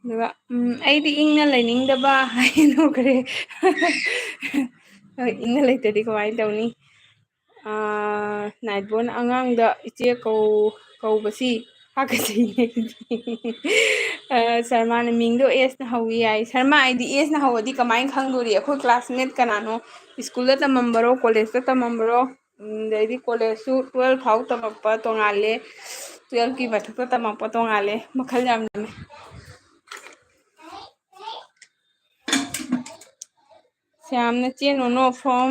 Speaker 1: ꯑꯗꯨꯒ ꯑꯩꯗꯤ ꯏꯪꯅ ꯂꯩꯅꯤꯡꯗꯕ ꯍꯥꯏꯅꯈ꯭ꯔꯦ ꯍꯣꯏ ꯏꯪꯅ ꯂꯩꯇꯗꯤ ꯀꯃꯥꯏꯅ ꯇꯧꯅꯤ ꯅꯥꯏꯠꯕꯣꯟ ꯑꯉꯥꯡꯗ ꯏꯆꯦ ꯀꯧꯕꯁꯤ ꯍꯥꯀꯠꯆꯩꯅꯦ ꯁꯔꯃꯥꯅ ꯃꯤꯡꯗꯣ ꯑꯦꯁꯅ ꯍꯧꯋꯤ ꯌꯥꯏ ꯁꯔꯃ ꯑꯩꯗꯤ ꯑꯦꯁꯅ ꯍꯧꯋꯗꯤ ꯀꯃꯥꯏꯅ ꯈꯪꯗꯣꯔꯤ ꯑꯩꯈꯣꯏ ꯀ꯭ꯂꯥꯁꯃꯦꯠ ꯀꯅꯥꯅꯣ ꯁ꯭ꯀꯨꯜꯗ ꯇꯝꯃꯝꯕꯔꯣ ꯀꯣꯂꯦꯖꯇ ꯇꯝꯃꯝꯕꯔꯣ ꯑꯗꯩꯗꯤ ꯀꯣꯂꯦꯖꯁꯨ 12 ꯐꯥꯎ ꯇꯝꯃꯛꯄ ꯇꯣꯡꯉꯥꯜꯂꯦ 12ꯀꯤ ꯃꯊꯛꯇ ꯇꯝꯃꯛꯄ ꯇꯣꯡꯉꯥꯜꯂꯦ ꯃꯈꯜ ꯌꯥꯝ ꯌꯥꯝꯃꯦ ꯌꯥꯝꯅ ꯆꯦꯟꯅꯣ ꯐ꯭ꯔꯣꯝ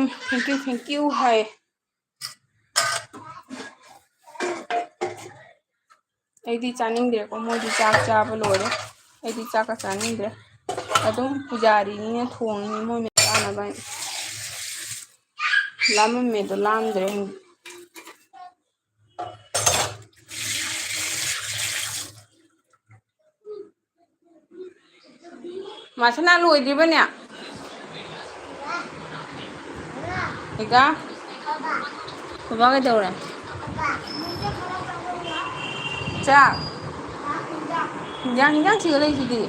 Speaker 1: ꯊꯦꯡꯀ꯭ꯌꯨ ꯍꯥꯏ ꯑꯩꯗꯤ ꯆꯥꯅꯤꯡꯗ꯭ꯔꯦꯀꯣ ꯃꯣꯏꯗꯤ ꯆꯥꯛ ꯆꯥꯕ ꯂꯣꯏꯔꯦ ꯑꯩꯗꯤ ꯆꯥꯛꯀ ꯆꯥꯅꯤꯡꯗ꯭ꯔꯦ ꯑꯗꯨꯝ ꯄꯨꯖꯥꯔꯤꯅꯤꯅ ꯊꯣꯡꯉꯤ ꯃꯣꯏ ꯆꯥꯅꯕ ꯂꯥꯝꯃꯝꯃꯦꯗꯣ ꯂꯥꯝꯗ꯭ꯔꯦ ꯃꯁꯅꯥ ꯂꯣꯏꯗ꯭ꯔꯤꯕꯅꯦ ꯏꯀꯥ ꯕꯕꯥ ꯀꯩꯗꯧꯔꯦ ꯆꯥꯛ ꯍꯤꯟꯖꯥꯡ ꯊꯤꯔ ꯂꯩꯁꯤꯗꯤ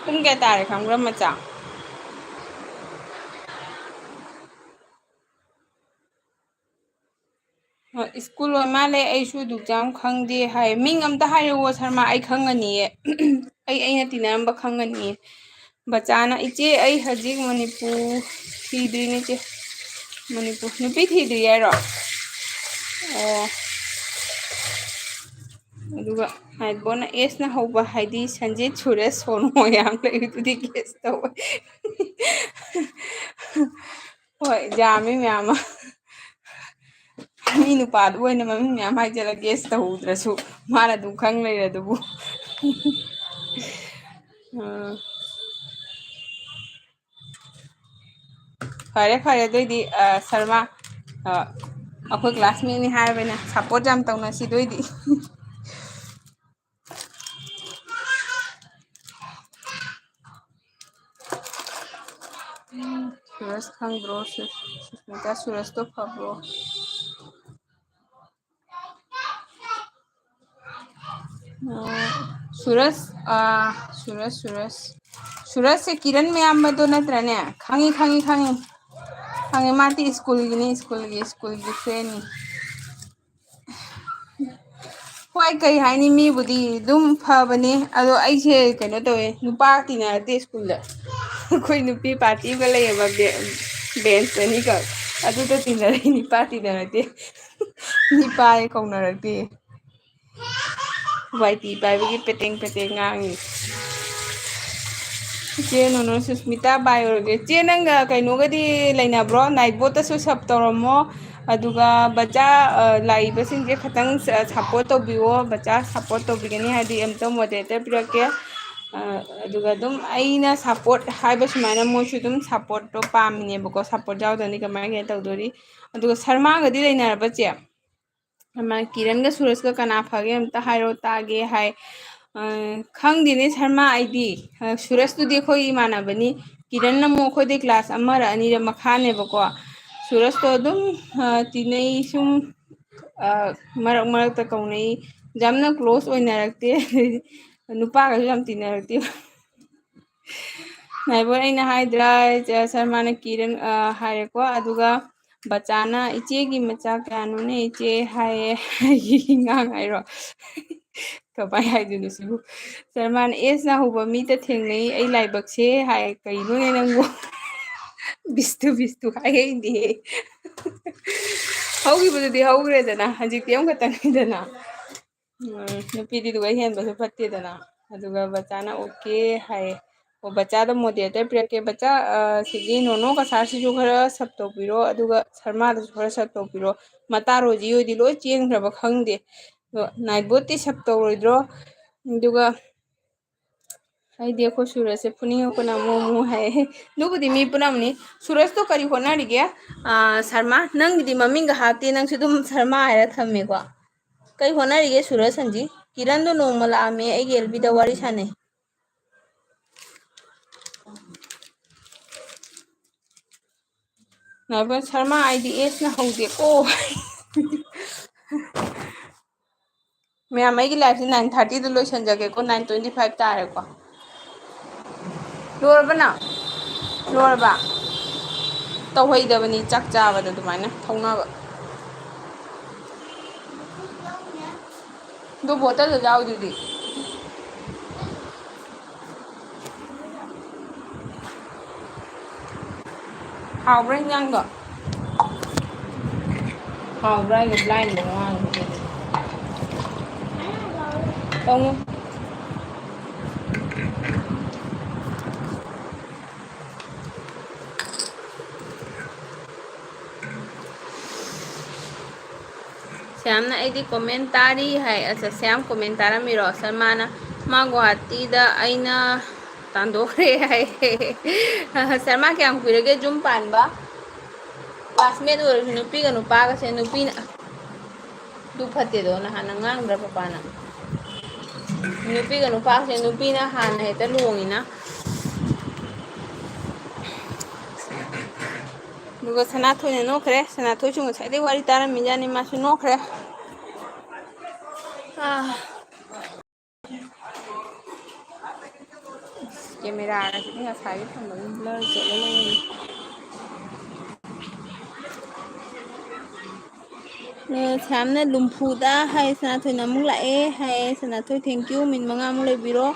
Speaker 1: ꯄꯨꯡ ꯀꯌꯥ ꯇꯥꯔꯦ ꯈꯪꯕ꯭ꯔꯥ ꯃꯆꯥ ꯁ꯭ꯀꯨꯜ ꯑꯣꯏ ꯃꯥꯜꯂꯦ ꯑꯩꯁꯨ ꯑꯗꯨꯛꯌꯥꯝ ꯈꯪꯗꯦ ꯍꯥꯏ ꯃꯤꯡ ꯑꯝꯇ ꯍꯥꯏꯔꯛꯑꯣ ꯁꯔꯃ ꯑꯩ ꯈꯪꯒꯅꯤꯌꯦ ꯑꯩꯅ ꯇꯤꯟꯅꯔꯝꯕ ꯈꯪꯒꯅꯤꯌꯦ ꯕꯆꯥꯅ ꯏꯆꯦ ꯑꯩ ꯍꯧꯖꯤꯛ ꯃꯅꯤꯄꯨꯔ ꯊꯤꯗꯣꯏꯅꯦ ꯏꯆꯦ ꯃꯅꯤꯄꯨꯔ ꯅꯨꯄꯤ ꯊꯤꯗ꯭ꯔꯤ ꯍꯥꯏꯔꯣ ꯑꯣ ꯑꯗꯨꯒ ꯅꯥꯏꯠꯕꯣꯟꯅ ꯑꯦꯁꯅ ꯍꯧꯕ ꯍꯥꯏꯗꯤ ꯁꯟꯖꯤꯠ ꯁꯨꯔꯦꯁ ꯁꯣꯅꯨ ꯌꯥꯝ ꯂꯩ ꯑꯗꯨꯗꯤ ꯒꯦꯁ ꯇꯧꯋꯦ ꯍꯣꯏ ꯌꯥꯝꯃꯤ ꯃꯌꯥꯝ ꯑꯃ ꯃꯤ ꯅꯨꯄꯥꯗꯨ ꯑꯣꯏꯅ ꯃꯃꯤꯡ ꯃꯌꯥꯝ ꯍꯥꯏꯖꯜꯂꯒ ꯒꯦꯁ ꯇꯧꯍꯧꯗ꯭ꯔꯁꯨ ꯃꯥꯅ ꯑꯗꯨꯝ ꯈꯪ ꯂꯩꯔꯦ ꯑꯗꯨꯕꯨ ꯐꯔꯦ ꯐꯔꯦ ꯑꯗꯨꯑꯣꯏꯗꯤ ꯁꯔꯃ ꯑꯩꯈꯣꯏ ꯀ꯭ꯂꯥꯁꯃꯦꯠꯅꯤ ꯍꯥꯏꯔꯕꯅꯤꯅ ꯁꯞꯄꯣꯔꯠ ꯌꯥꯝ ꯇꯧꯅꯁꯤ ꯑꯗꯨꯑꯣꯏꯗꯤ ꯁꯨꯔꯁ ꯈꯪꯗ꯭ꯔꯣ ꯁꯨꯁꯃꯤꯇꯥ ꯁꯨꯔꯁꯇꯣ ꯐꯕ꯭ꯔꯣ ꯁꯨꯔꯁꯁꯦ ꯀꯤꯔꯟ ꯃꯌꯥꯝꯕꯗꯣ ꯅꯠꯇ꯭ꯔꯅꯦ ꯈꯪꯉꯤ ꯈꯪꯉꯦ ꯃꯥꯗꯤ ꯁ꯭ꯀꯨꯜꯒꯤ ꯐ꯭ꯔꯦꯟꯅꯤ ꯍꯣꯏ ꯀꯩ ꯍꯥꯏꯅꯤ ꯃꯤꯕꯨꯗꯤ ꯑꯗꯨꯝ ꯐꯕꯅꯦ ꯑꯗꯣ ꯑꯩꯁꯦ ꯀꯩꯅꯣ ꯇꯧꯋꯦ ꯅꯨꯄꯥ ꯇꯤꯟꯅꯔꯛꯇꯦ ꯁ꯭ꯀꯨꯜꯗ ꯑꯩꯈꯣꯏ ꯅꯨꯄꯤ ꯄꯥꯔꯇꯤ ꯑꯃꯒ ꯂꯩꯌꯦꯕ ꯕꯦꯟꯁ ꯑꯅꯤꯈꯛ ꯑꯗꯨꯗ ꯇꯤꯟꯅꯔꯛꯏ ꯅꯨꯄꯥ ꯇꯤꯟꯅꯔꯛꯇꯦ ꯅꯤꯄꯥꯌꯦ ꯀꯧꯅꯔꯛꯇꯦ ꯋꯥꯏ ꯇꯤ ꯄꯥꯏꯕꯒꯤ ꯄꯦꯇꯦꯡ ꯉꯥꯡꯉꯤ ꯆꯦ ꯅꯣꯅꯣ ꯁꯨꯁꯃꯤꯇꯥ ꯕꯥꯏ ꯑꯣꯏꯔꯒꯦ ꯆꯦ ꯅꯪꯒ ꯀꯩꯅꯣꯒꯗꯤ ꯂꯩꯅꯕ꯭ꯔꯣ ꯅꯥꯏꯠ ꯕꯣꯠꯇꯁꯨ ꯁꯞ ꯇꯧꯔꯝꯃꯣ ꯑꯗꯨꯒ ꯕꯆꯥ ꯂꯥꯛꯏꯕꯁꯤꯡꯁꯦ ꯈꯤꯇꯪ ꯁꯞꯄꯣꯔꯠ ꯇꯧꯕꯤꯌꯣ ꯕꯆꯥ ꯁꯞꯄꯣꯔꯠ ꯇꯧꯕꯤꯒꯅꯤ ꯍꯥꯏꯗꯤ ꯑꯝꯇ ꯃꯣꯗꯦꯔꯦꯇꯔ ꯄꯤꯔꯛꯀꯦ ꯑꯗꯨꯒ ꯑꯗꯨꯝ ꯑꯩꯅ ꯁꯞꯄꯣꯔꯠ ꯍꯥꯏꯕ ꯁꯨꯃꯥꯏꯅ ꯃꯣꯏꯁꯨ ꯑꯗꯨꯝ ꯁꯞꯄꯣꯔꯠꯇꯣ ꯄꯥꯝꯃꯤꯅꯦꯕꯀꯣ ꯁꯞꯄꯣꯔꯠ ꯌꯥꯎꯗ꯭ꯔꯗꯤ ꯀꯃꯥꯏꯅ ꯀꯩꯅꯣ ꯇꯧꯗꯣꯔꯤ ꯑꯗꯨꯒ ꯁꯔꯃꯥꯒꯗꯤ ꯂꯩꯅꯔꯕ ꯆꯦ ꯀꯤꯔꯟꯒ ꯁꯨꯔꯁꯀ ꯀꯅꯥ ꯐꯒꯦ ꯑꯝꯇ ꯍꯥꯏꯔꯣ ꯇꯥꯒꯦ ꯍꯥꯏ ꯈꯪꯗꯦꯅꯦ ꯁꯔꯃ ꯑꯩꯗꯤ ꯁꯨꯔꯁꯇꯨꯗꯤ ꯑꯩꯈꯣꯏ ꯏꯃꯥꯟꯅꯕꯅꯤ ꯀꯤꯔꯟꯅ ꯑꯃꯨꯛ ꯑꯩꯈꯣꯏꯗꯩ ꯀ꯭ꯂꯥꯁ ꯑꯃꯔ ꯑꯅꯤꯔ ꯃꯈꯥꯅꯦꯕꯀꯣ ꯁꯨꯔꯁꯇꯣ ꯑꯗꯨꯝ ꯇꯤꯟꯅꯩ ꯁꯨꯝ ꯃꯔꯛꯇ ꯀꯧꯅꯩ ꯌꯥꯝꯅ ꯀ꯭ꯂꯣꯁ ꯑꯣꯏꯅꯔꯛꯇꯦ ꯅꯨꯄꯥꯒꯁꯨ ꯌꯥꯝ ꯇꯤꯟꯅꯔꯛꯇꯦꯕ ꯅꯥꯏꯕꯣꯟ ꯑꯩꯅ ꯍꯥꯏꯗ꯭ꯔꯥ ꯁꯔꯃꯥꯅ ꯀꯤꯔꯟ ꯍꯥꯏꯔꯦꯀꯣ ꯑꯗꯨꯒ ꯕꯆꯥꯅ ꯏꯆꯦꯒꯤ ꯃꯆꯥ ꯀꯌꯥꯅꯣꯅꯦ ꯏꯆꯦ ꯍꯥꯏꯌꯦ ꯑꯩꯒꯤ ꯉꯥꯡ ꯍꯥꯏꯔꯣ ꯀꯃꯥꯏ ꯍꯥꯏꯗꯣꯏꯅꯣ ꯁꯤꯕꯨ ꯁꯔꯃꯥꯅ ꯑꯦꯁꯅ ꯍꯧꯕ ꯃꯤꯇ ꯊꯦꯡꯅꯩ ꯑꯩ ꯂꯥꯏꯕꯛꯁꯦ ꯍꯥꯏ ꯀꯩꯅꯣꯅꯦ ꯅꯪꯕꯨ ꯕꯤꯁꯇꯨ ꯍꯥꯏꯍꯩꯗꯦꯍꯦ ꯍꯧꯈꯤꯕꯗꯨꯗꯤ ꯍꯧꯈ꯭ꯔꯦꯗꯅ ꯍꯧꯖꯤꯛꯇꯤ ꯑꯃꯈꯛꯇꯪꯅꯤꯗꯅ ꯅꯨꯄꯤꯗꯤꯗꯨꯒ ꯍꯦꯟꯕꯁꯨ ꯐꯠꯇꯦꯗꯅ ꯑꯗꯨꯒ ꯕꯆꯥꯅ ꯑꯣꯀꯦ ꯍꯥꯏꯌꯦ ꯑꯣ ꯕꯆꯥꯗ ꯃꯣꯗꯦꯇꯔ ꯄꯤꯔꯛꯀꯦ ꯕꯆꯥ ꯁꯤꯒꯤ ꯅꯣꯅꯣ ꯀꯁꯥꯔꯁꯤꯁꯨ ꯈꯔ ꯁꯞ ꯇꯧꯕꯤꯔꯣ ꯑꯗꯨꯒ ꯁꯔꯃꯥꯗꯁꯨ ꯈꯔ ꯁꯞ ꯇꯧꯕꯤꯔꯣ ꯃꯇꯥ ꯔꯣꯖꯤ ꯍꯣꯏꯗꯤ ꯂꯣꯏ ꯆꯦꯟꯈ꯭ꯔꯕ ꯈꯪꯗꯦ ꯑꯗꯣ ꯅꯥꯏꯠꯕꯣꯠꯇꯤ ꯁꯞ ꯇꯧꯔꯣꯏꯗ꯭ꯔꯣ ꯑꯗꯨꯒ ꯑꯩꯗꯤ ꯑꯩꯈꯣꯏ ꯁꯨꯔꯖꯁꯦ ꯐꯨꯅꯤꯡꯉꯛꯄꯅ ꯑꯃꯨꯛ ꯑꯃꯨꯛ ꯍꯥꯏꯌꯦ ꯑꯗꯨꯕꯨꯗꯤ ꯃꯤ ꯄꯨꯅꯝꯅꯤ ꯁꯨꯔꯖꯇꯣ ꯀꯔꯤ ꯍꯣꯠꯅꯔꯤꯒꯦ ꯁꯔꯃ ꯅꯪꯒꯤꯗꯤ ꯃꯃꯤꯡꯒ ꯍꯥꯞꯇꯦ ꯅꯪꯁꯨ ꯑꯗꯨꯝ ꯁꯔꯃ ꯍꯥꯏꯔ ꯊꯝꯃꯦꯀꯣ कई होनारिगे सूरज संजी किरण दो नोमल आमे एलबीदा वारी साने नाबन शर्मा आईडी एस ना होदे को मैं मई की लाइफ 9:30 द लोशन जगे को 9:25 तारे को लोरबना लोरबा तौहैदबनी चक चाबद दुमाइना थौनाबा दो बोतल जाओ दीदी हाउब्रा हिंजांगो हाउब्रा ये ब्लाइंड वांग तंगो श्याम ना ऐडी कमेंट तारी है अच्छा श्याम कमेंट तारा मिरो शर्मा ना मा गुवाहाटी दा आइना तांदोरे है शर्मा क्या कुइरगे जुम पानबा क्लासमेट और नुपी का नुपा का से नुपी ना दु फते दो ना हाना ngang dra papa na नुपी का नुपा से नुपी ना हाना है त लुंगी ना दुगा सना थोने नोखरे सना थो चुंग साइदे वारी तारा मिजानी मासु नोखरे कैमरा आ रहा है साइड में ब्लर चले श्यामने लुम्फुदा है सनाथोई नमुक लाए है सनाथोई थैंक यू मिन मंगा मुले बिरो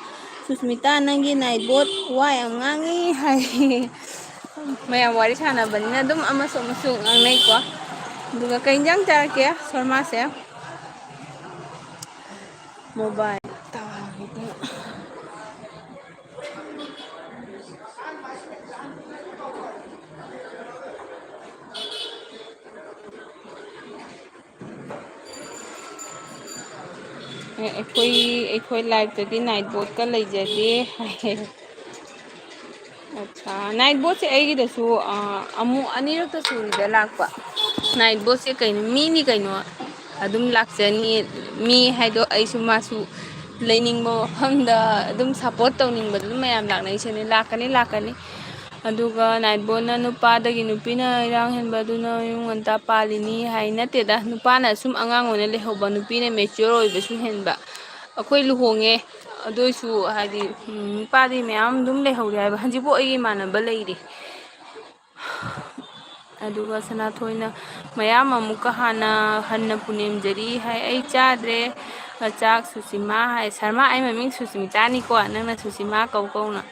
Speaker 1: सुस्मिता नंगी नाइट बोट वाय अंगांगी है मैं वारी साना बनिना दुम अमसो मसु अंगनै को दुगा कइंजांग चारके शर्मा से मोबाइल अखोई लाइफ तदी नाइट बोट का लेजदे है अच्छा नाइट बोट से अगीदसु अमु अनिरक्त सुरीदा लाकपा नाइट बोट से कई मीनी कइनो अदुम लाक्चनी मी हाइदो अइसु मासु लेनिंगबो मफमदा अदुम सपोर्ट तौनिंगबदु मयाम लाकनैसने लाकनी लाकनी अदुगा नाइट बोट ना नुपादगी नुपीना इरांग हेनबदुना युंगंता पालिनी हाइ नतेदा नुपाना सुम अंगांग ओने लेहौबा नुपीना मैच्योर ओइबसु हेनबा अखोई लुहोंगे अदुइसु हादि नुपादी मयाम दुम लेहौरे हाइबा हंजिबो अइगी मानबा लेइरि अदुगा सनाथोइना मयाम अमुका हाना हन्ना पुनेमजरी हाइ अइ चाद्रे चाक सुसीमा हाइ शर्मा अइ ममिंग सुस्मितानी को नंगना सुसीमा कौकौना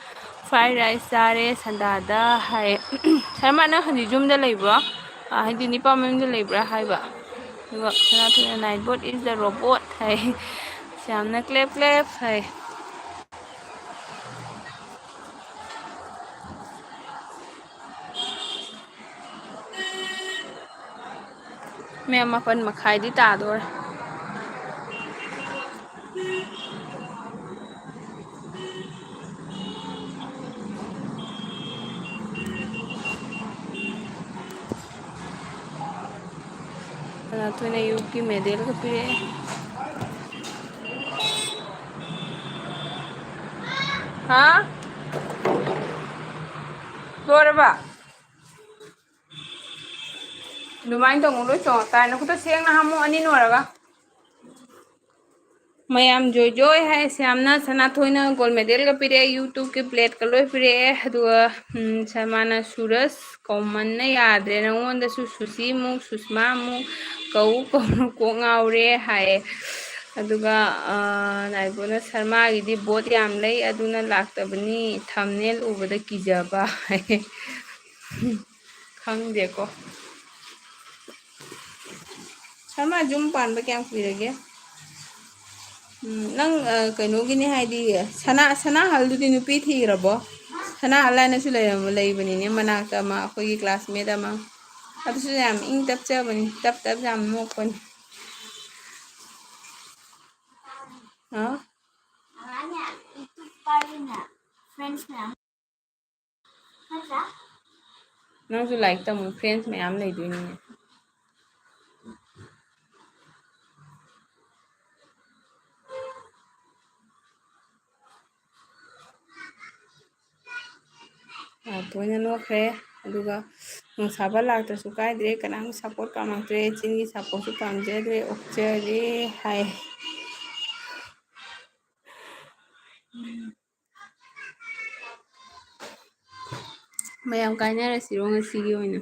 Speaker 1: फ्राइड राइस चारे संदादा हाइ शर्मा ना हंजि जुमदा लेब्रो हाइदि निपा ममिंग लेब्रा हाइबा दुगा सनाथोइना night bot is the robot हाइ श्यामना क्लेप क्लेप हाइ मैं मापन मखाइदी तादोर सनाथोइना यूकी मेडल का पिरे हाँ लोरबा दुमाइन तो मुलो चो ताइ नखुतो सेंग ना हमु अनि नोरगा मयाम जोय जोय है श्यामना सनाथोइना गोल्ड मेडल का पिरे यूट्यूब के प्लेट का लोय पिरे अदुगा शर्माना सूरज कॉमन ना याद्रे नंगोंदसु सुसी मु सुषमा मु कौ को ngawre हाय अदुगा नाइबोना शर्मा गिदी बोट याम लई अदुना लाक्तबनी थंबनेल उबदा किजबा हाय खंगदेको शर्मा जुम पानबा क्या कुइरगे ꯅꯪ ꯀꯩꯅꯣꯒꯤꯅꯤ ꯍꯥꯏꯗꯤ ꯁꯅꯥꯍꯜꯗꯨꯗꯤ ꯅꯨꯄꯤ ꯊꯤꯔꯕꯣ? ꯁꯅꯥꯍꯜ ꯍꯥꯏꯅꯁꯨ ꯂꯩꯕꯅꯤꯅꯦ ꯃꯅꯥꯛꯇ ꯑꯃ ꯑꯩꯈꯣꯏꯒꯤ ꯀ꯭ꯂꯥꯁꯃꯦꯠ ꯑꯃ ꯑꯗꯨꯁꯨ ꯌꯥꯝ ꯏꯪ ꯇꯞꯆꯕꯅꯤ ꯇꯞ ꯌꯥꯝ ꯅꯣꯛꯄꯅꯤ ꯍꯥ ꯅꯪꯁꯨ ꯂꯥꯏꯔꯤꯛ ꯇꯝꯃꯨ ꯐ꯭ꯔꯦꯟꯁ ꯃꯌꯥꯝ ꯂꯩꯗꯣꯏꯅꯤꯅꯦ ꯊꯣꯏꯅ ꯅꯣꯛꯈ꯭ꯔꯦ ꯑꯗꯨꯒ ꯅꯨꯡꯁꯥꯕ ꯂꯥꯛꯇ꯭ꯔꯁꯨ ꯀꯥꯏꯗ꯭ꯔꯦ ꯀꯅꯥꯝꯒꯤ ꯁꯞꯄꯣꯔꯠ ꯄꯥꯝꯂꯛꯇ꯭ꯔꯦ ꯆꯤꯟꯒꯤ ꯁꯞꯄꯣꯔꯠꯁꯨ ꯄꯥꯝꯖꯗ꯭ꯔꯦ ꯑꯣꯛꯆꯔꯦ ꯍꯥꯏ ꯃꯌꯥꯝ ꯀꯥꯏꯅꯔꯁꯤꯔꯣ ꯉꯁꯤꯒꯤ ꯑꯣꯏꯅ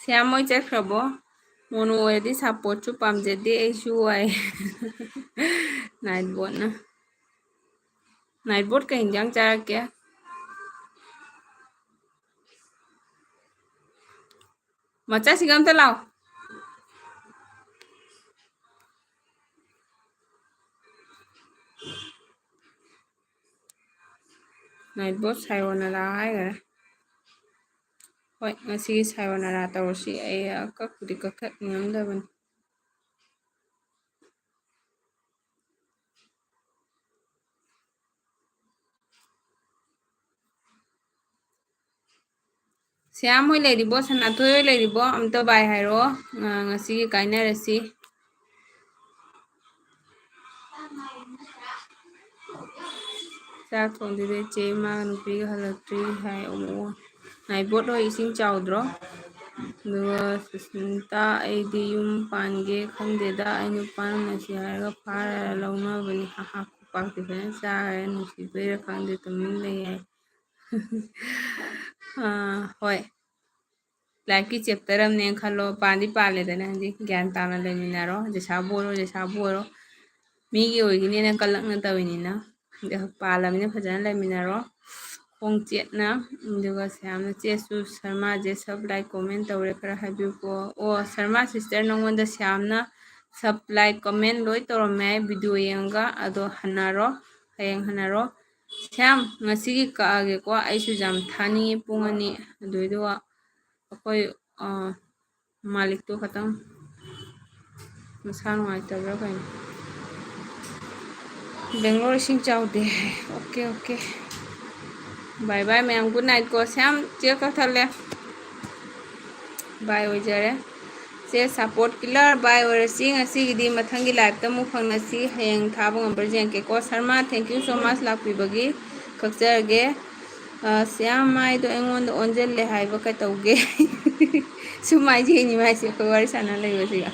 Speaker 1: ꯁ꯭ꯌꯥꯝ ꯃꯣꯏ ꯆꯠꯈ꯭ꯔꯕꯣ ꯃꯣꯅꯣ ꯑꯣꯏꯔꯗꯤ ꯁꯞꯄꯣꯔꯠꯁꯨ ꯄꯥꯝꯖꯗꯦ ꯑꯩꯁꯨ ꯋꯥꯏ ꯅꯥꯏꯠ ꯕꯣꯠ ꯀꯩ ꯏꯟꯖꯥꯡ ꯆꯥꯔꯛꯀꯦ ꯃꯆꯥꯁꯤꯡ ꯑꯝꯇ ꯂꯥꯎ ꯅꯥꯏꯠ ꯕꯣꯠ ꯁꯥꯏꯌꯣꯅꯔꯥ ꯍꯥꯏꯈꯔꯦ ꯍꯣꯏ ꯉꯁꯤꯒꯤ ꯁꯥꯏꯌꯣꯅꯔꯥ ꯇꯧꯔꯁꯤ ꯑꯩ ꯀꯛꯄꯨꯗꯤ ꯀꯛꯊꯠꯅꯤꯡꯉꯝꯗꯕꯅꯤ ꯁ꯭ꯌꯥꯝ ꯍꯣꯏ ꯂꯩꯔꯤꯕꯣ ꯁꯅꯥꯊꯣꯏ ꯍꯣꯏ ꯂꯩꯔꯤꯕꯣ ꯑꯝꯇ ꯕꯥꯏ ꯍꯥꯏꯔꯛꯑꯣ ꯉꯁꯤꯒꯤ ꯀꯥꯏꯅꯔꯁꯤ ꯆꯥꯛ ꯊꯣꯡꯗ꯭ꯔꯤꯗ ꯏꯆꯦ ꯏꯃꯥꯒ ꯅꯨꯄꯤꯒ ꯍꯜꯂꯛꯇ꯭ꯔꯤ ꯍꯥꯏ ꯑꯃꯨꯛ ꯅꯥꯏꯕꯣꯠ ꯍꯣꯏ ꯏꯁꯤꯡ ꯆꯥꯎꯗ꯭ꯔꯣ ꯑꯗꯨꯒ ꯁꯨꯁꯃꯤꯇꯥ ꯑꯩꯗꯤ ꯌꯨꯝ ꯄꯥꯟꯒꯦ ꯈꯪꯗꯦꯗ ꯑꯩ ꯅꯨꯄꯥꯅ ꯅꯨꯡꯁꯤ ꯍꯥꯏꯔꯒ ꯐꯥꯔ ꯂꯧꯅꯕꯅꯤ ꯍꯥꯍꯥ ꯈꯨꯄꯥꯛꯇꯤ ꯐꯖꯅ ꯆꯥꯈ꯭ꯔꯦ ꯅꯨꯡꯁꯤꯕꯩꯔꯥ ꯈꯪꯗꯦ ꯇꯨꯃꯤꯟ ꯂꯩ ꯍꯥꯏ ꯍꯣꯏ ꯂꯥꯏꯔꯤꯛꯀꯤ ꯆꯦꯞꯇꯔ ꯑꯃꯅꯦꯅ ꯈꯜꯂꯣ ꯄꯥꯟꯗꯤ ꯄꯥꯜꯂꯦꯗꯅ ꯍꯧꯖꯤꯛ ꯒ꯭ꯌꯥꯟ ꯇꯥꯅ ꯂꯩꯃꯤꯟꯅꯔꯣ ꯖꯦꯁꯥꯕꯨ ꯑꯣꯏꯔꯣ ꯖꯦꯁꯥꯕꯨ ꯑꯣꯏꯔꯣ ꯃꯤꯒꯤ ꯑꯣꯏꯒꯤꯅꯦꯅ ꯀꯜꯂꯛꯅ ꯇꯧꯔꯤꯅꯤꯅ ꯄꯥꯜꯂꯃꯤꯅ ꯐꯖꯅ ꯂꯩꯃꯤꯟꯅꯔꯣ ꯈꯣꯡꯆꯦꯠꯅ ꯑꯗꯨꯒ ꯁ꯭ꯌꯥꯝꯅ ꯆꯦꯁꯨ ꯁꯔꯃꯥꯁꯦ ꯁꯕ ꯂꯥꯏꯛ ꯀꯣꯃꯦꯟ ꯇꯧꯔꯦ ꯈꯔ ꯍꯥꯏꯕꯤꯌꯨꯀꯣ ꯑꯣ ꯁꯔꯃꯥ ꯁꯤꯁꯇꯔ ꯅꯉꯣꯟꯗ ꯁ꯭ꯌꯥꯝꯅ ꯁꯕ ꯂꯥꯏꯛ ꯀꯣꯃꯦꯟ ꯂꯣꯏ ꯇꯧꯔꯝꯃꯦ ꯚꯤꯗꯤꯑꯣ ꯌꯦꯡꯉꯒ ꯑꯗꯣ ꯍꯟꯅꯔꯣ ꯍꯌꯦꯡ ꯍꯟꯅꯔꯣ ꯁ꯭ꯌꯥꯝ ꯉꯁꯤꯒꯤ ꯀꯛꯑꯒꯦꯀꯣ ꯑꯩꯁꯨ ꯌꯥꯝ ꯊꯥꯅꯤꯡꯉꯤ ꯄꯨꯡ 2 ꯑꯗꯨꯏꯗꯨꯒ ꯑꯩꯈꯣꯏ ꯃꯥꯂꯤꯛꯇꯣ ꯈꯇꯪ ꯃꯁꯥ ꯅꯨꯡꯉꯥꯏꯇꯕ꯭ꯔꯥ ꯀꯩꯅꯣ ꯕꯦꯡꯒ꯭ꯂꯣꯔ ꯏꯁꯤꯡ ꯆꯥꯎꯗꯦ ꯑꯣꯀꯦ ꯑꯣꯀꯦ ꯕꯥꯏ ꯕꯥꯏ ꯃꯌꯥꯝ ꯒꯨꯗ ꯅꯥꯏꯠ ꯀꯣ ꯁ꯭ꯌꯥꯝ ꯆꯦ ꯀꯛꯊꯠꯂꯦ ꯕꯥꯏ ꯑꯣꯏꯖꯔꯦ ꯆꯦ ꯁꯞꯄꯣꯔꯠ ꯀꯤꯂꯔ ꯕꯥꯏ ꯑꯣꯏꯔꯁꯤ ꯉꯁꯤꯒꯤꯗꯤ ꯃꯊꯪꯒꯤ ꯂꯥꯏꯐꯇ ꯑꯃꯨꯛ ꯐꯪꯅꯁꯤ ꯍꯌꯦꯡ ꯊꯥꯕ ꯉꯝꯕ꯭ꯔꯥ ꯌꯦꯡꯉꯛꯀꯦꯀꯣ ꯁꯔꯃꯥ ꯊꯦꯡꯀ꯭ꯌꯨ ꯁꯣ ꯃꯆ ꯂꯥꯛꯄꯤꯕꯒꯤ ꯀꯛꯆꯔꯒꯦ ꯁ꯭ꯌꯥꯝ ꯃꯥꯏꯗꯣ ꯑꯩꯉꯣꯟꯗ ꯑꯣꯟꯁꯤꯜꯂꯦ ꯍꯥꯏꯕ ꯀꯩꯇꯧꯒꯦ ꯁꯨꯝ ꯍꯥꯏꯖꯩꯅꯤ ꯃꯥꯏꯁꯦ ꯑꯩꯈꯣꯏ ꯋꯥꯔꯤ ꯁꯥꯟꯅ ꯂꯩꯕꯁꯤꯒ